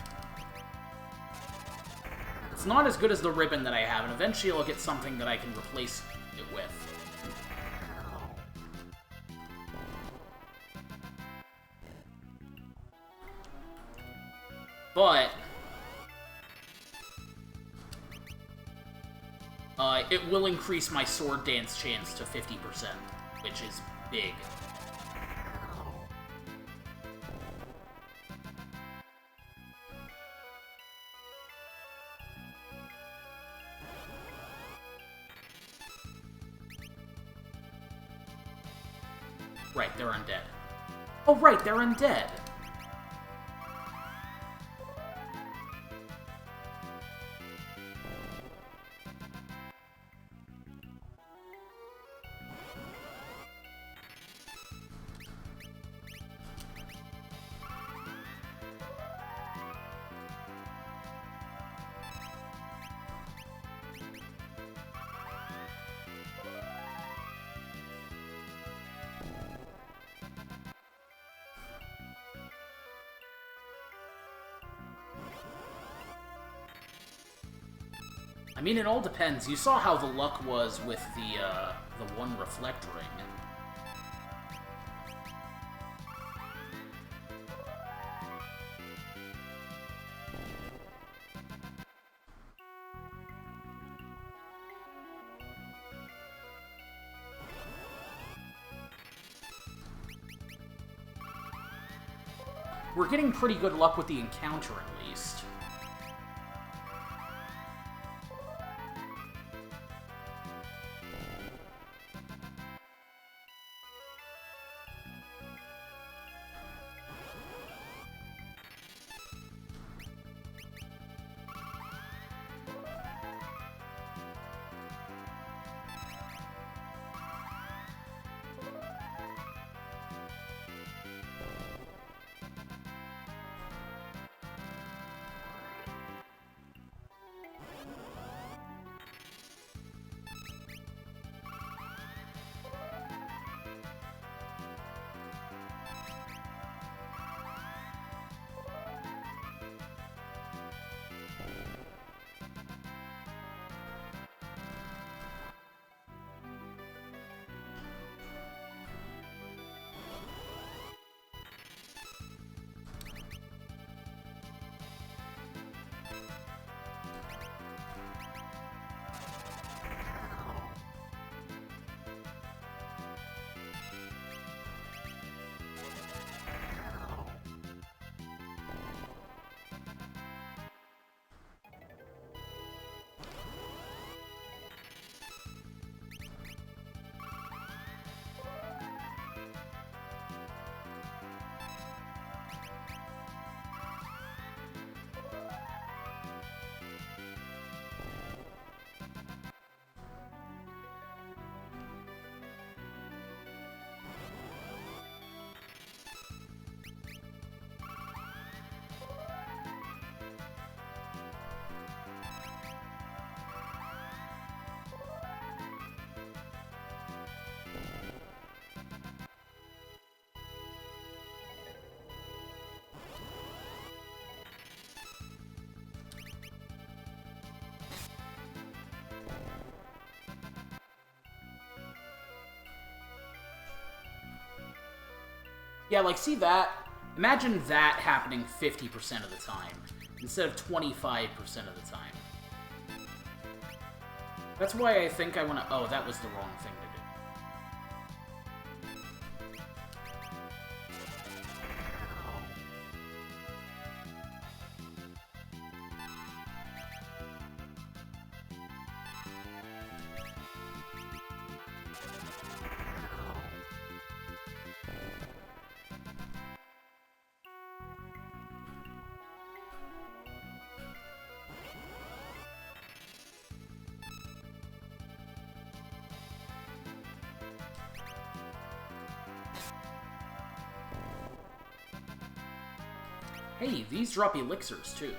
It's not as good as the ribbon that I have, and eventually I'll get something that I can replace it with. But it will increase my sword dance chance to 50%, which is big. Right, they're undead. Oh, right, they're undead! I mean, it all depends. You saw how the luck was with the one reflect ring. We're getting pretty good luck with the encounter, at least. Yeah, like, see that? Imagine that happening 50% of the time, instead of 25% of the time. That's why I think I want to... Oh, that was the wrong thing to do. Hey, these drop elixirs, too.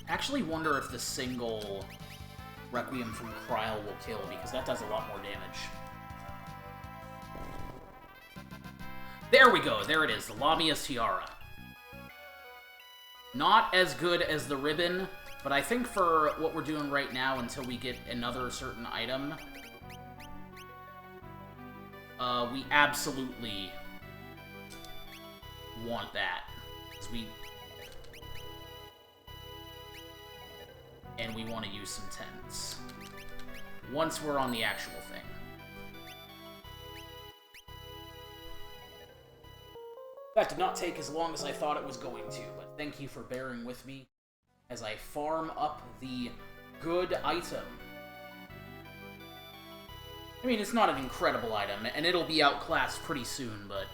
Actually wonder if the single Requiem from Kryl will kill, because that does a lot more damage. There we go, there it is, the Lamia's Tiara. Not as good as the ribbon, but I think for what we're doing right now until we get another certain item, we absolutely want that. 'Cause and we want to use some tents once we're on the actual thing. That did not take as long as I thought it was going to, but thank you for bearing with me as I farm up the good item. I mean, it's not an incredible item, and it'll be outclassed pretty soon, but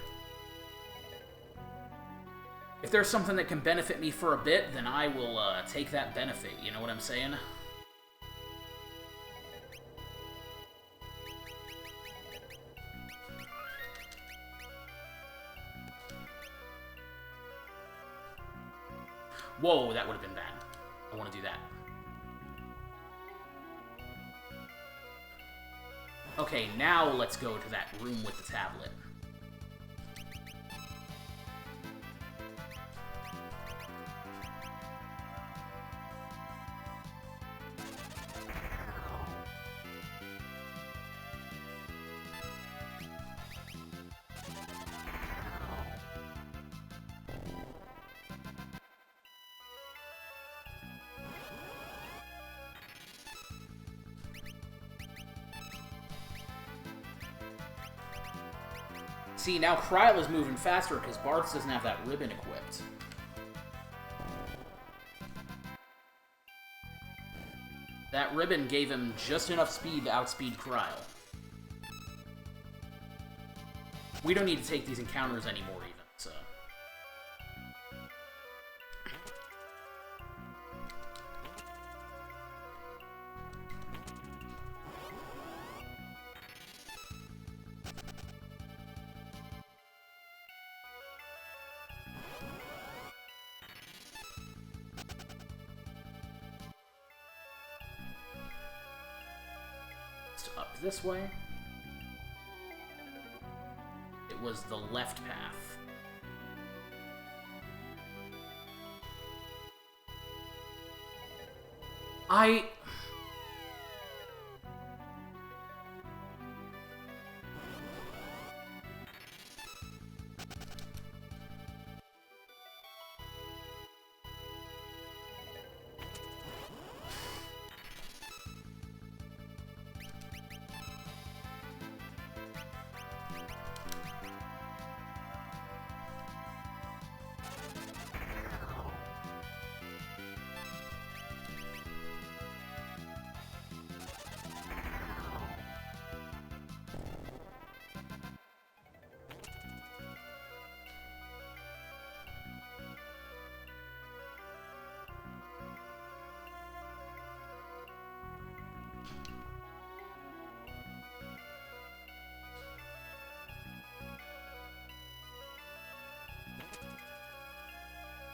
if there's something that can benefit me for a bit, then I will take that benefit, you know what I'm saying? Whoa, that would have been bad. I want to do that. Okay, now let's go to that room with the tablet. See, now Kryl is moving faster because Bartz doesn't have that ribbon equipped. That ribbon gave him just enough speed to outspeed Kryl. We don't need to take these encounters anymore, even, so... Up this way. It was the left path.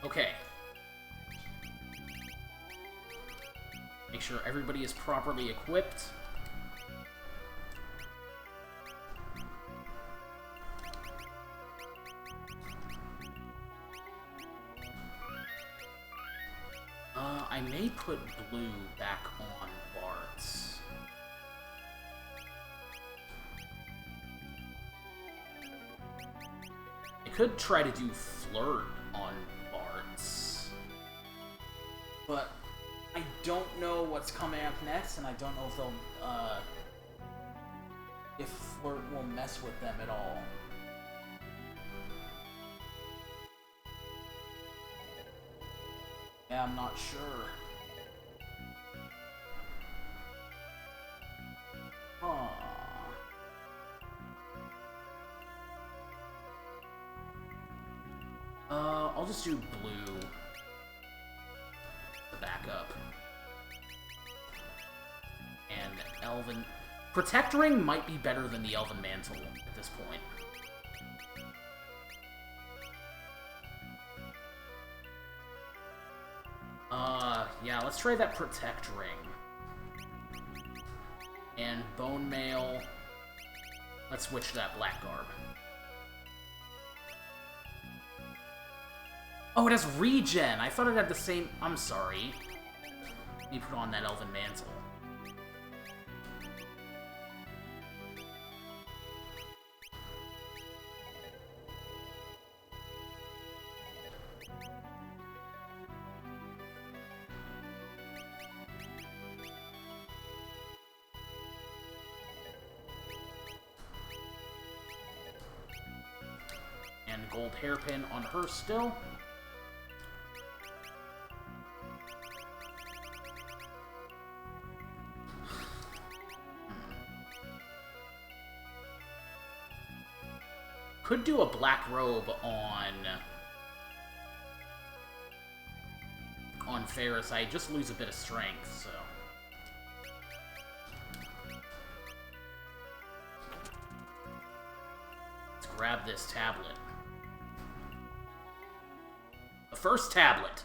Okay. Make sure everybody is properly equipped. I may put blue back on Bart's. I could try to do flirt on Bart's. But I don't know what's coming up next, and I don't know if they'll, if flirt will mess with them at all. Yeah, I'm not sure. Huh. I'll just do blue. The backup. And Elven... Protectoring might be better than the Elven Mantle at this point. Yeah, let's try that Protect Ring. And Bone Mail. Let's switch to that Black Garb. Oh, it has regen! I thought it had the same... I'm sorry. Let me put on that Elven Mantle. Gold hairpin on her still. Could do a black robe on Ferris. I just lose a bit of strength, so. Let's grab this tablet. The first tablet.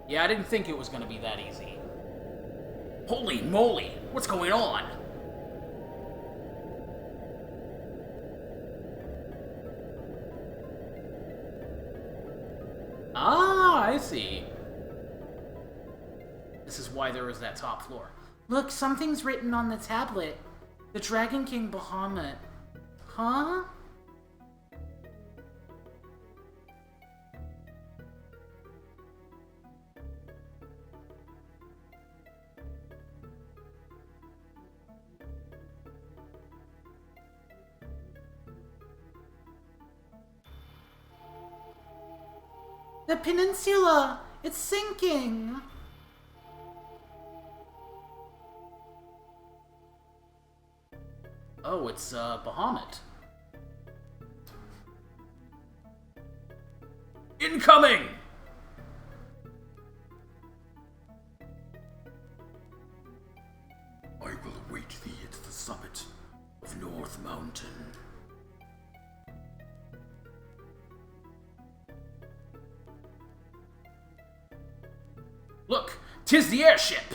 Yeah, I didn't think it was going to be that easy. Holy moly! What's going on? Ah, I see. This is why there was that top floor. Look, something's written on the tablet. The Dragon King Bahamut. Huh? The peninsula! It's sinking! Oh, it's, Bahamut. Incoming! I will await thee at the summit of North Mountain. Look, 'tis the airship!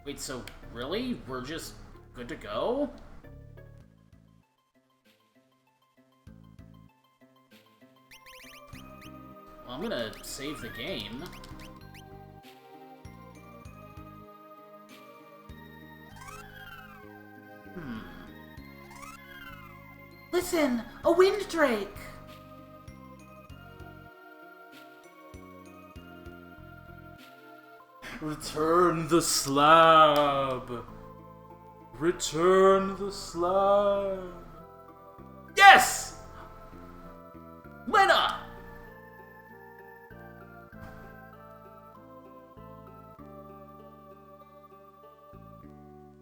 Wait, so really? We're just good to go? Well, I'm gonna save the game. Listen! A wind drake! Return the slab! Return the slab! Yes! Lena!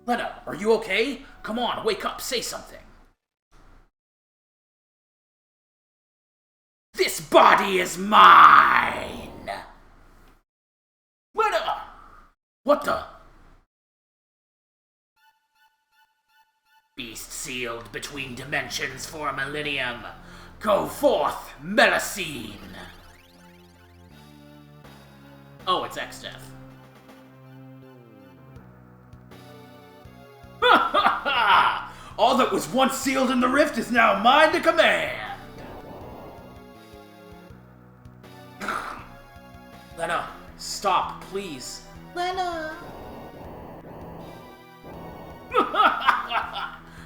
Lena, are you okay? Come on, wake up, say something. body is mine! What the? Beast sealed between dimensions for a millennium. Go forth, Melusine! Oh, it's X-Death. Ha ha ha! All that was once sealed in the rift is now mine to command! Lena, stop, please. Lena!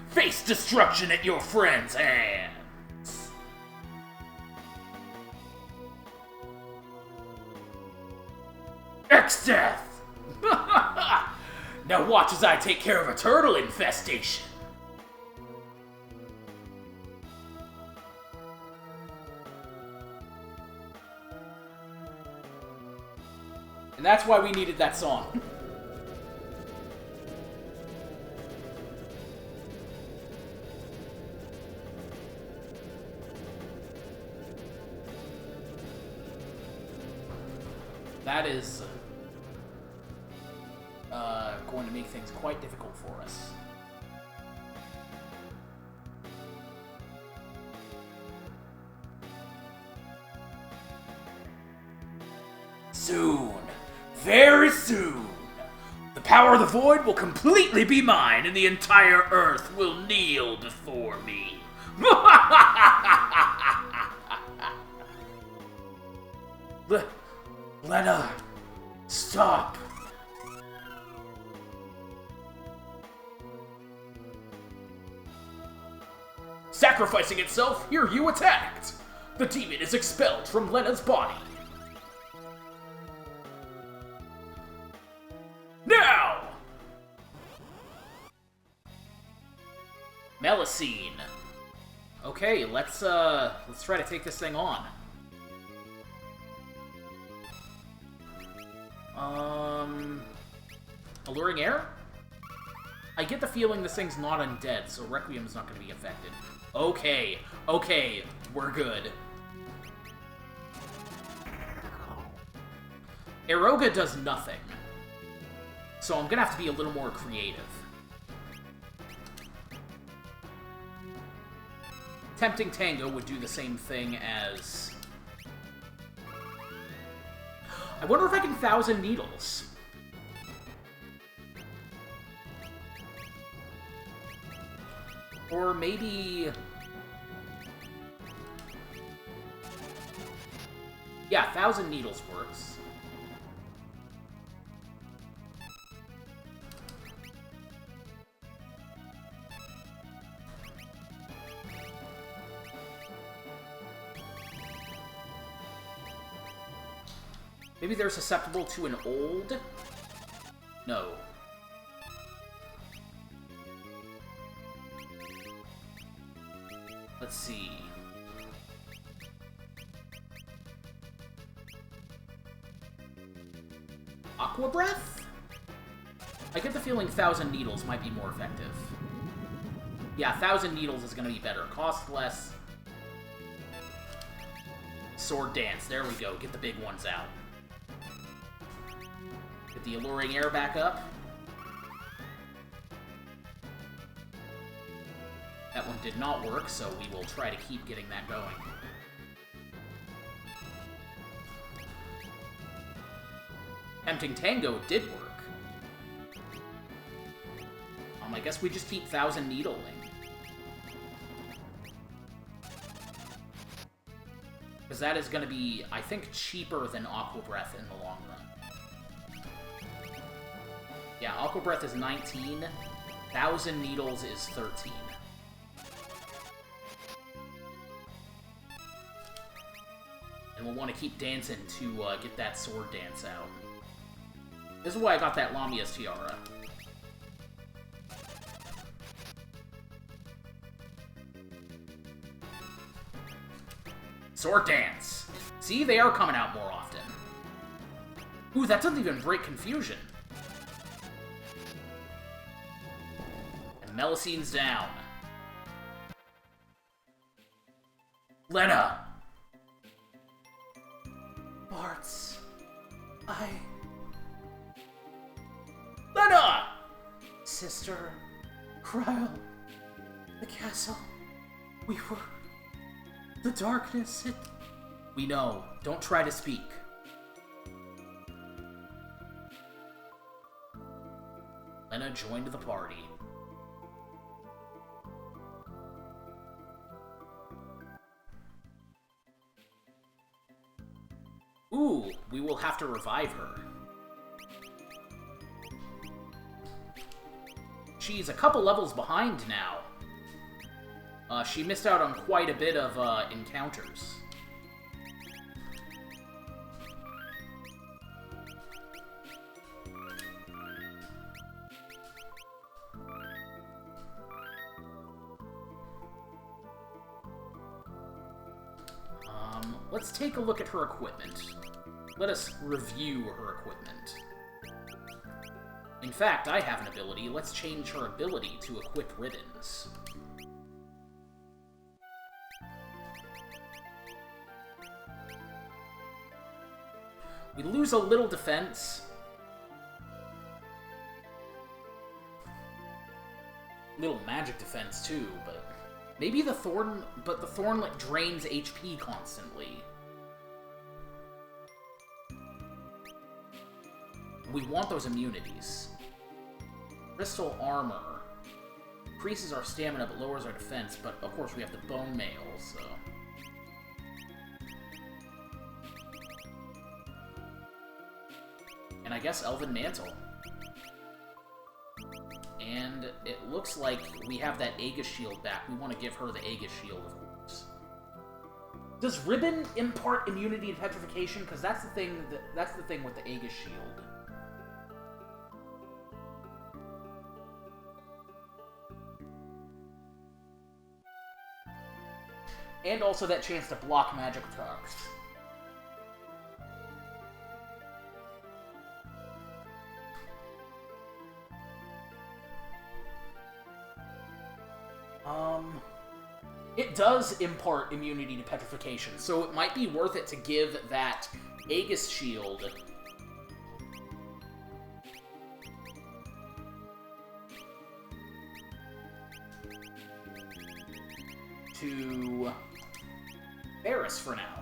Face destruction at your friend's hands! X-Death! Now watch as I take care of a turtle infestation! And that's why we needed that song. That is going to make things quite difficult for us. Soon, very soon, the power of the Void will completely be mine, and the entire Earth will kneel before me. Lena, stop. Sacrificing itself, here you attacked. The demon is expelled from Lena's body. Now! Melusine. Okay, let's try to take this thing on. Alluring Air? I get the feeling this thing's not undead, so Requiem's not going to be affected. Okay, okay, we're good. Eroga does nothing, so I'm going to have to be a little more creative. Tempting Tango would do the same thing as... I wonder if I can 1,000 Needles. Or maybe... Yeah, 1,000 Needles works. Maybe they're susceptible to an old? No. Let's see. Aqua Breath? I get the feeling 1,000 Needles might be more effective. Yeah, 1,000 Needles is going to be better. Cost less. Sword Dance. There we go. Get the big ones out. Get the Alluring Air back up. That one did not work, so we will try to keep getting that going. Tempting Tango did work. I guess we just keep 1,000 Needling. Because that is going to be, I think, cheaper than Aqua Breath in the long run. Yeah, Aqua Breath is 19. 1,000 Needles is 13. And we'll want to keep dancing to get that Sword Dance out. This is why I got that Lamia's Tiara. Sword Dance! See, they are coming out more often. Ooh, that doesn't even break Confusion. And Melusine's down. Barts. Lena! Sister. Kryl. The castle. We were... The darkness, it... We know. Don't try to speak. Lena joined the party. Ooh, we will have to revive her. She's a couple levels behind now. She missed out on quite a bit of encounters. Let's take a look at her equipment. Let us review her equipment. In fact, I have an ability. Let's change her ability to equip ribbons. We lose a little defense. Little magic defense, too, but... Maybe the Thorn... But the Thorn, like, drains HP constantly. We want those immunities. Crystal Armor. Increases our stamina, but lowers our defense, but of course we have the Bone Mail, so... And I guess Elven Mantle. And it looks like we have that Aegis Shield back. We want to give her the Aegis Shield, of course. Does Ribbon impart immunity to petrification? Because that's the thing. That's the thing with the Aegis Shield. And also that chance to block magic attacks. It does impart immunity to petrification, so it might be worth it to give that Aegis Shield to Varys for now.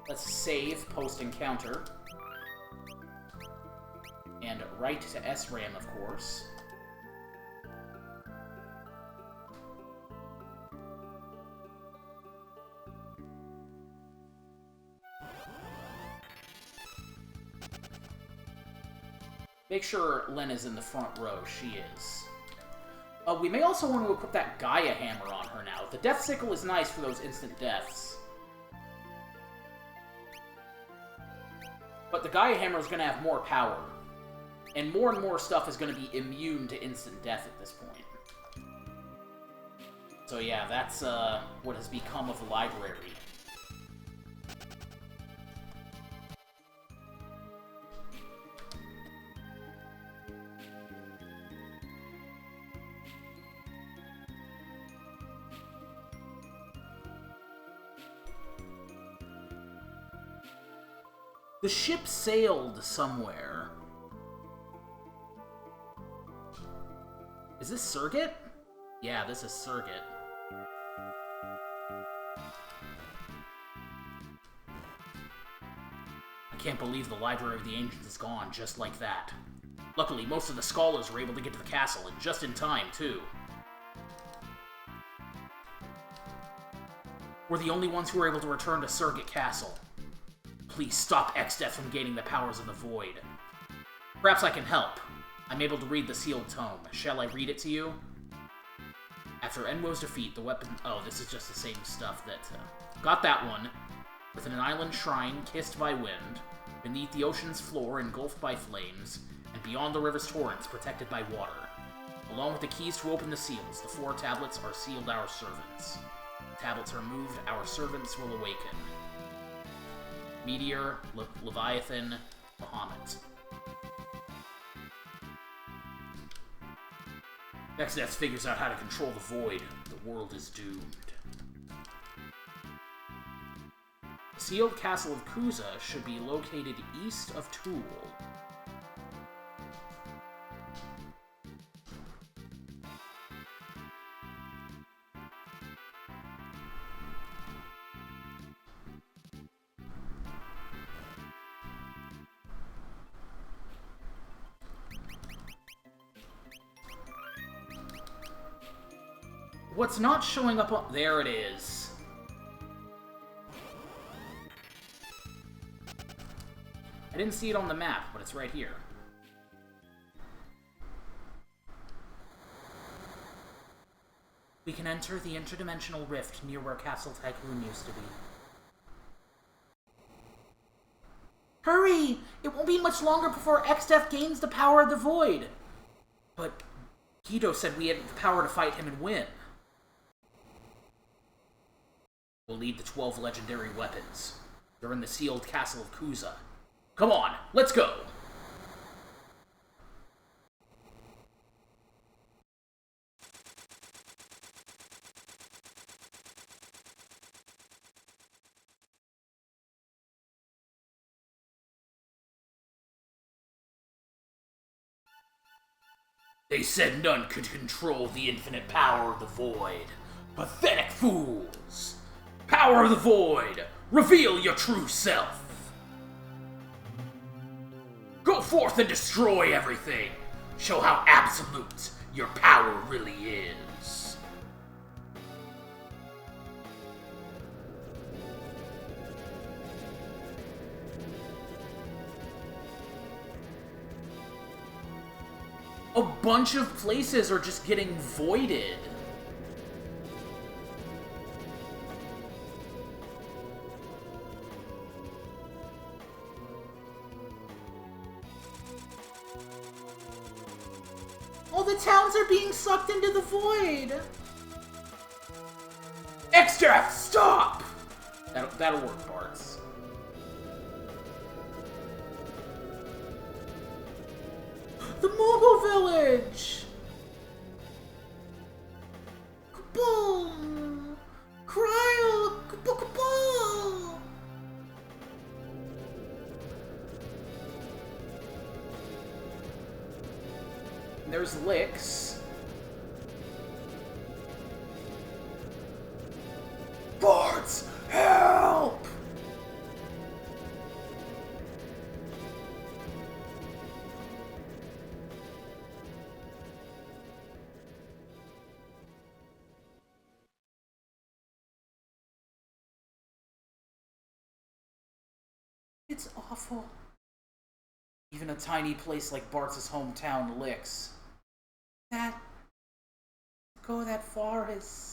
Let's save post-encounter. And write to SRAM, of course. Make sure Lena's in the front row. She is. We may also want to equip that Gaia Hammer on her now. The Death Sickle is nice for those instant deaths. But the Gaia Hammer is going to have more power. And more stuff is going to be immune to instant death at this point. So yeah, that's what has become of the library. The ship sailed somewhere. Is this Surrogate? Yeah, this is Surrogate. I can't believe the Library of the Ancients is gone just like that. Luckily, most of the scholars were able to get to the castle, and just in time, too. We're the only ones who were able to return to Surrogate Castle. Please stop Exdeath from gaining the powers of the Void. Perhaps I can help. I'm able to read the sealed tome. Shall I read it to you? After Enwo's defeat, the weapon... Oh, this is just the same stuff that... Got that one. Within an island shrine, kissed by wind, beneath the ocean's floor, engulfed by flames, and beyond the river's torrents, protected by water. Along with the keys to open the seals, the 4 tablets are sealed our servants. The tablets are moved, our servants will awaken. Meteor, Leviathan, Bahamut. XDeath figures out how to control the void. The world is doomed. The sealed castle of Kuza should be located east of Toul. What's not showing up on... There it is. I didn't see it on the map, but it's right here. We can enter the interdimensional rift near where Castle Tycoon used to be. Hurry! It won't be much longer before XDeath gains the power of the void. But Guido said we had the power to fight him and win. We'll need the 12 legendary weapons. They're in the sealed castle of Kuza. Come on, let's go! They said none could control the infinite power of the void. Pathetic fools! Power of the void! Reveal your true self! Go forth and destroy everything! Show how absolute your power really is! A bunch of places are just getting voided. All the towns are being sucked into the void! XDeath, stop! That'll work, Bartz. The Mogul Village! Kaboom! Cryo! Kaboom! There's Licks. Bartz, help! It's awful. Even a tiny place like Bart's hometown Licks. To go that far is...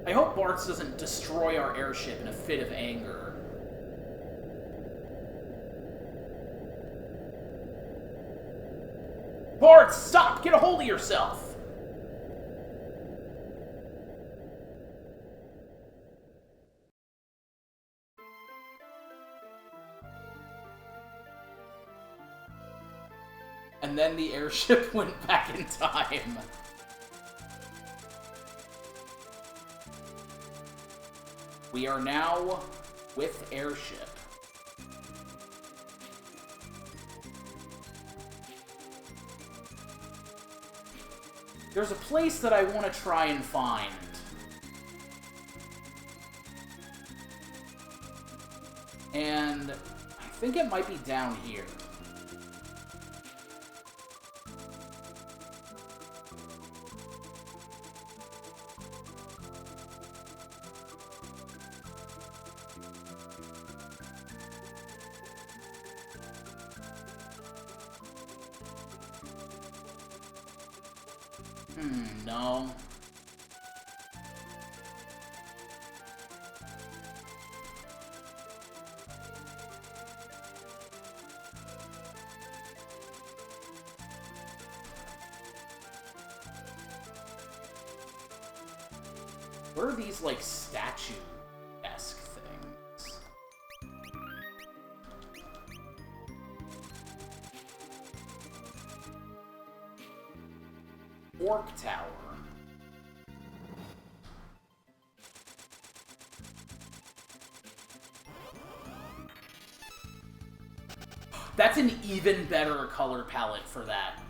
I hope Bartz doesn't destroy our airship in a fit of anger. Bartz, stop! Get a hold of yourself! And then the airship went back in time. We are now with airship. There's a place that I want to try and find. And I think it might be down here. No. What are these, like, statue-esque things? Fork Tower. That's an even better color palette for that.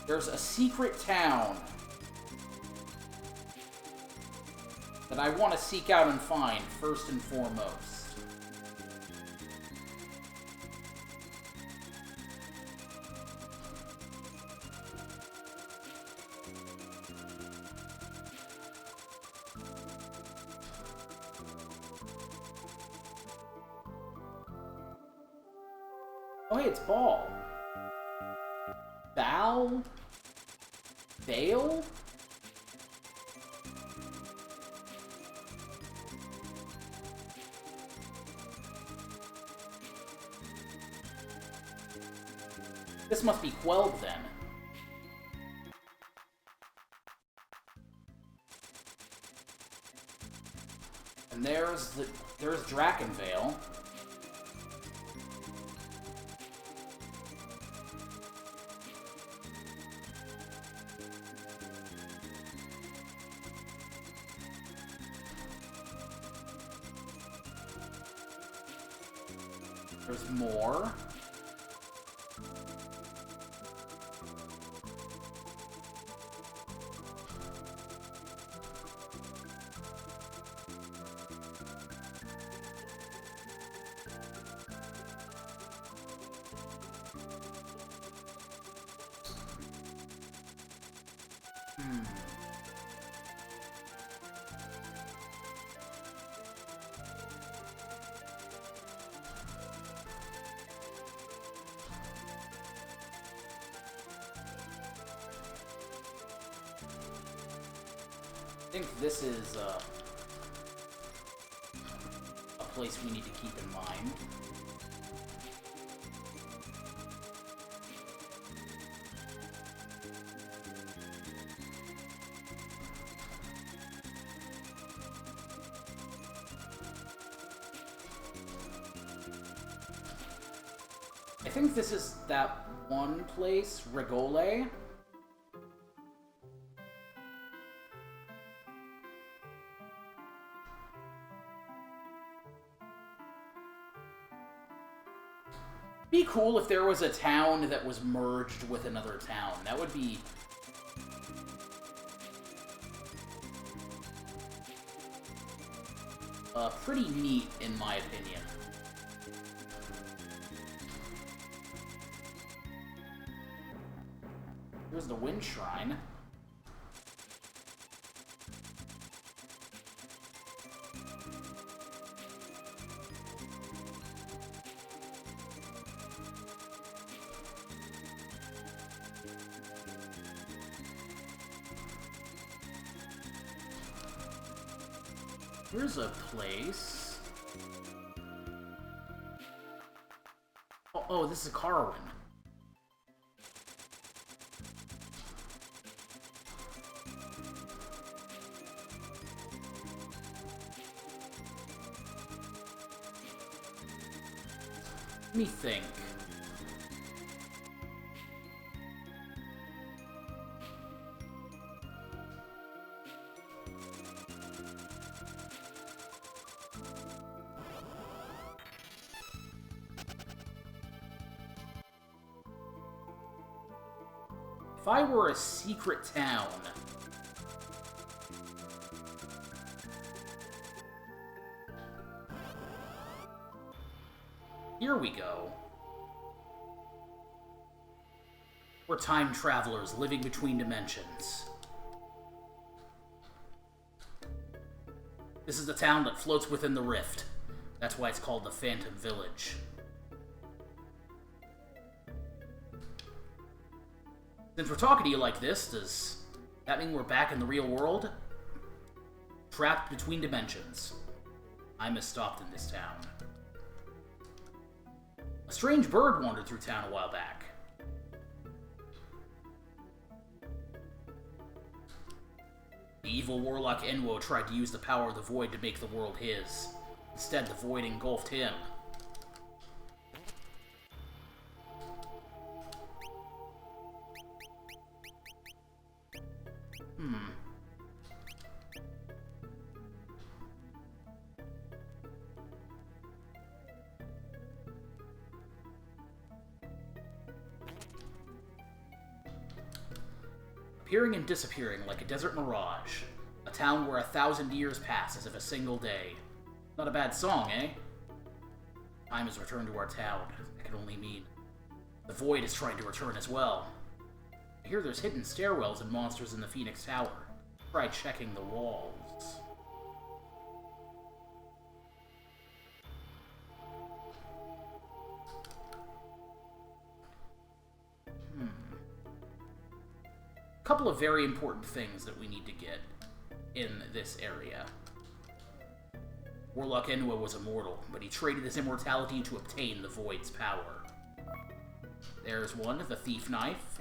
There's a secret town that I want to seek out and find, first and foremost. Oh, hey, it's Ball. Bale? This must be Quelled, then. And there's Drakenvale. There's more. I think this is a place we need to keep in mind. I think this is that one place, Regole. Be cool if there was a town that was merged with another town. That would be pretty neat, in my opinion. Here's the Wind Shrine. Here's a place. Oh, this is Carwin. Let me think. If I were a secret town... Here we go. We're time travelers living between dimensions. This is the town that floats within the rift. That's why it's called the Phantom Village. Since we're talking to you like this, does that mean we're back in the real world? Trapped between dimensions. I'm stopped in this town. A strange bird wandered through town a while back. The evil warlock Enwo tried to use the power of the void to make the world his. Instead, the void engulfed him. Appearing and disappearing like a desert mirage. A town where 1,000 years pass as if a single day. Not a bad song, eh? Time has returned to our town. That can only mean the void is trying to return as well. I hear there's hidden stairwells and monsters in the Phoenix Tower. Try checking the walls. Couple of very important things that we need to get in this area. Warlock Enwo was immortal, but he traded his immortality to obtain the Void's power. There's one, the Thief Knife.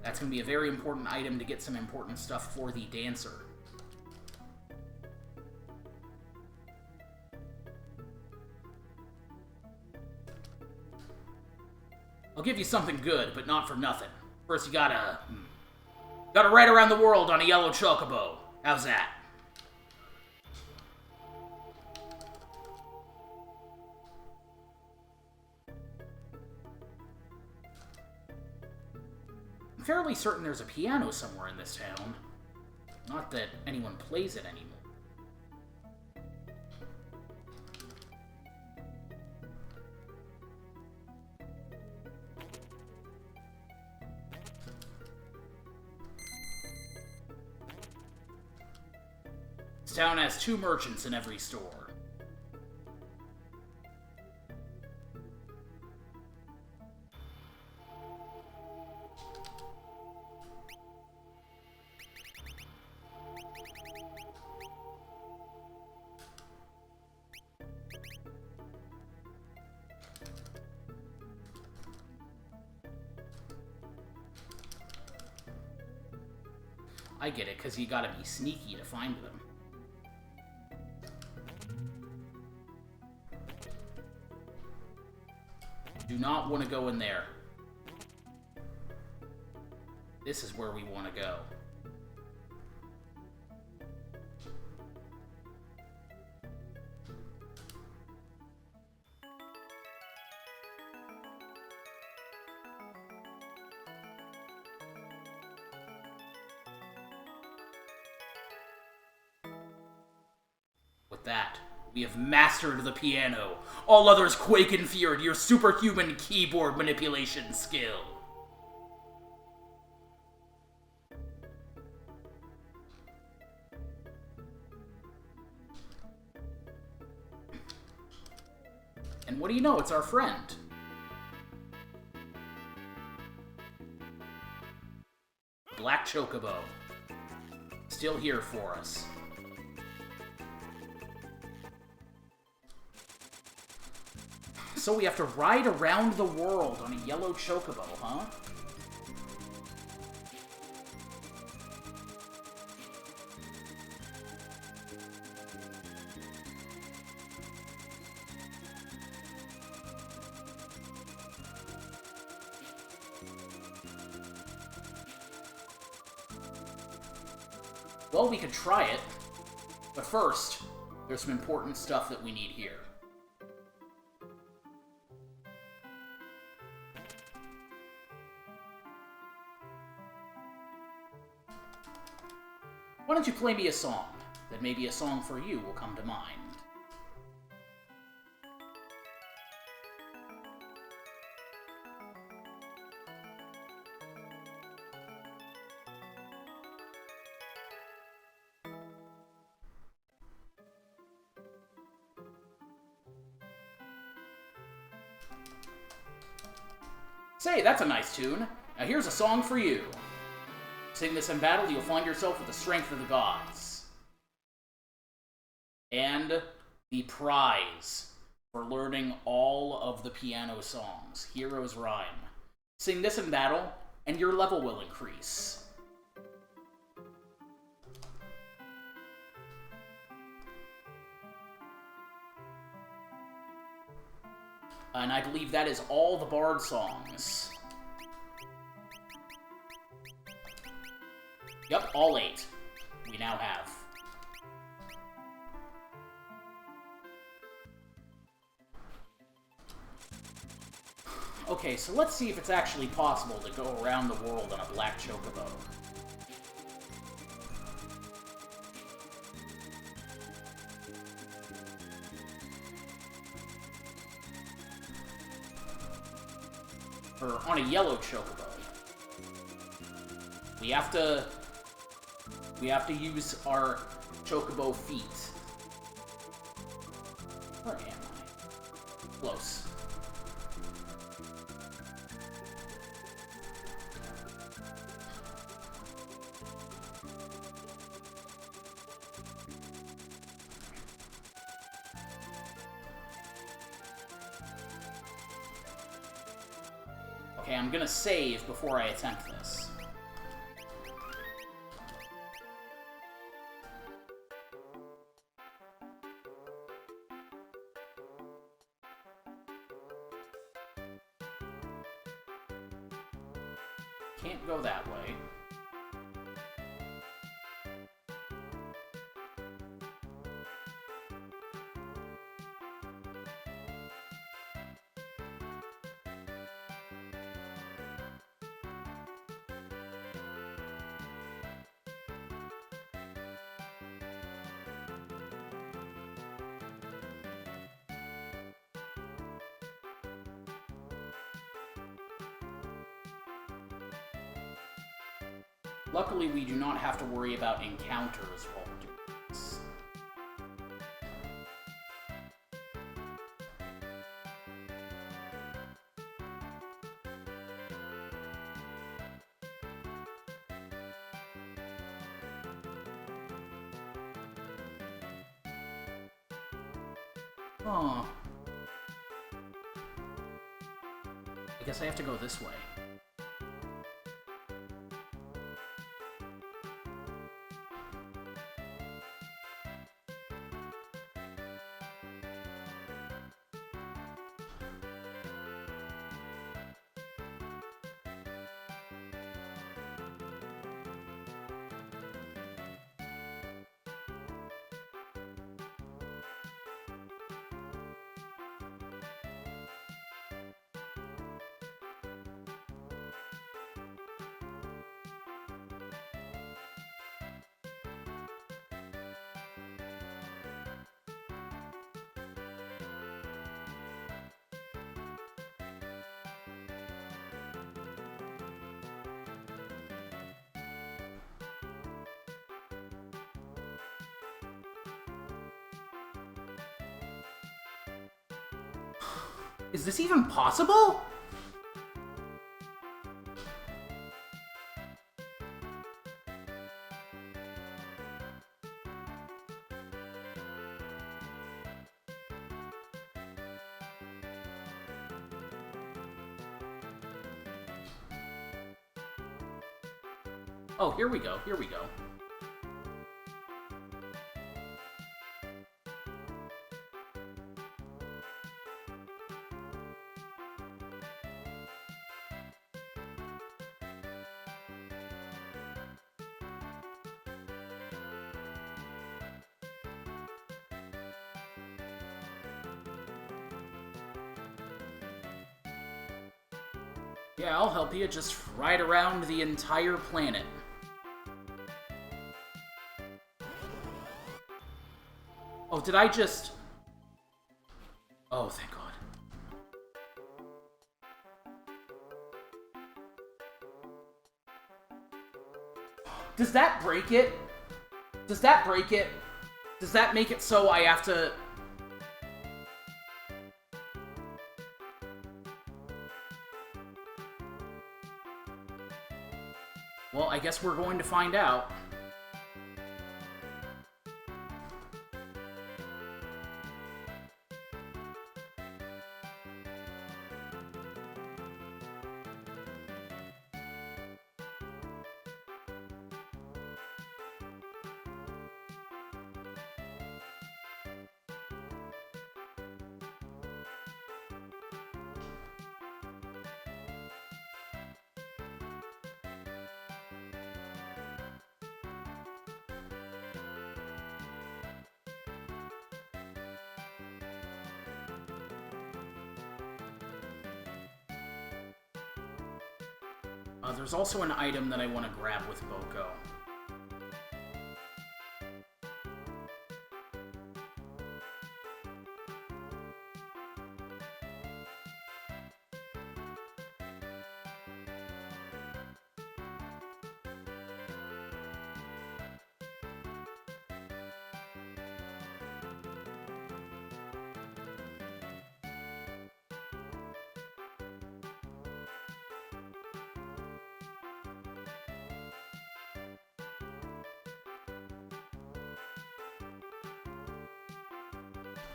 That's going to be a very important item to get some important stuff for the Dancer. I'll give you something good, but not for nothing. First, you gotta ride around the world on a yellow chocobo. How's that? I'm fairly certain there's a piano somewhere in this town. Not that anyone plays it anymore. This town has 2 merchants in every store. I get it, because you gotta be sneaky to find them. Do not want to go in there. This is where we want to go. With that, we have mastered the piano. All others quake in fear at your superhuman keyboard manipulation skill. And what do you know? It's our friend. Black Chocobo. Still here for us. So we have to ride around the world on a yellow chocobo, huh? Well, we could try it. But first, there's some important stuff that we need here. Why don't you play me a song? Then maybe a song for you will come to mind. Say, that's a nice tune. Now here's a song for you. Sing this in battle, you'll find yourself with the strength of the gods. And the prize. for learning all of the piano songs. Hero's Rhyme. Sing this in battle, and your level will increase. And I believe that is all the Bard songs. Yep, all 8. We now have. Okay, so let's see if it's actually possible to go around the world on a black chocobo. Or on a yellow chocobo. We have to use our chocobo feet. Where am I? Close. Okay, I'm gonna save before I attempt this. Can't go that way. Luckily, we do not have to worry about encounters while we're doing this. Huh. I guess I have to go this way. Is this even possible? Oh, here we go, here we go. Yeah, I'll help you. Just ride around the entire planet. Oh, did I just... Oh, thank God. Does that break it? Does that break it? Does that make it so I have to... Well, I guess we're going to find out. There's also an item that I want to grab with Boko.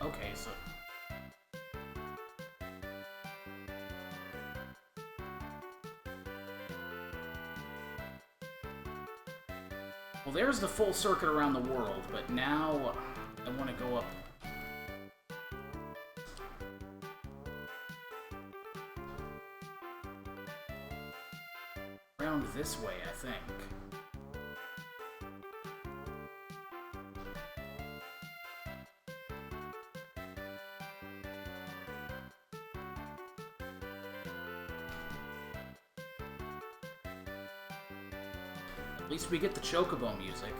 Okay, so... Well, there's the full circuit around the world, but now I want to go up... around this way, I think. At least we get the Chocobo music.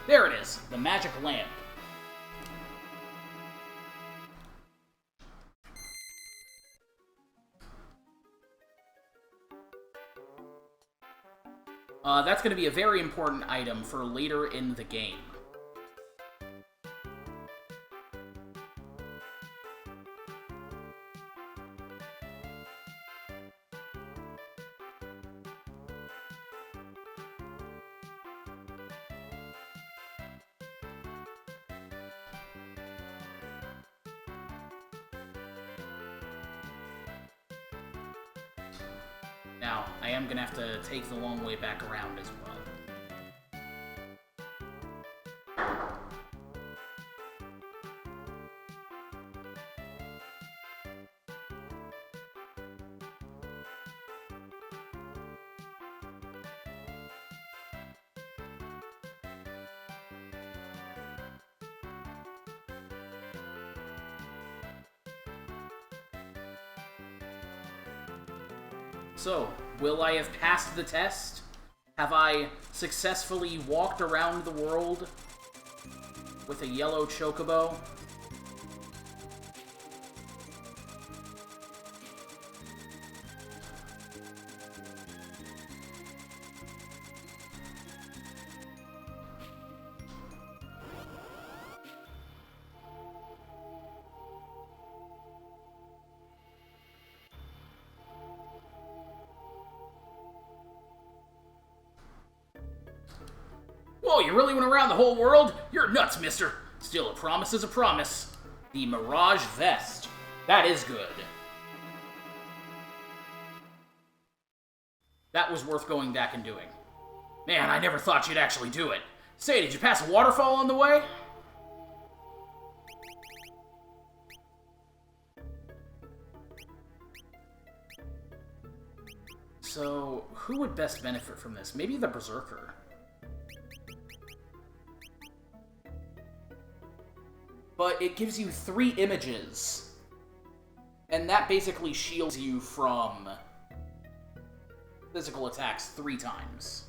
There it is, the magic lamp. That's going to be a very important item for later in the game. Now, I am going to have to take the long way back around as well. So, will I have passed the test? Have I successfully walked around the world with a yellow chocobo? Whoa, you really went around the whole world? You're nuts, mister. Still, a promise is a promise. The Mirage Vest. That is good. That was worth going back and doing. Man, I never thought you'd actually do it. Say, did you pass a waterfall on the way? So, who would best benefit from this? Maybe the Berserker. But it gives you 3 images. And that basically shields you from physical attacks 3 times.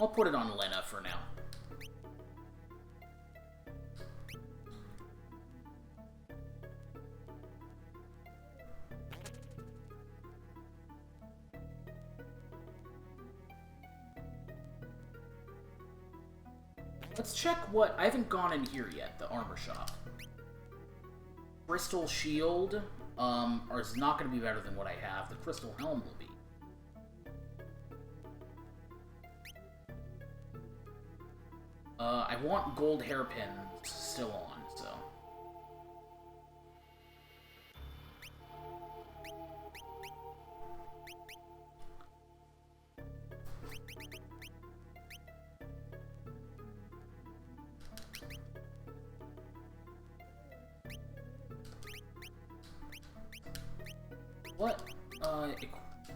I'll put it on Lena for now. Let's check what... I haven't gone in here yet, the armor shop. Crystal shield, is not going to be better than what I have. The crystal helm will be. I want gold hairpins still on, so...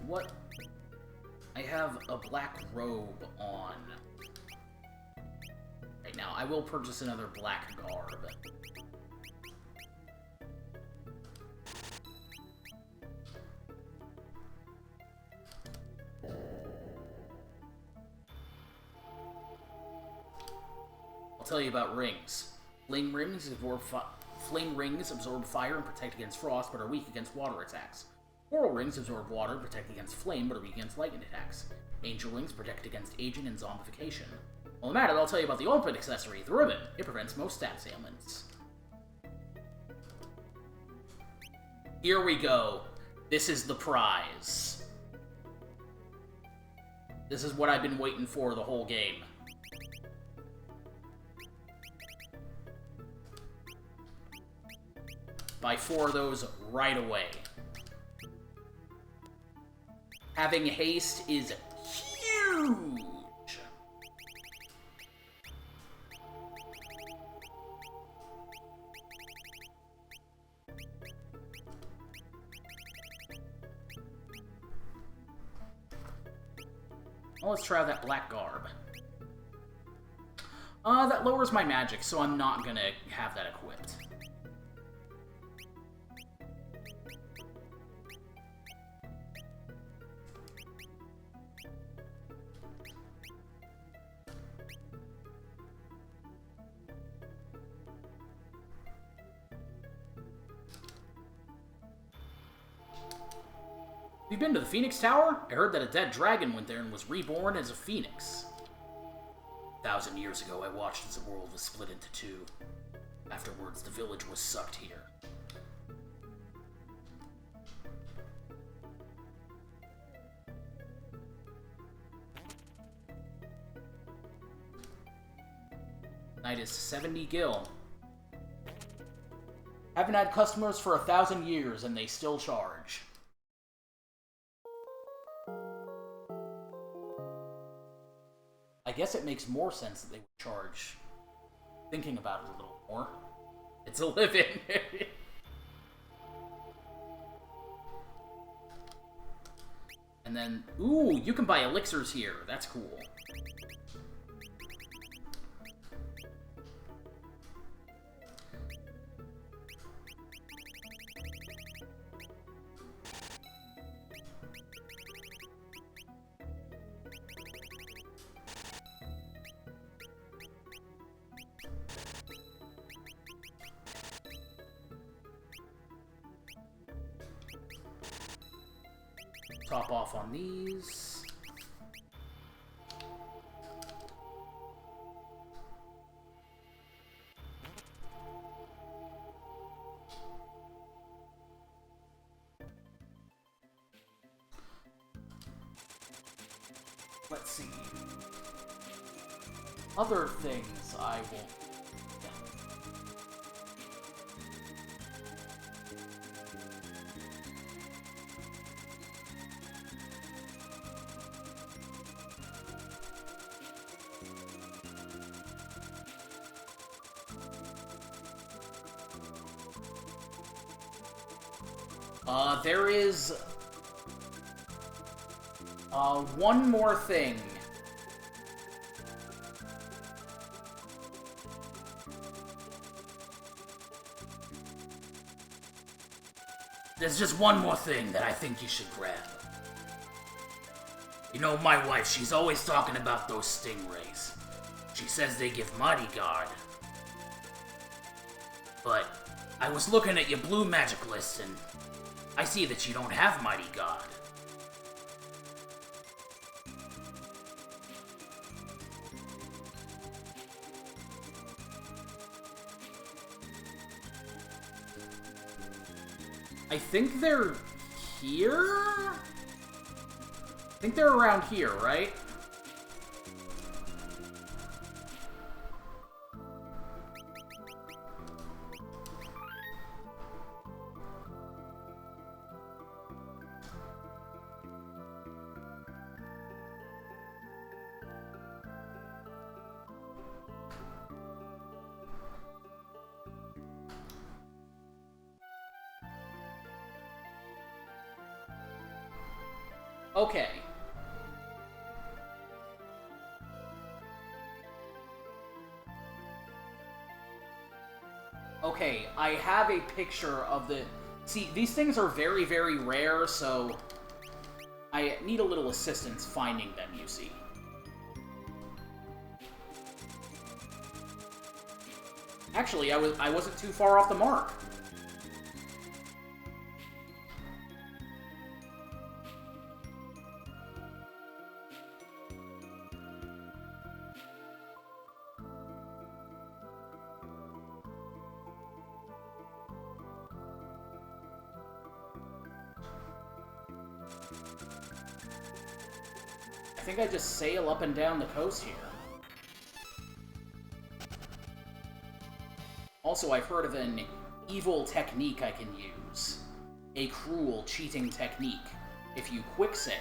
What? I have a black robe on right now. I will purchase another black garb. I'll tell you about rings. Flame rings absorb fire and protect against frost, but are weak against water attacks. Coral rings absorb water and protect against flame, but are weak against lightning attacks. Angel rings protect against aging and zombification. While I'm at it, I'll tell you about the ultimate accessory, the ribbon. It prevents most stats ailments. Here we go. This is the prize. This is what I've been waiting for the whole game. Buy 4 of those right away. Having haste is huge! Well, let's try that black garb. That lowers my magic, so I'm not gonna have that equipped. Have you been to the Phoenix Tower? I heard that a dead dragon went there and was reborn as a phoenix. 1,000 years ago, I watched as the world was split into 2. Afterwards, the village was sucked here. Night is 70 gil. Haven't had customers for 1,000 years and they still charge. I guess it makes more sense that they would charge. Thinking about it a little more. It's a living. And then, ooh, you can buy elixirs here. That's cool. Top off on these. Let's see. Other things I will... There is one more thing. There's just one more thing that I think you should grab. You know, my wife, she's always talking about those stingrays. She says they give mighty guard. But I was looking at your blue magic list and I see that you don't have Mighty God. I think they're here? I think they're around here, right? Okay. Okay, I have a picture of the... See, these things are very, very rare, so... I need a little assistance finding them, you see. Actually, I wasn't too far off the mark. I think I just sail up and down the coast here. Also, I've heard of an evil technique I can use. A cruel, cheating technique. If you quick save...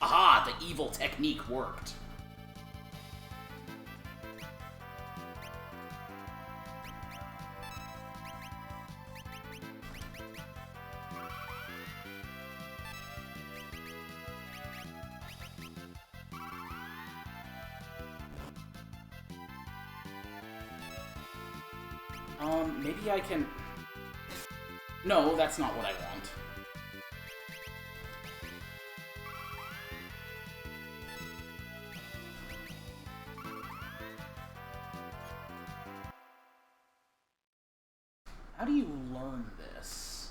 Aha! The evil technique worked. Maybe I can... No, that's not what I want. How do you learn this?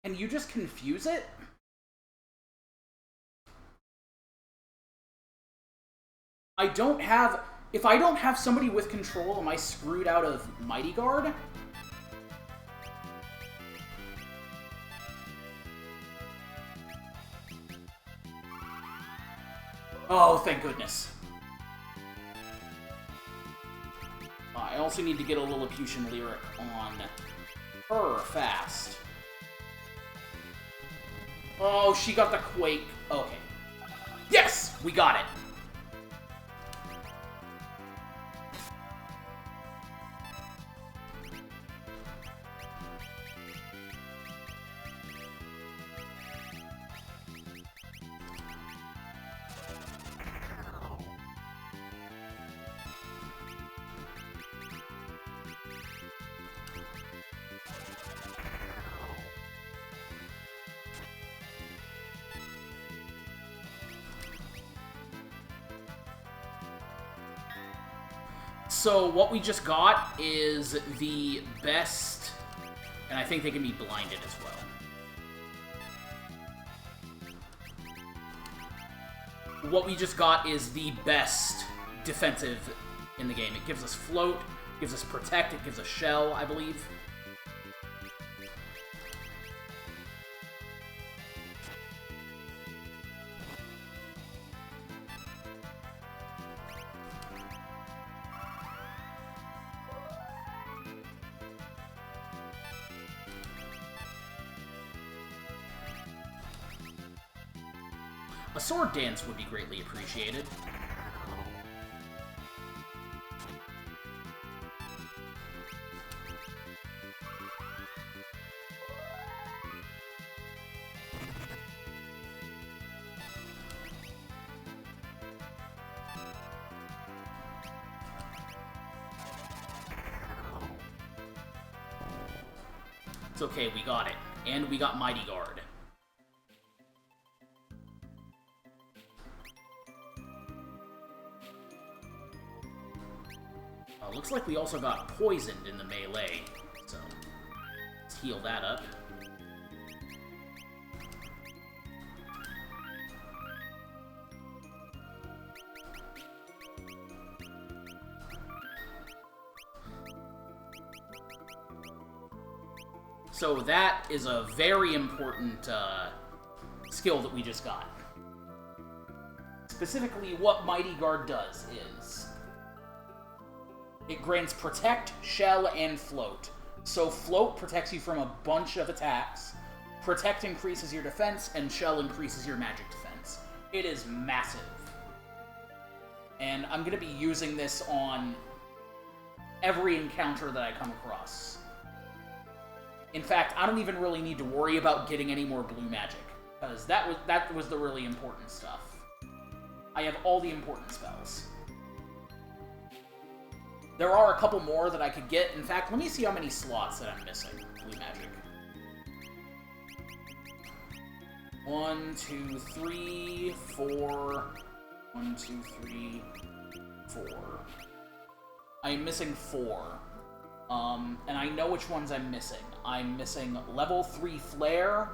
Can you just confuse it? I don't have... If I don't have somebody with control, am I screwed out of Mighty Guard? Oh, thank goodness. I also need to get a Lilliputian lyric on her fast. Oh, she got the Quake. Okay. Yes! We got it! So what we just got is the best, and I think they can be blinded as well. What we just got is the best defensive in the game. It gives us float, gives us protect, it gives us shell, I believe. A sword dance would be greatly appreciated. It's okay, we got it. And we got Mighty Guard. Looks like we also got poisoned in the melee, so let's heal that up. So that is a very important skill that we just got. Specifically, what Mighty Guard does is it grants Protect, Shell, and Float. So Float protects you from a bunch of attacks, Protect increases your defense, and Shell increases your magic defense. It is massive. And I'm going to be using this on every encounter that I come across. In fact, I don't even really need to worry about getting any more blue magic, because that was the really important stuff. I have all the important spells. There are a couple more that I could get. In fact, let me see how many slots that I'm missing. Blue magic. 1, 2, 3, 4. 1, 2, 3, 4. I am missing 4. And I know which ones I'm missing. I'm missing level 3 Flare.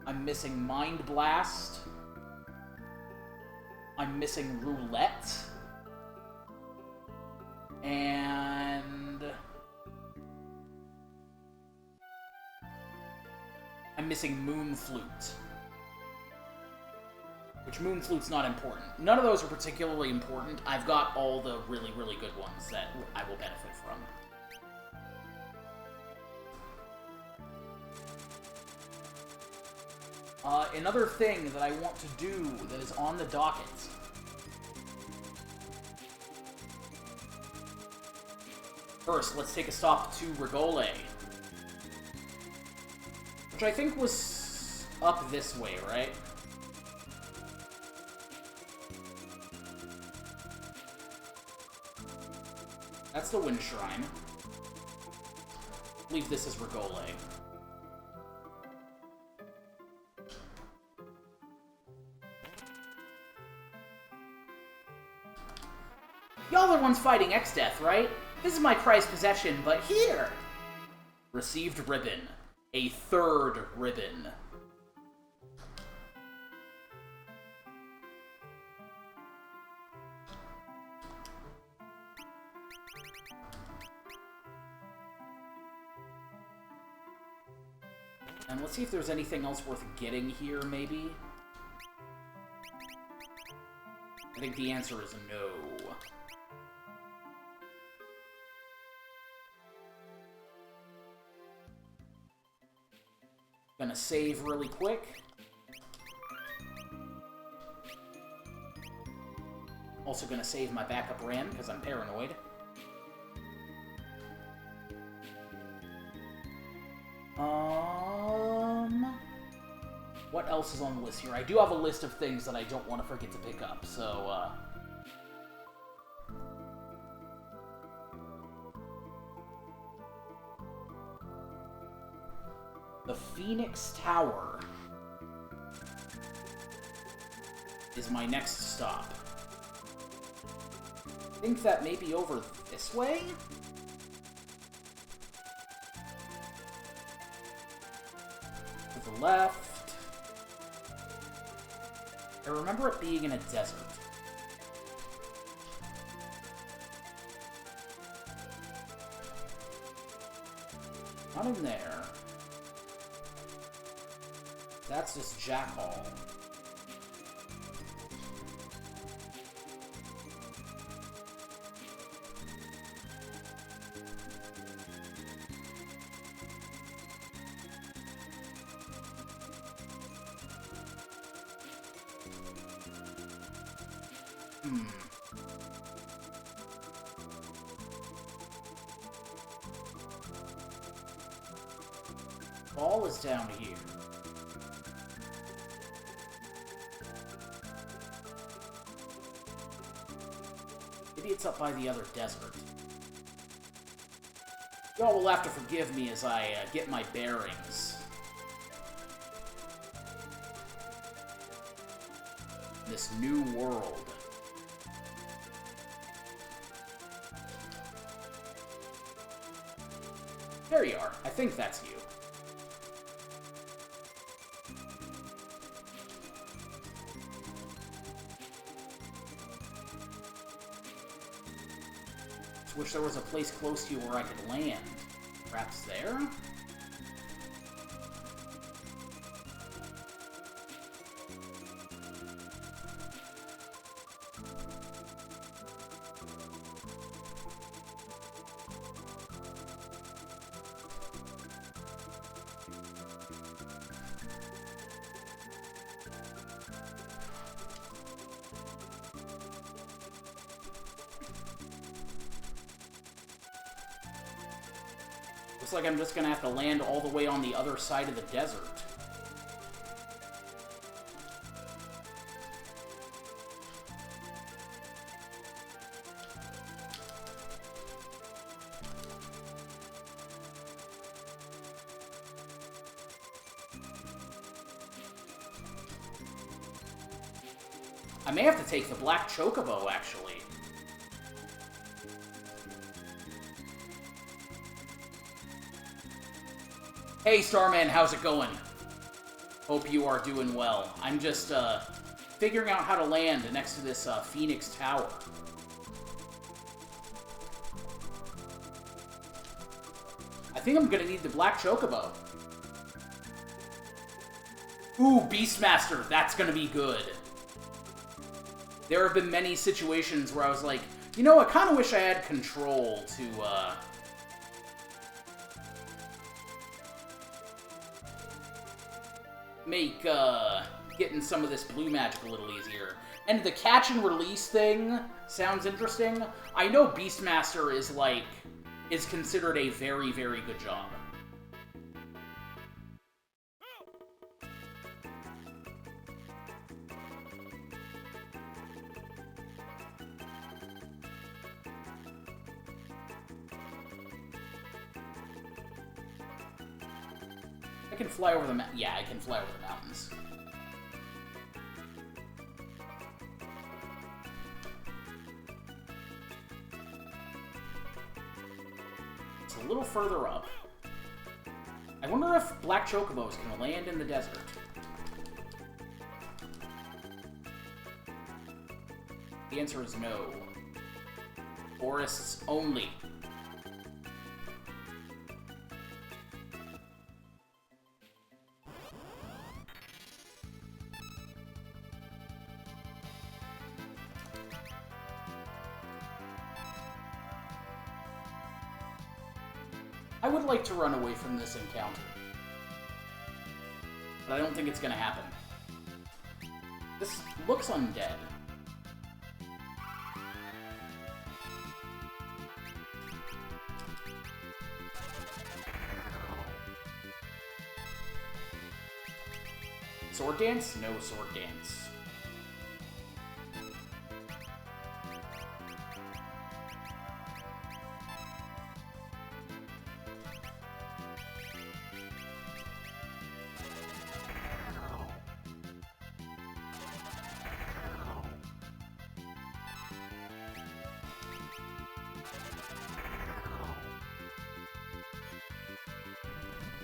I'm missing Mind Blast. I'm missing Roulette. And I'm missing Moon Flute. Which Moon Flute's not important. None of those are particularly important. I've got all the really, really good ones that I will benefit from. Another thing that I want to do that is on the docket. First, let's take a stop to Rigole, which I think was up this way, right? That's the Wind Shrine. I believe this is Rigole. Y'all are ones fighting X-Death, right? This is my prized possession, but here! Received ribbon. A third ribbon. And let's see if there's anything else worth getting here, maybe? I think the answer is no. Gonna save really quick. Also gonna save my backup RAM, because I'm paranoid. What else is on the list here? I do have a list of things that I don't want to forget to pick up, so, the Phoenix Tower is my next stop. I think that may be over this way? To the left. I remember it being in a desert. Not in there. That's just Jack Hall. Ball is down here. Maybe it's up by the other desert. Y'all will have to forgive me as I get my bearings. This new world. There you are. I think that's you. Just wish there was a place close to you where I could land. Perhaps there? Looks like I'm just gonna have to land all the way on the other side of the desert. I may have to take the black chocobo, actually. Hey, Starman, how's it going? Hope you are doing well. I'm just, figuring out how to land next to this, Phoenix Tower. I think I'm gonna need the black chocobo. Ooh, Beastmaster, that's gonna be good. There have been many situations where I was like, you know, I kinda wish I had control to, make, getting some of this blue magic a little easier. And the catch and release thing sounds interesting. I know Beastmaster is, like, is considered a very, very good job. I can fly over the yeah, I can fly over the mountains. It's a little further up. I wonder if black chocobos can land in the desert. The answer is no. Forests only. I would like to run away from this encounter, but I don't think it's gonna happen. This looks undead. Sword dance? No sword dance.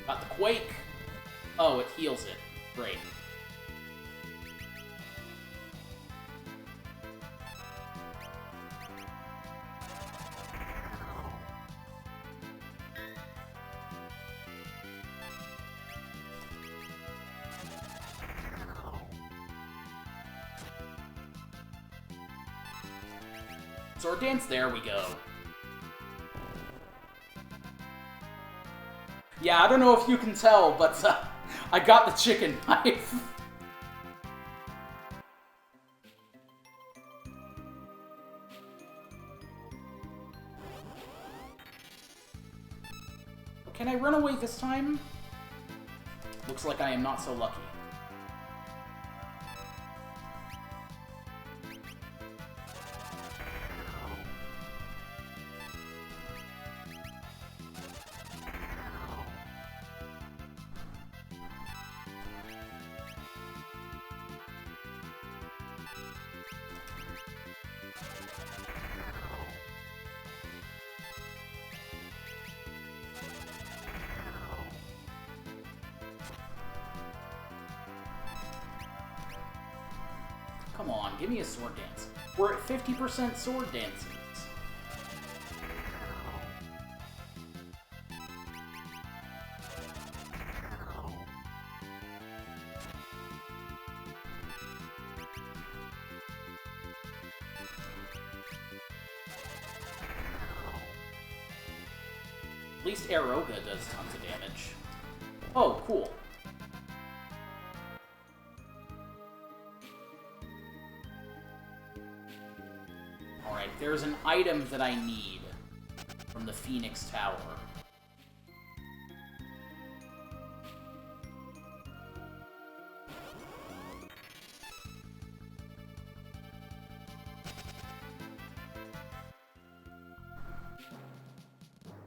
Got the Quake! Oh, it heals it. Great. Sword dance? There we go. Yeah, I don't know if you can tell, but I got the chicken knife. Can I run away this time? Looks like I am not so lucky. Come on, give me a sword dance. We're at 50% sword dances. At least Aeroga does tons of damage. Oh, cool. Alright, there's an item that I need from the Phoenix Tower.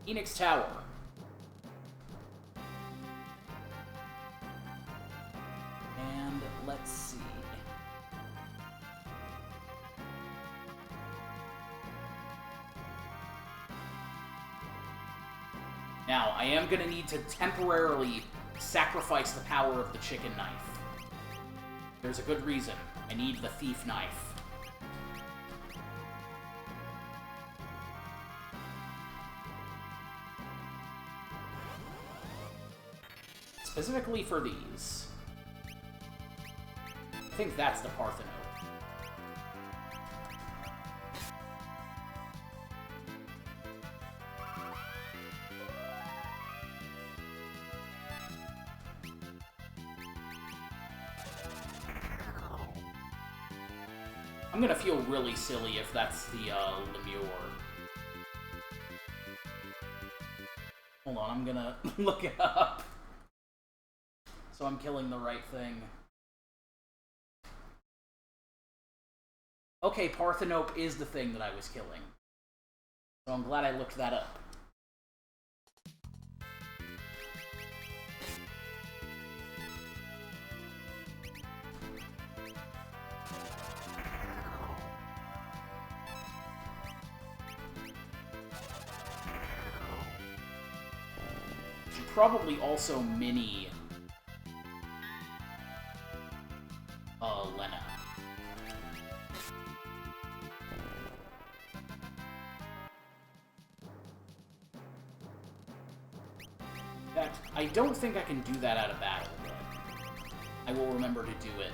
Phoenix Tower. And let's see. Now, I am going to need to temporarily sacrifice the power of the chicken knife. There's a good reason. I need the thief knife. Specifically for these. I think that's the Parthenope. I'm gonna feel really silly if that's the Lemure. Hold on, I'm gonna look it up. So I'm killing the right thing. Okay, Parthenope is the thing that I was killing. So I'm glad I looked that up. Should probably also mini Lena. That, I don't think I can do that out of battle, but I will remember to do it.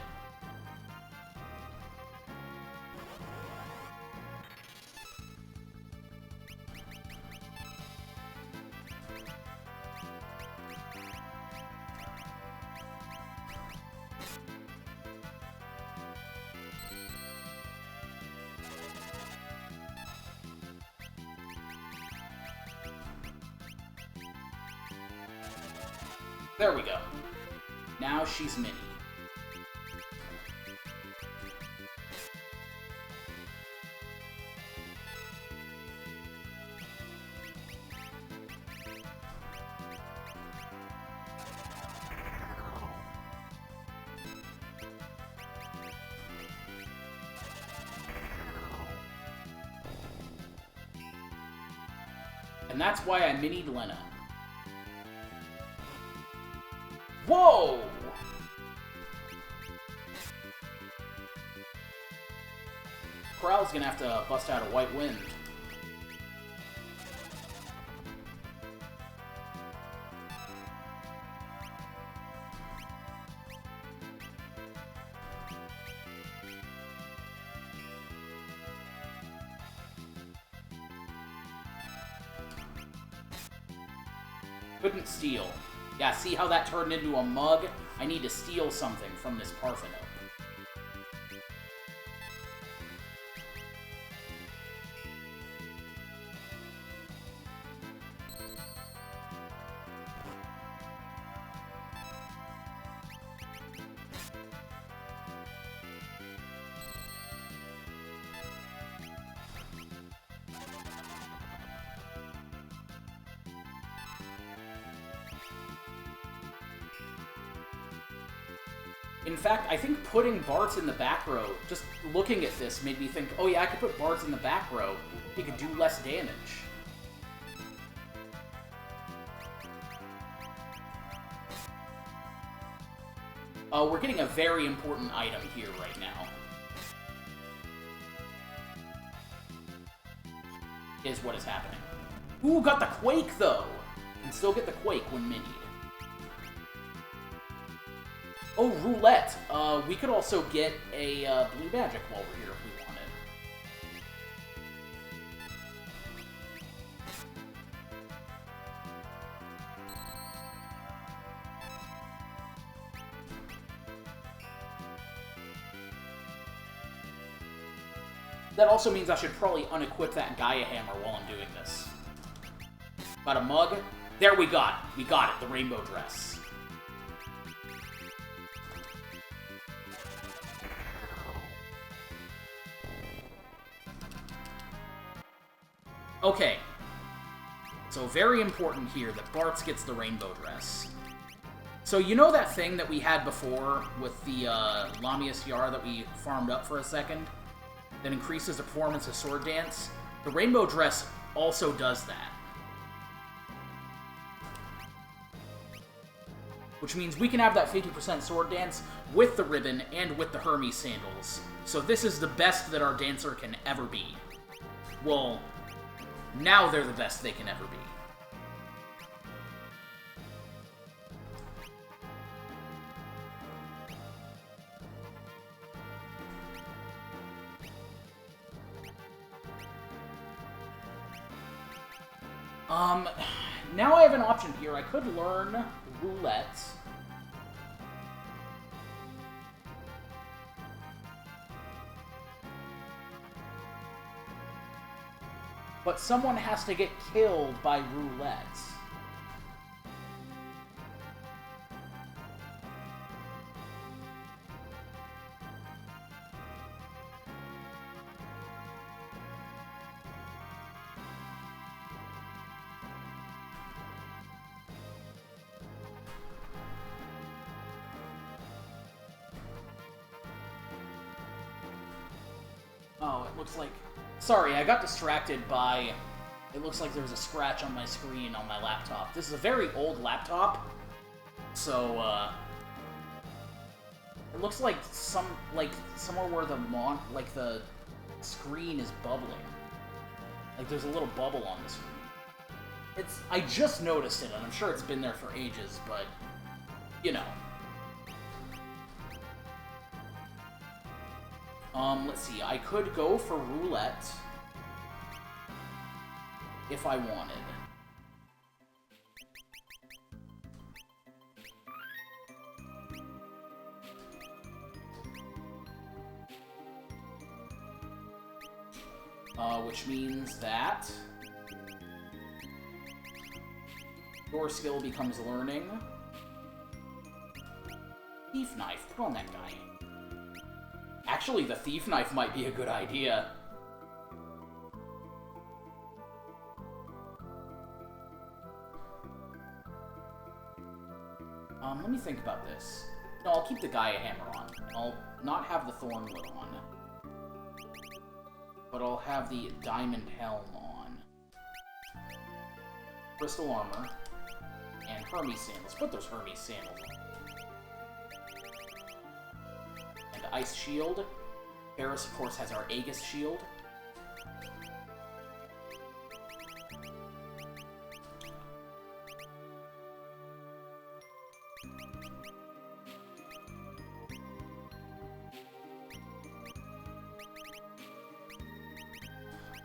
There we go. Now she's mini. And that's why I minied Lena. Whoa! Corral's gonna have to bust out a White Wind. Couldn't steal. Yeah, see how that turned into a mug? I need to steal something from this Parthenope. In fact, I think putting Bart in the back row, just looking at this, made me think, oh yeah, I could put Bart in the back row. He could do less damage. We're getting a very important item here right now. Is what is happening. Ooh, got the Quake, though! Can still get the Quake when minied. Oh, Roulette. We could also get a Blue Magic while we're here if we wanted. That also means I should probably unequip that Gaia Hammer while I'm doing this. Got a mug. There we got it. We got it. The rainbow dress. Okay. So very important here that Bartz gets the rainbow dress. So you know that thing that we had before with the Lamia's Yara that we farmed up for a second? That increases the performance of Sword Dance? The rainbow dress also does that. Which means we can have that 50% Sword Dance with the ribbon and with the Hermes sandals. So this is the best that our dancer can ever be. Well, now they're the best they can ever be. Now I have an option here. I could learn Roulette. But someone has to get killed by Roulette. Oh, it looks like... Sorry, I got distracted by... It looks like there's a scratch on my screen on my laptop. This is a very old laptop, so, it looks like somewhere where the screen is bubbling. Like, there's a little bubble on the screen. I just noticed it, and I'm sure it's been there for ages, but, you know. Let's see, I could go for Roulette if I wanted. Which means that your skill becomes learning. Thief Knife, put on that guy. Actually, the Thief Knife might be a good idea. Let me think about this. No, I'll keep the Gaia Hammer on. I'll not have the Thornwood on. But I'll have the Diamond Helm on. Crystal Armor. And Hermes Sandals. Put those Hermes Sandals on. Ice Shield. Paris, of course, has our Aegis Shield.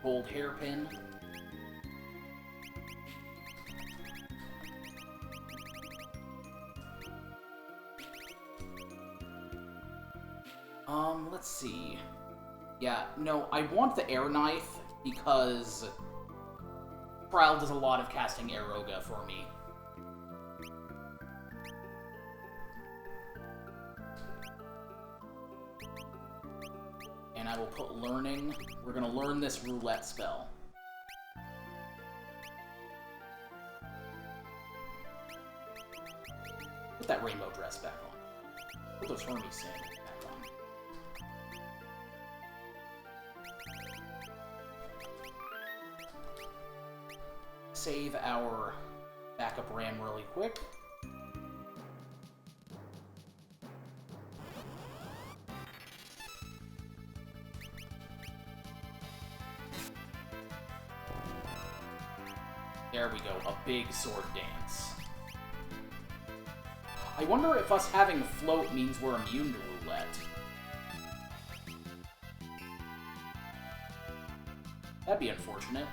Gold Hairpin. Let's see. Yeah, no, I want the Air Knife because Prowl does a lot of casting Aeroga for me. And I will put Learning. We're gonna learn this Roulette spell. Put that rainbow dress back on. Put those Hermes sandals back on. Save our backup RAM really quick. There we go, a big sword dance. I wonder if us having float means we're immune to roulette. That'd be unfortunate.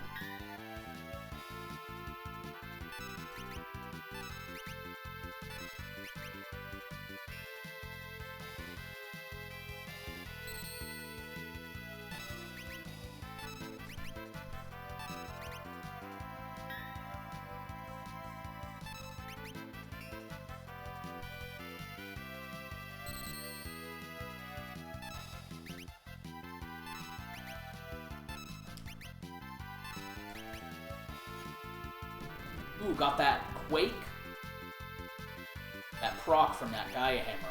Ooh, got that Quake. That proc from that Gaia Hammer.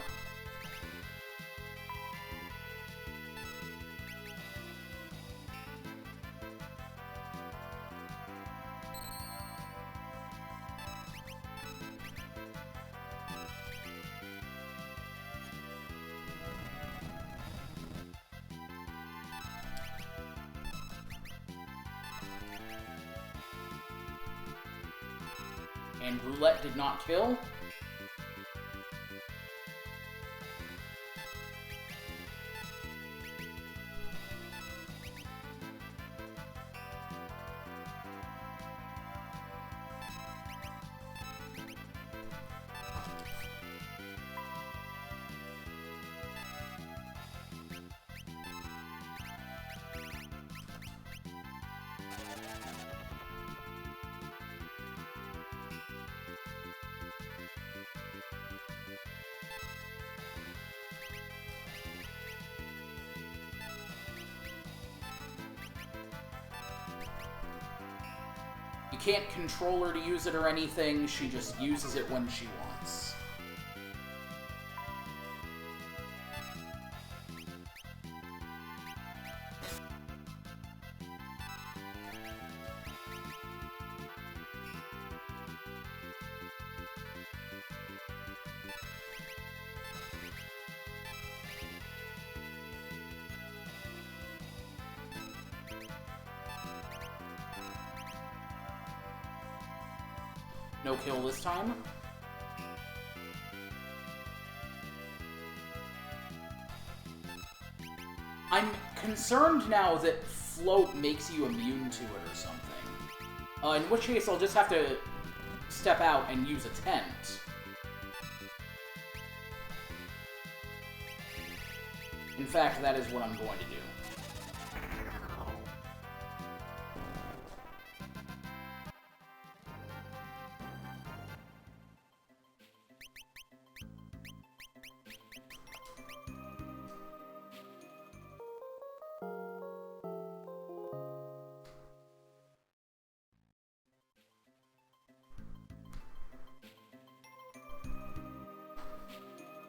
And roulette did not kill. You can't control her to use it or anything, she just uses it when she wants. No kill this time. I'm concerned now that float makes you immune to it or something. In which case I'll just have to step out and use a tent. In fact, that is what I'm going to do.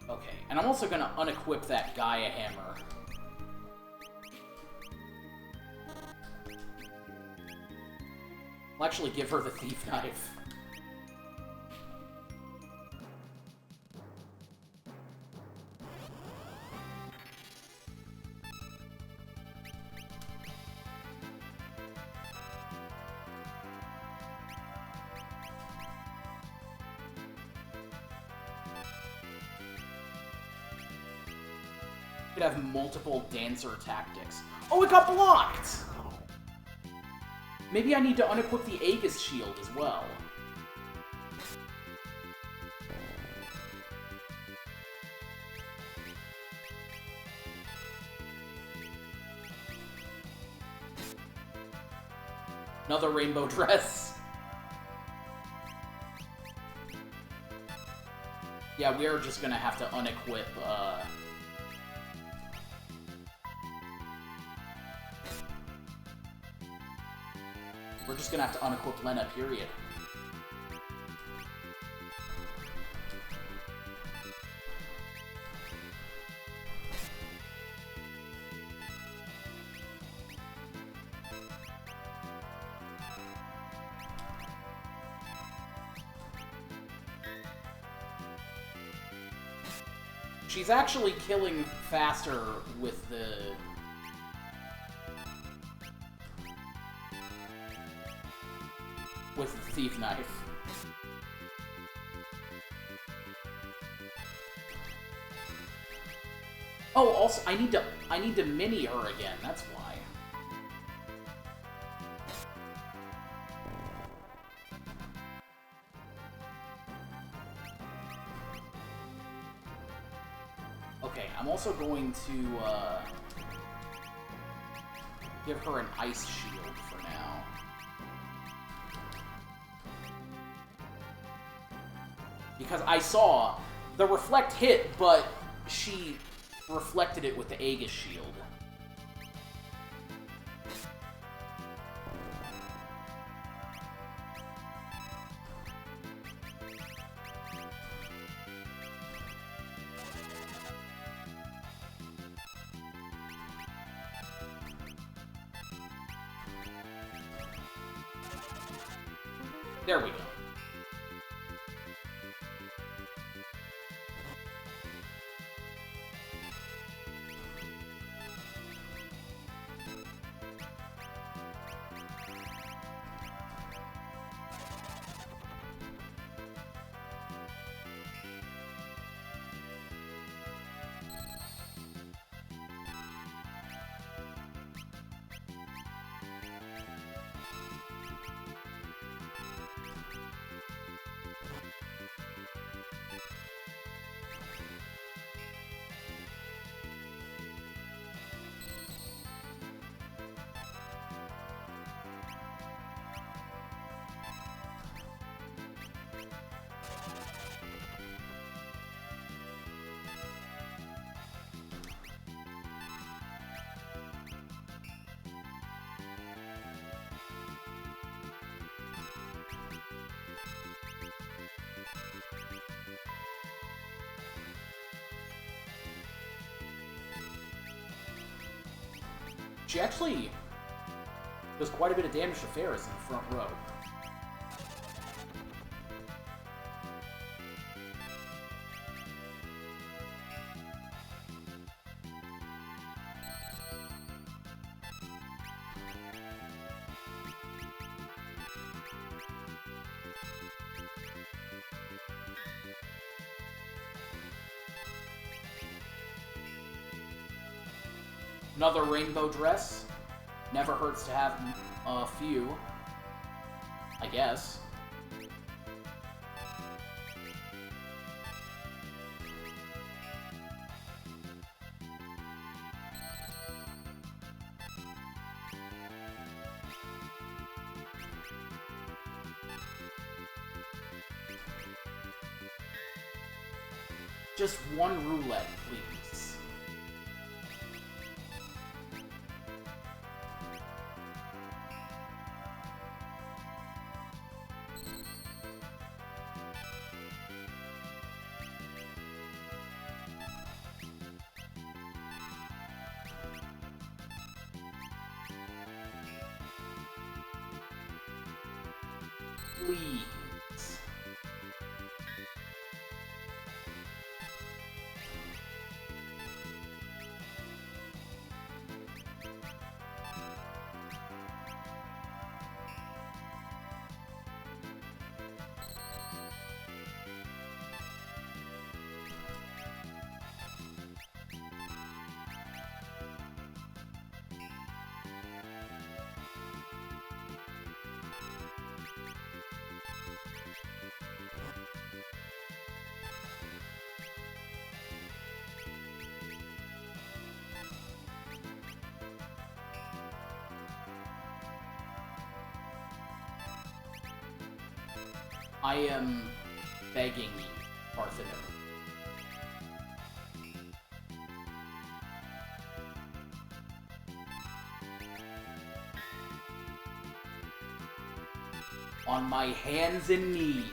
Okay, and I'm also going to unequip that Gaia Hammer. I'll actually give her the Thief Knife. Could have multiple dancer tactics. Oh, it got blocked! Maybe I need to unequip the Aegis shield as well. Another rainbow dress. Yeah, we are just gonna have to unequip, we're just gonna have to unequip Lena, period. She's actually killing faster with the... with the thief knife. Oh, also, I need to mini her again, that's why. Okay, I'm also going to, give her an ice shield for now. Because I saw the reflect hit, but she reflected it with the Aegis shield. There we go. She actually does quite a bit of damage to Ferris in the front row. Another rainbow dress. Never hurts to have a few, I guess. Just one roulette, please. Please. I am begging you, Parthenon. On my hands and knees.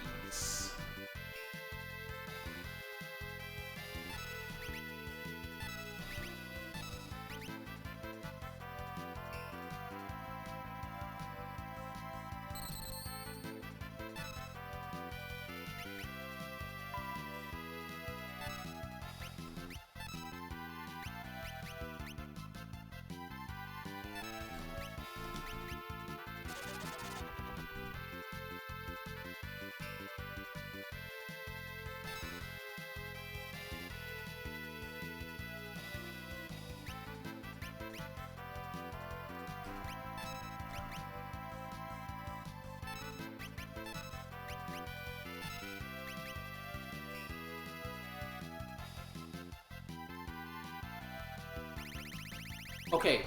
Okay.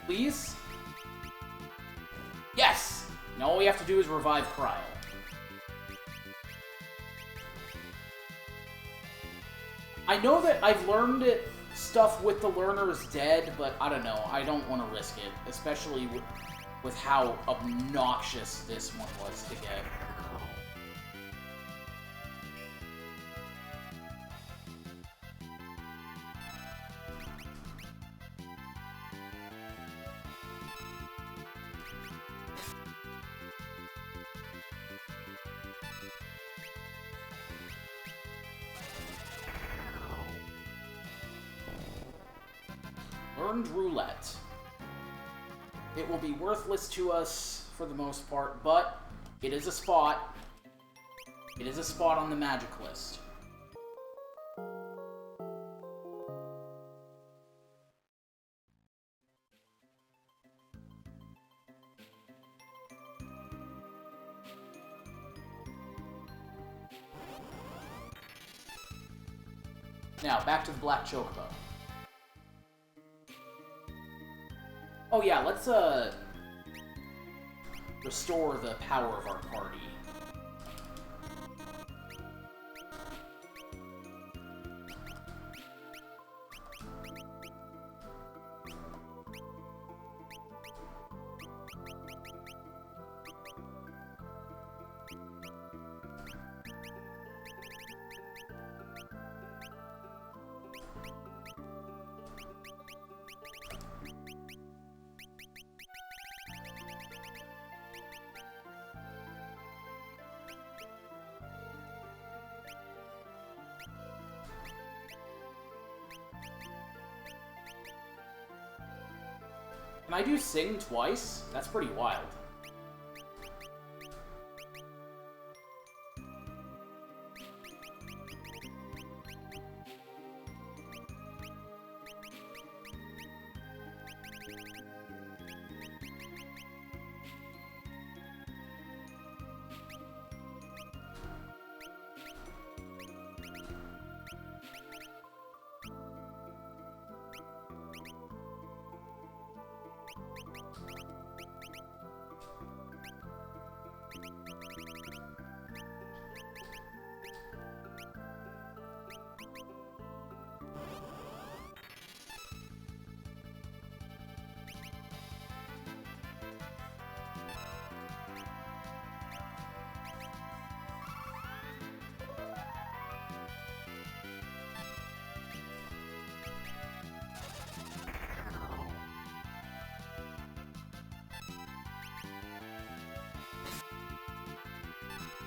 Please? Yes! Now all we have to do is revive Cryle. I know that I've learned stuff with the learners dead, but I don't know. I don't want to risk it, especially with how obnoxious this one was to get. Learned Roulette. It will be worthless to us for the most part, but it is a spot. It is a spot on the magic list. Now, back to the Black Chocobo. Oh yeah, let's, restore the power of our party. Can I do sing twice? That's pretty wild.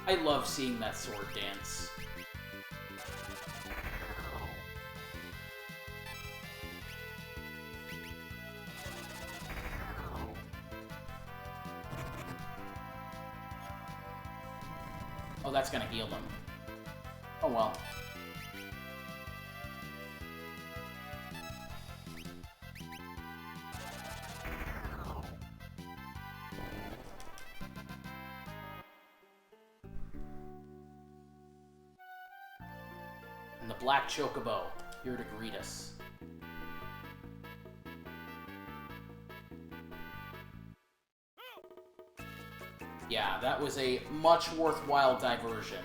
I love seeing that sword dance. Oh, that's gonna heal them. Oh well. And the Black Chocobo, here to greet us. Yeah, that was a much worthwhile diversion.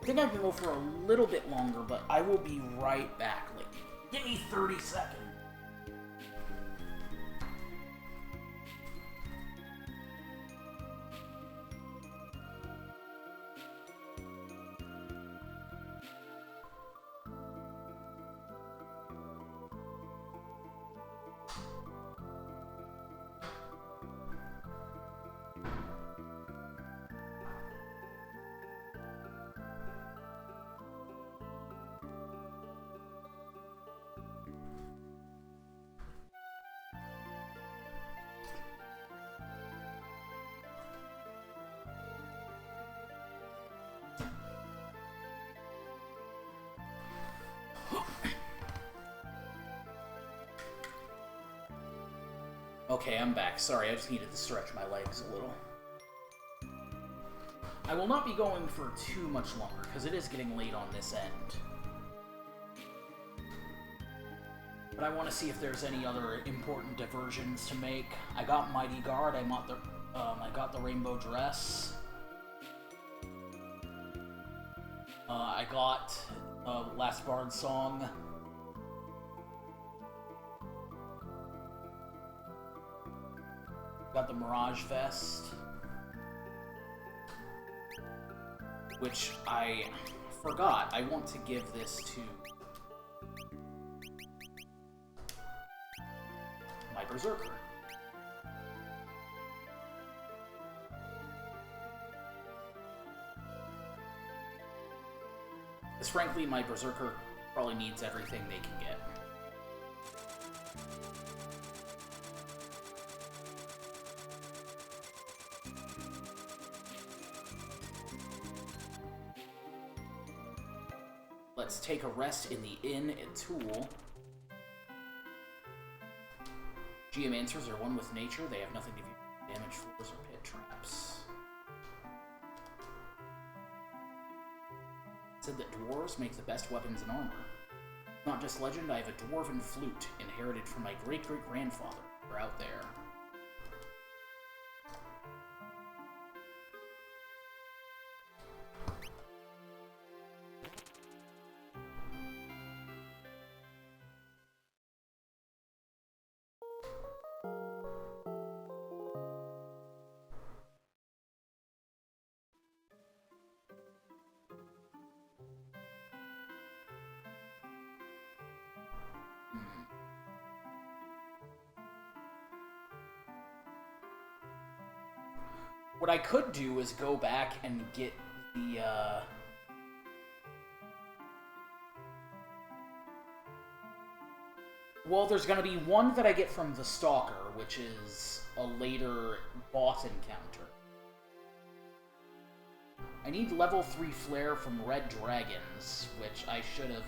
I think I can go for a little bit longer, but I will be right back. Like, give me 30 seconds. Okay, I'm back. Sorry, I just needed to stretch my legs a little. I will not be going for too much longer, because it is getting late on this end. But I want to see if there's any other important diversions to make. I got Mighty Guard, I got the Rainbow Dress. I got Last Bard Song. Got the Mirage Vest. Which I forgot. I want to give this to my Berserker. Because frankly, my Berserker probably needs everything they can get. Let's take a rest in the inn at Tool. Geomancers are one with nature. They have nothing to do with damage floors or pit traps. It said that dwarves make the best weapons and armor. Not just legend, I have a dwarven flute inherited from my great-great-grandfather. We're out there. What I could do is go back and get the, well, there's gonna be one that I get from the Stalker, which is a later boss encounter. I need level 3 Flare from Red Dragons, which I should have,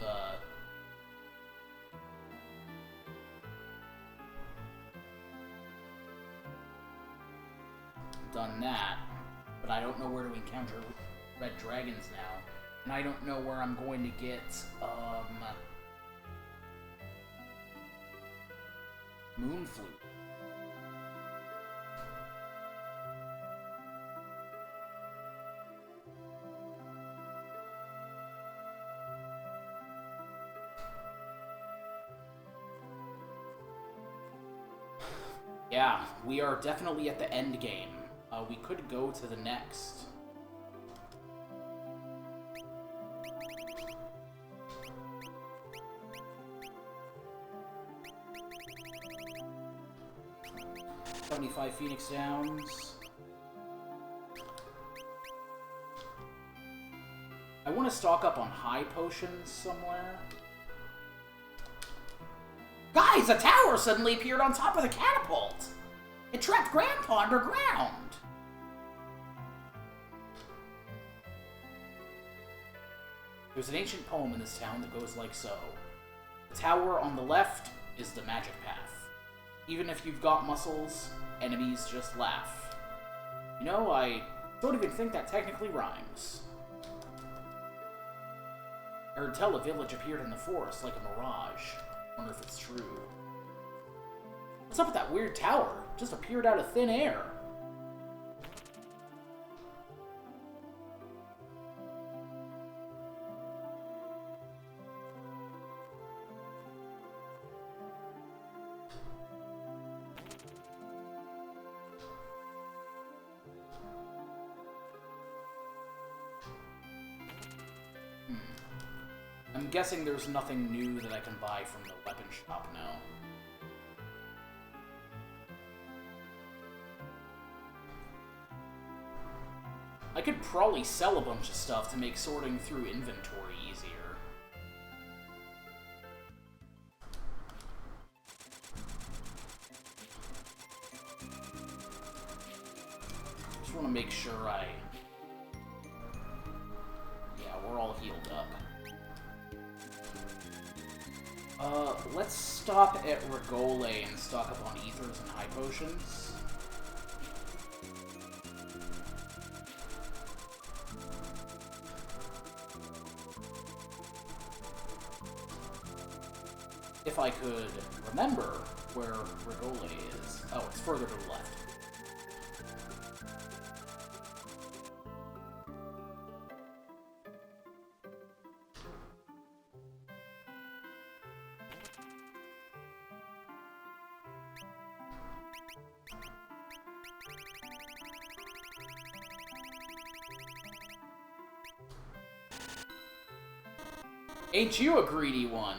done that, but I don't know where to encounter Red Dragons now, and I don't know where I'm going to get, Moon Flute. Yeah, we are definitely at the end game. We could go to the next. $75 Phoenix Downs. I want to stock up on high potions somewhere. Guys, a tower suddenly appeared on top of the catapult! It trapped Grandpa underground! There's an ancient poem in this town that goes like so. The tower on the left is the magic path. Even if you've got muscles, enemies just laugh. You know, I don't even think that technically rhymes. I heard tell a village appeared in the forest like a mirage. Wonder if it's true. What's up with that weird tower? It just appeared out of thin air. I'm guessing there's nothing new that I can buy from the weapon shop now. I could probably sell a bunch of stuff to make sorting through inventory easier. Just want to make sure yeah, we're all healed up. Let's stop at Regole and stock up on ethers and high potions. If I could remember where Regole is. Oh, it's further to the left. Ain't you a greedy one?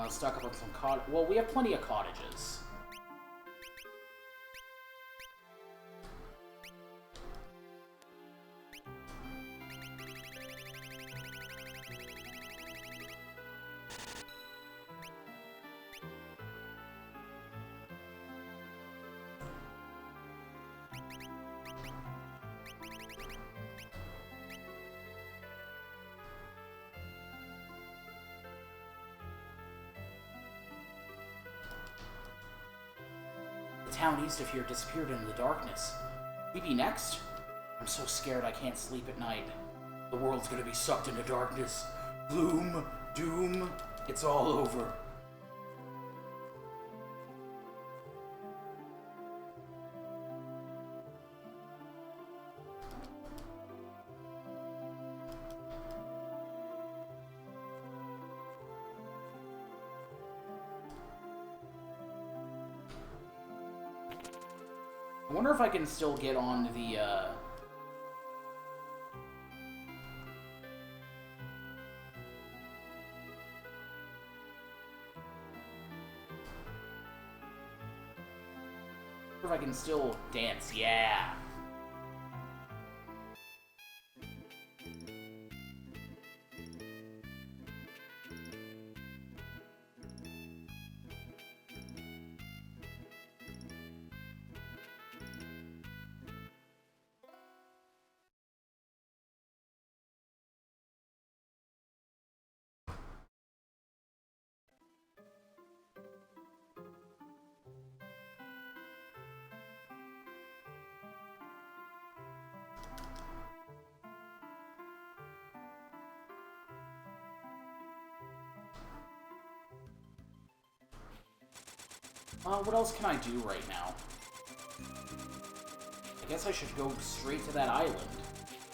Stock up on some well, we have plenty of cottages. The town east of here disappeared into the darkness. We be next? I'm so scared I can't sleep at night. The world's gonna be sucked into darkness. Gloom, doom, it's all over. I wonder if I can still get on the, if I can still dance, yeah. What else can I do right now? I guess I should go straight to that island.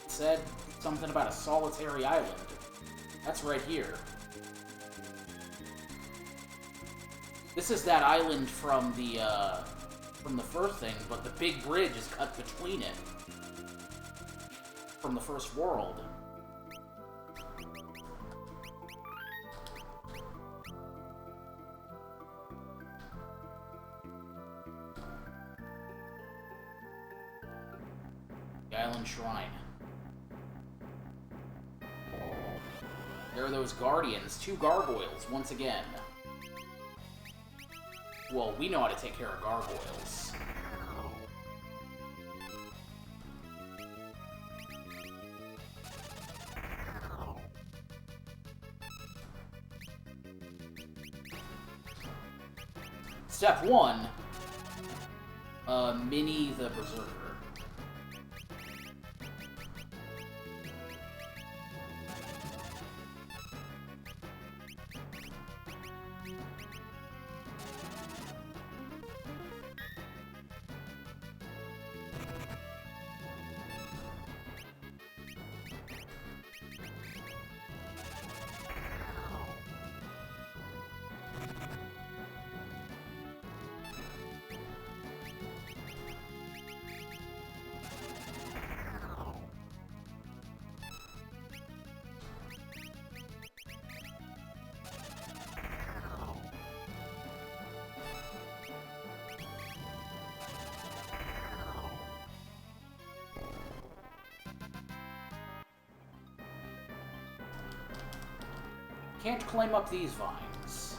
It said something about a solitary island. That's right here. This is that island from the first thing, but the big bridge is cut between it. From the first world. The Island Shrine. There are those guardians, 2 gargoyles, once again. Well, we know how to take care of gargoyles. Step 1. Mini the Berserker. Can't climb up these vines.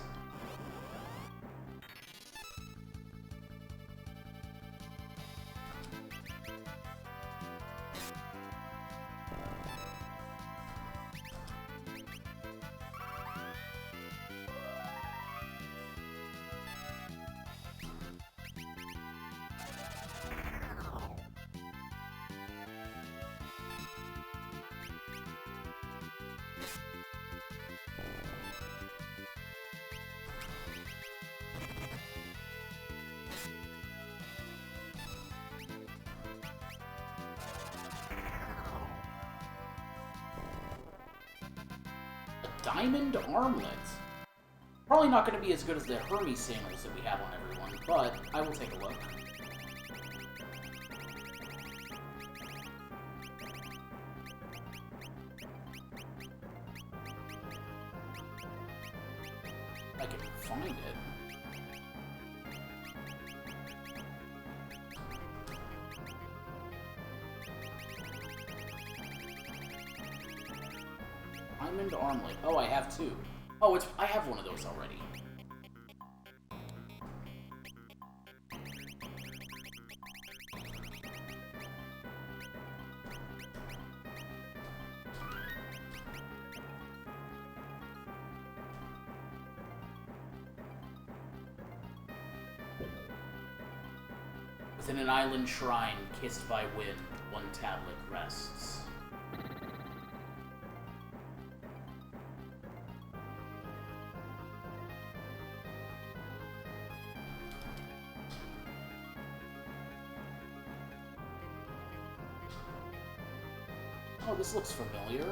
Diamond Armlet. Probably not going to be as good as the Hermes sandals that we have on everyone, but I will take a look. I can find it. Diamond Armlet. Oh, I have two. Oh, I have one of those already. Within an island shrine, kissed by wind, one tablet rests. Oh, this looks familiar.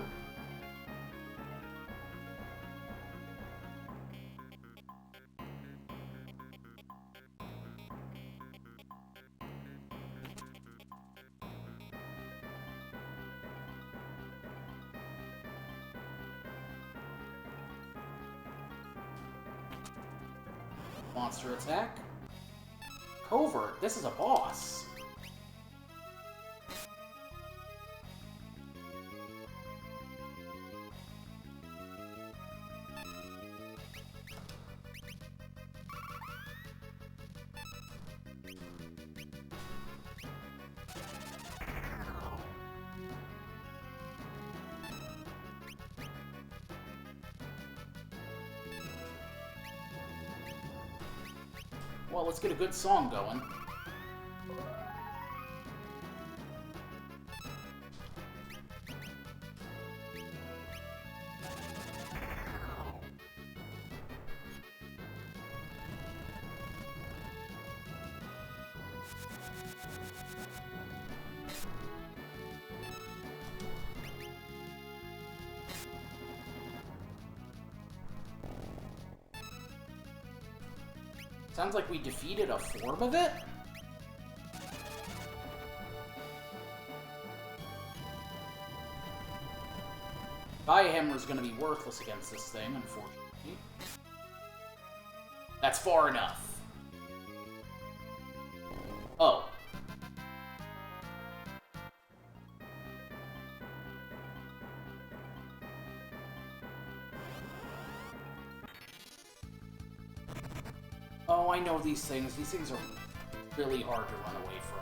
Monster attack. Covert, this is a boss. Well, let's get a good song going. Sounds like we defeated a form of it? Hammer's gonna be worthless against this thing, unfortunately. That's far enough. Oh. Oh, I know these things. These things are really hard to run away from.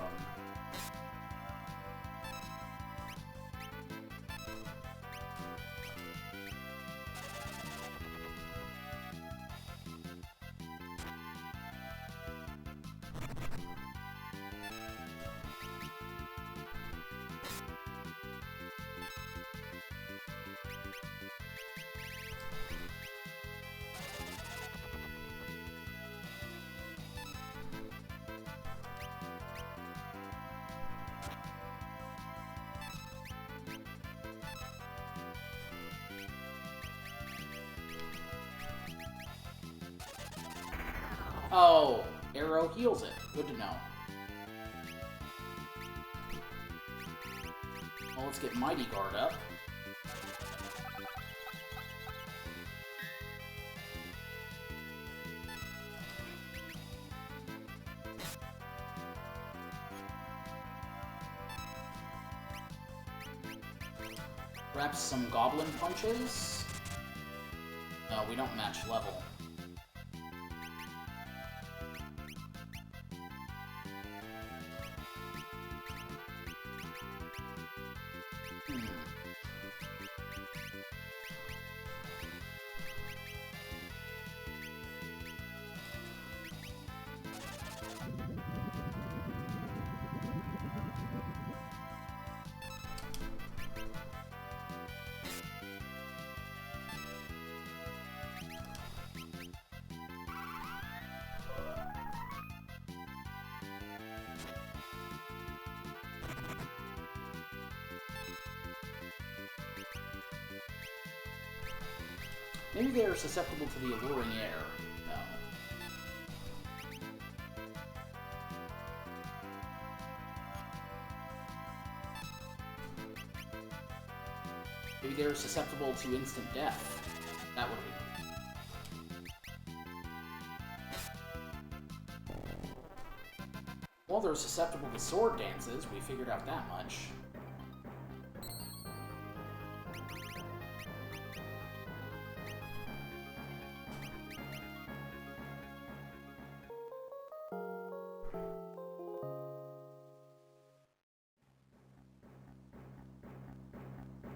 Oh, arrow heals it. Good to know. Well, let's get Mighty Guard up. Perhaps some Goblin Punches? No, we don't match level. Maybe they're susceptible to the alluring air. No. Maybe they're susceptible to instant death. That would be. Well, they're susceptible to sword dances. We figured out that much.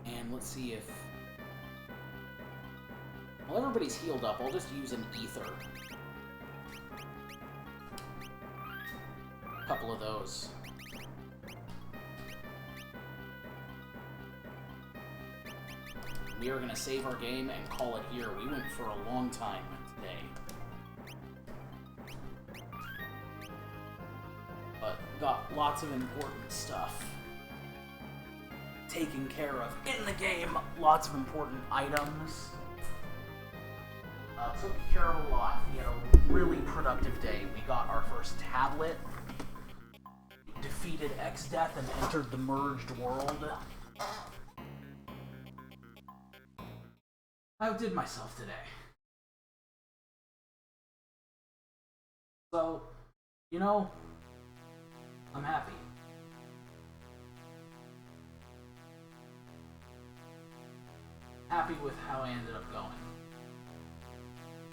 And let's see if... Well, everybody's healed up. I'll just use an ether. A couple of those. We are going to save our game and call it here. We went for a long time today. But got lots of important stuff taken care of in the game. Lots of important items. Took care of a lot. We had a really productive day. We got our first tablet, defeated X-Death, and entered the merged world. I outdid myself today. So, you know, I'm happy. Happy with how I ended up going.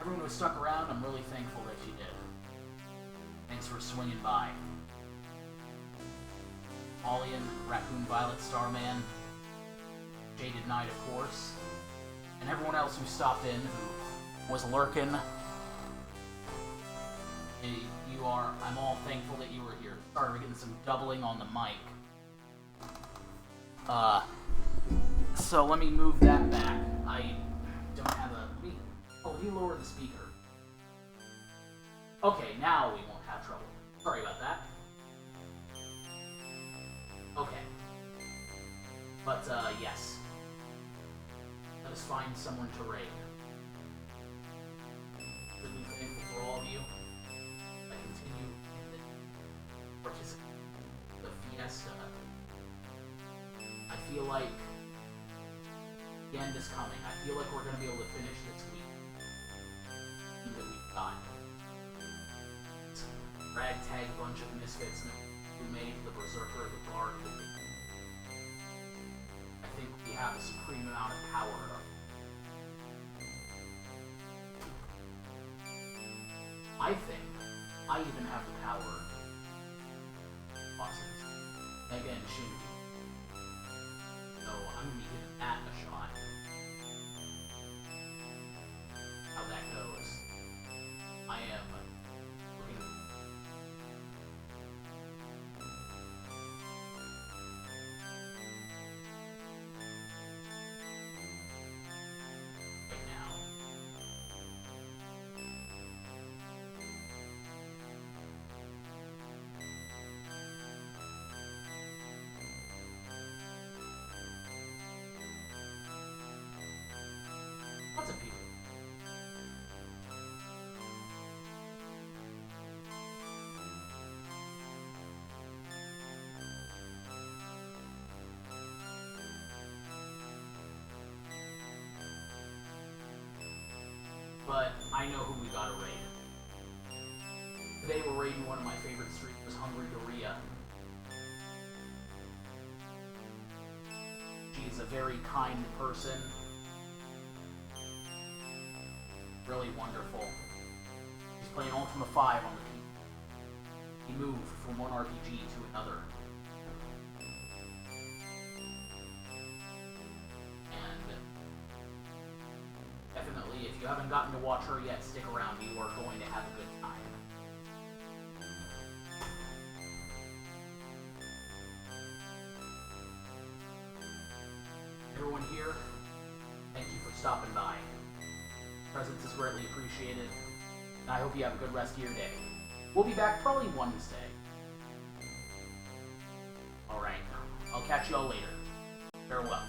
Everyone who stuck around, I'm really thankful that you did. Thanks for swinging by. Olian, Raccoon Violet, Starman, Jaded Knight, of course, and everyone else who stopped in, who was lurking. I'm all thankful that you were here. Sorry, we're getting some doubling on the mic. So let me move that back. I don't have a... Oh, you lower the speaker. Okay, now we won't have trouble. Sorry about that. Okay. But, yes. Let us find someone to raid. Really thankful for all of you. I continue in the participation in the Fiesta. I feel like the end is coming. I feel like we're going to be able to finish this week. That we've got. Ragtag bunch of misfits who made the Berserker the Bard. I think we have a supreme amount of power. I think I even have the power. Bosses. Mega and Shinji. So I'm gonna be giving that a shot. How that goes. I am looking right now. Lots of people. But I know who we gotta raid. Today we're raiding one of my favorite streamers, Hungry Doria. She's a very kind person. Really wonderful. He's playing Ultima 5 on the PC. He moved from one RPG to another. And definitely, if you haven't gotten to watch her yet, stick around. You are going to have a good time. Everyone here, thank you for stopping by. Presence is greatly appreciated, and I hope you have a good rest of your day. We'll be back probably Wednesday. Alright, I'll catch you all later. Farewell.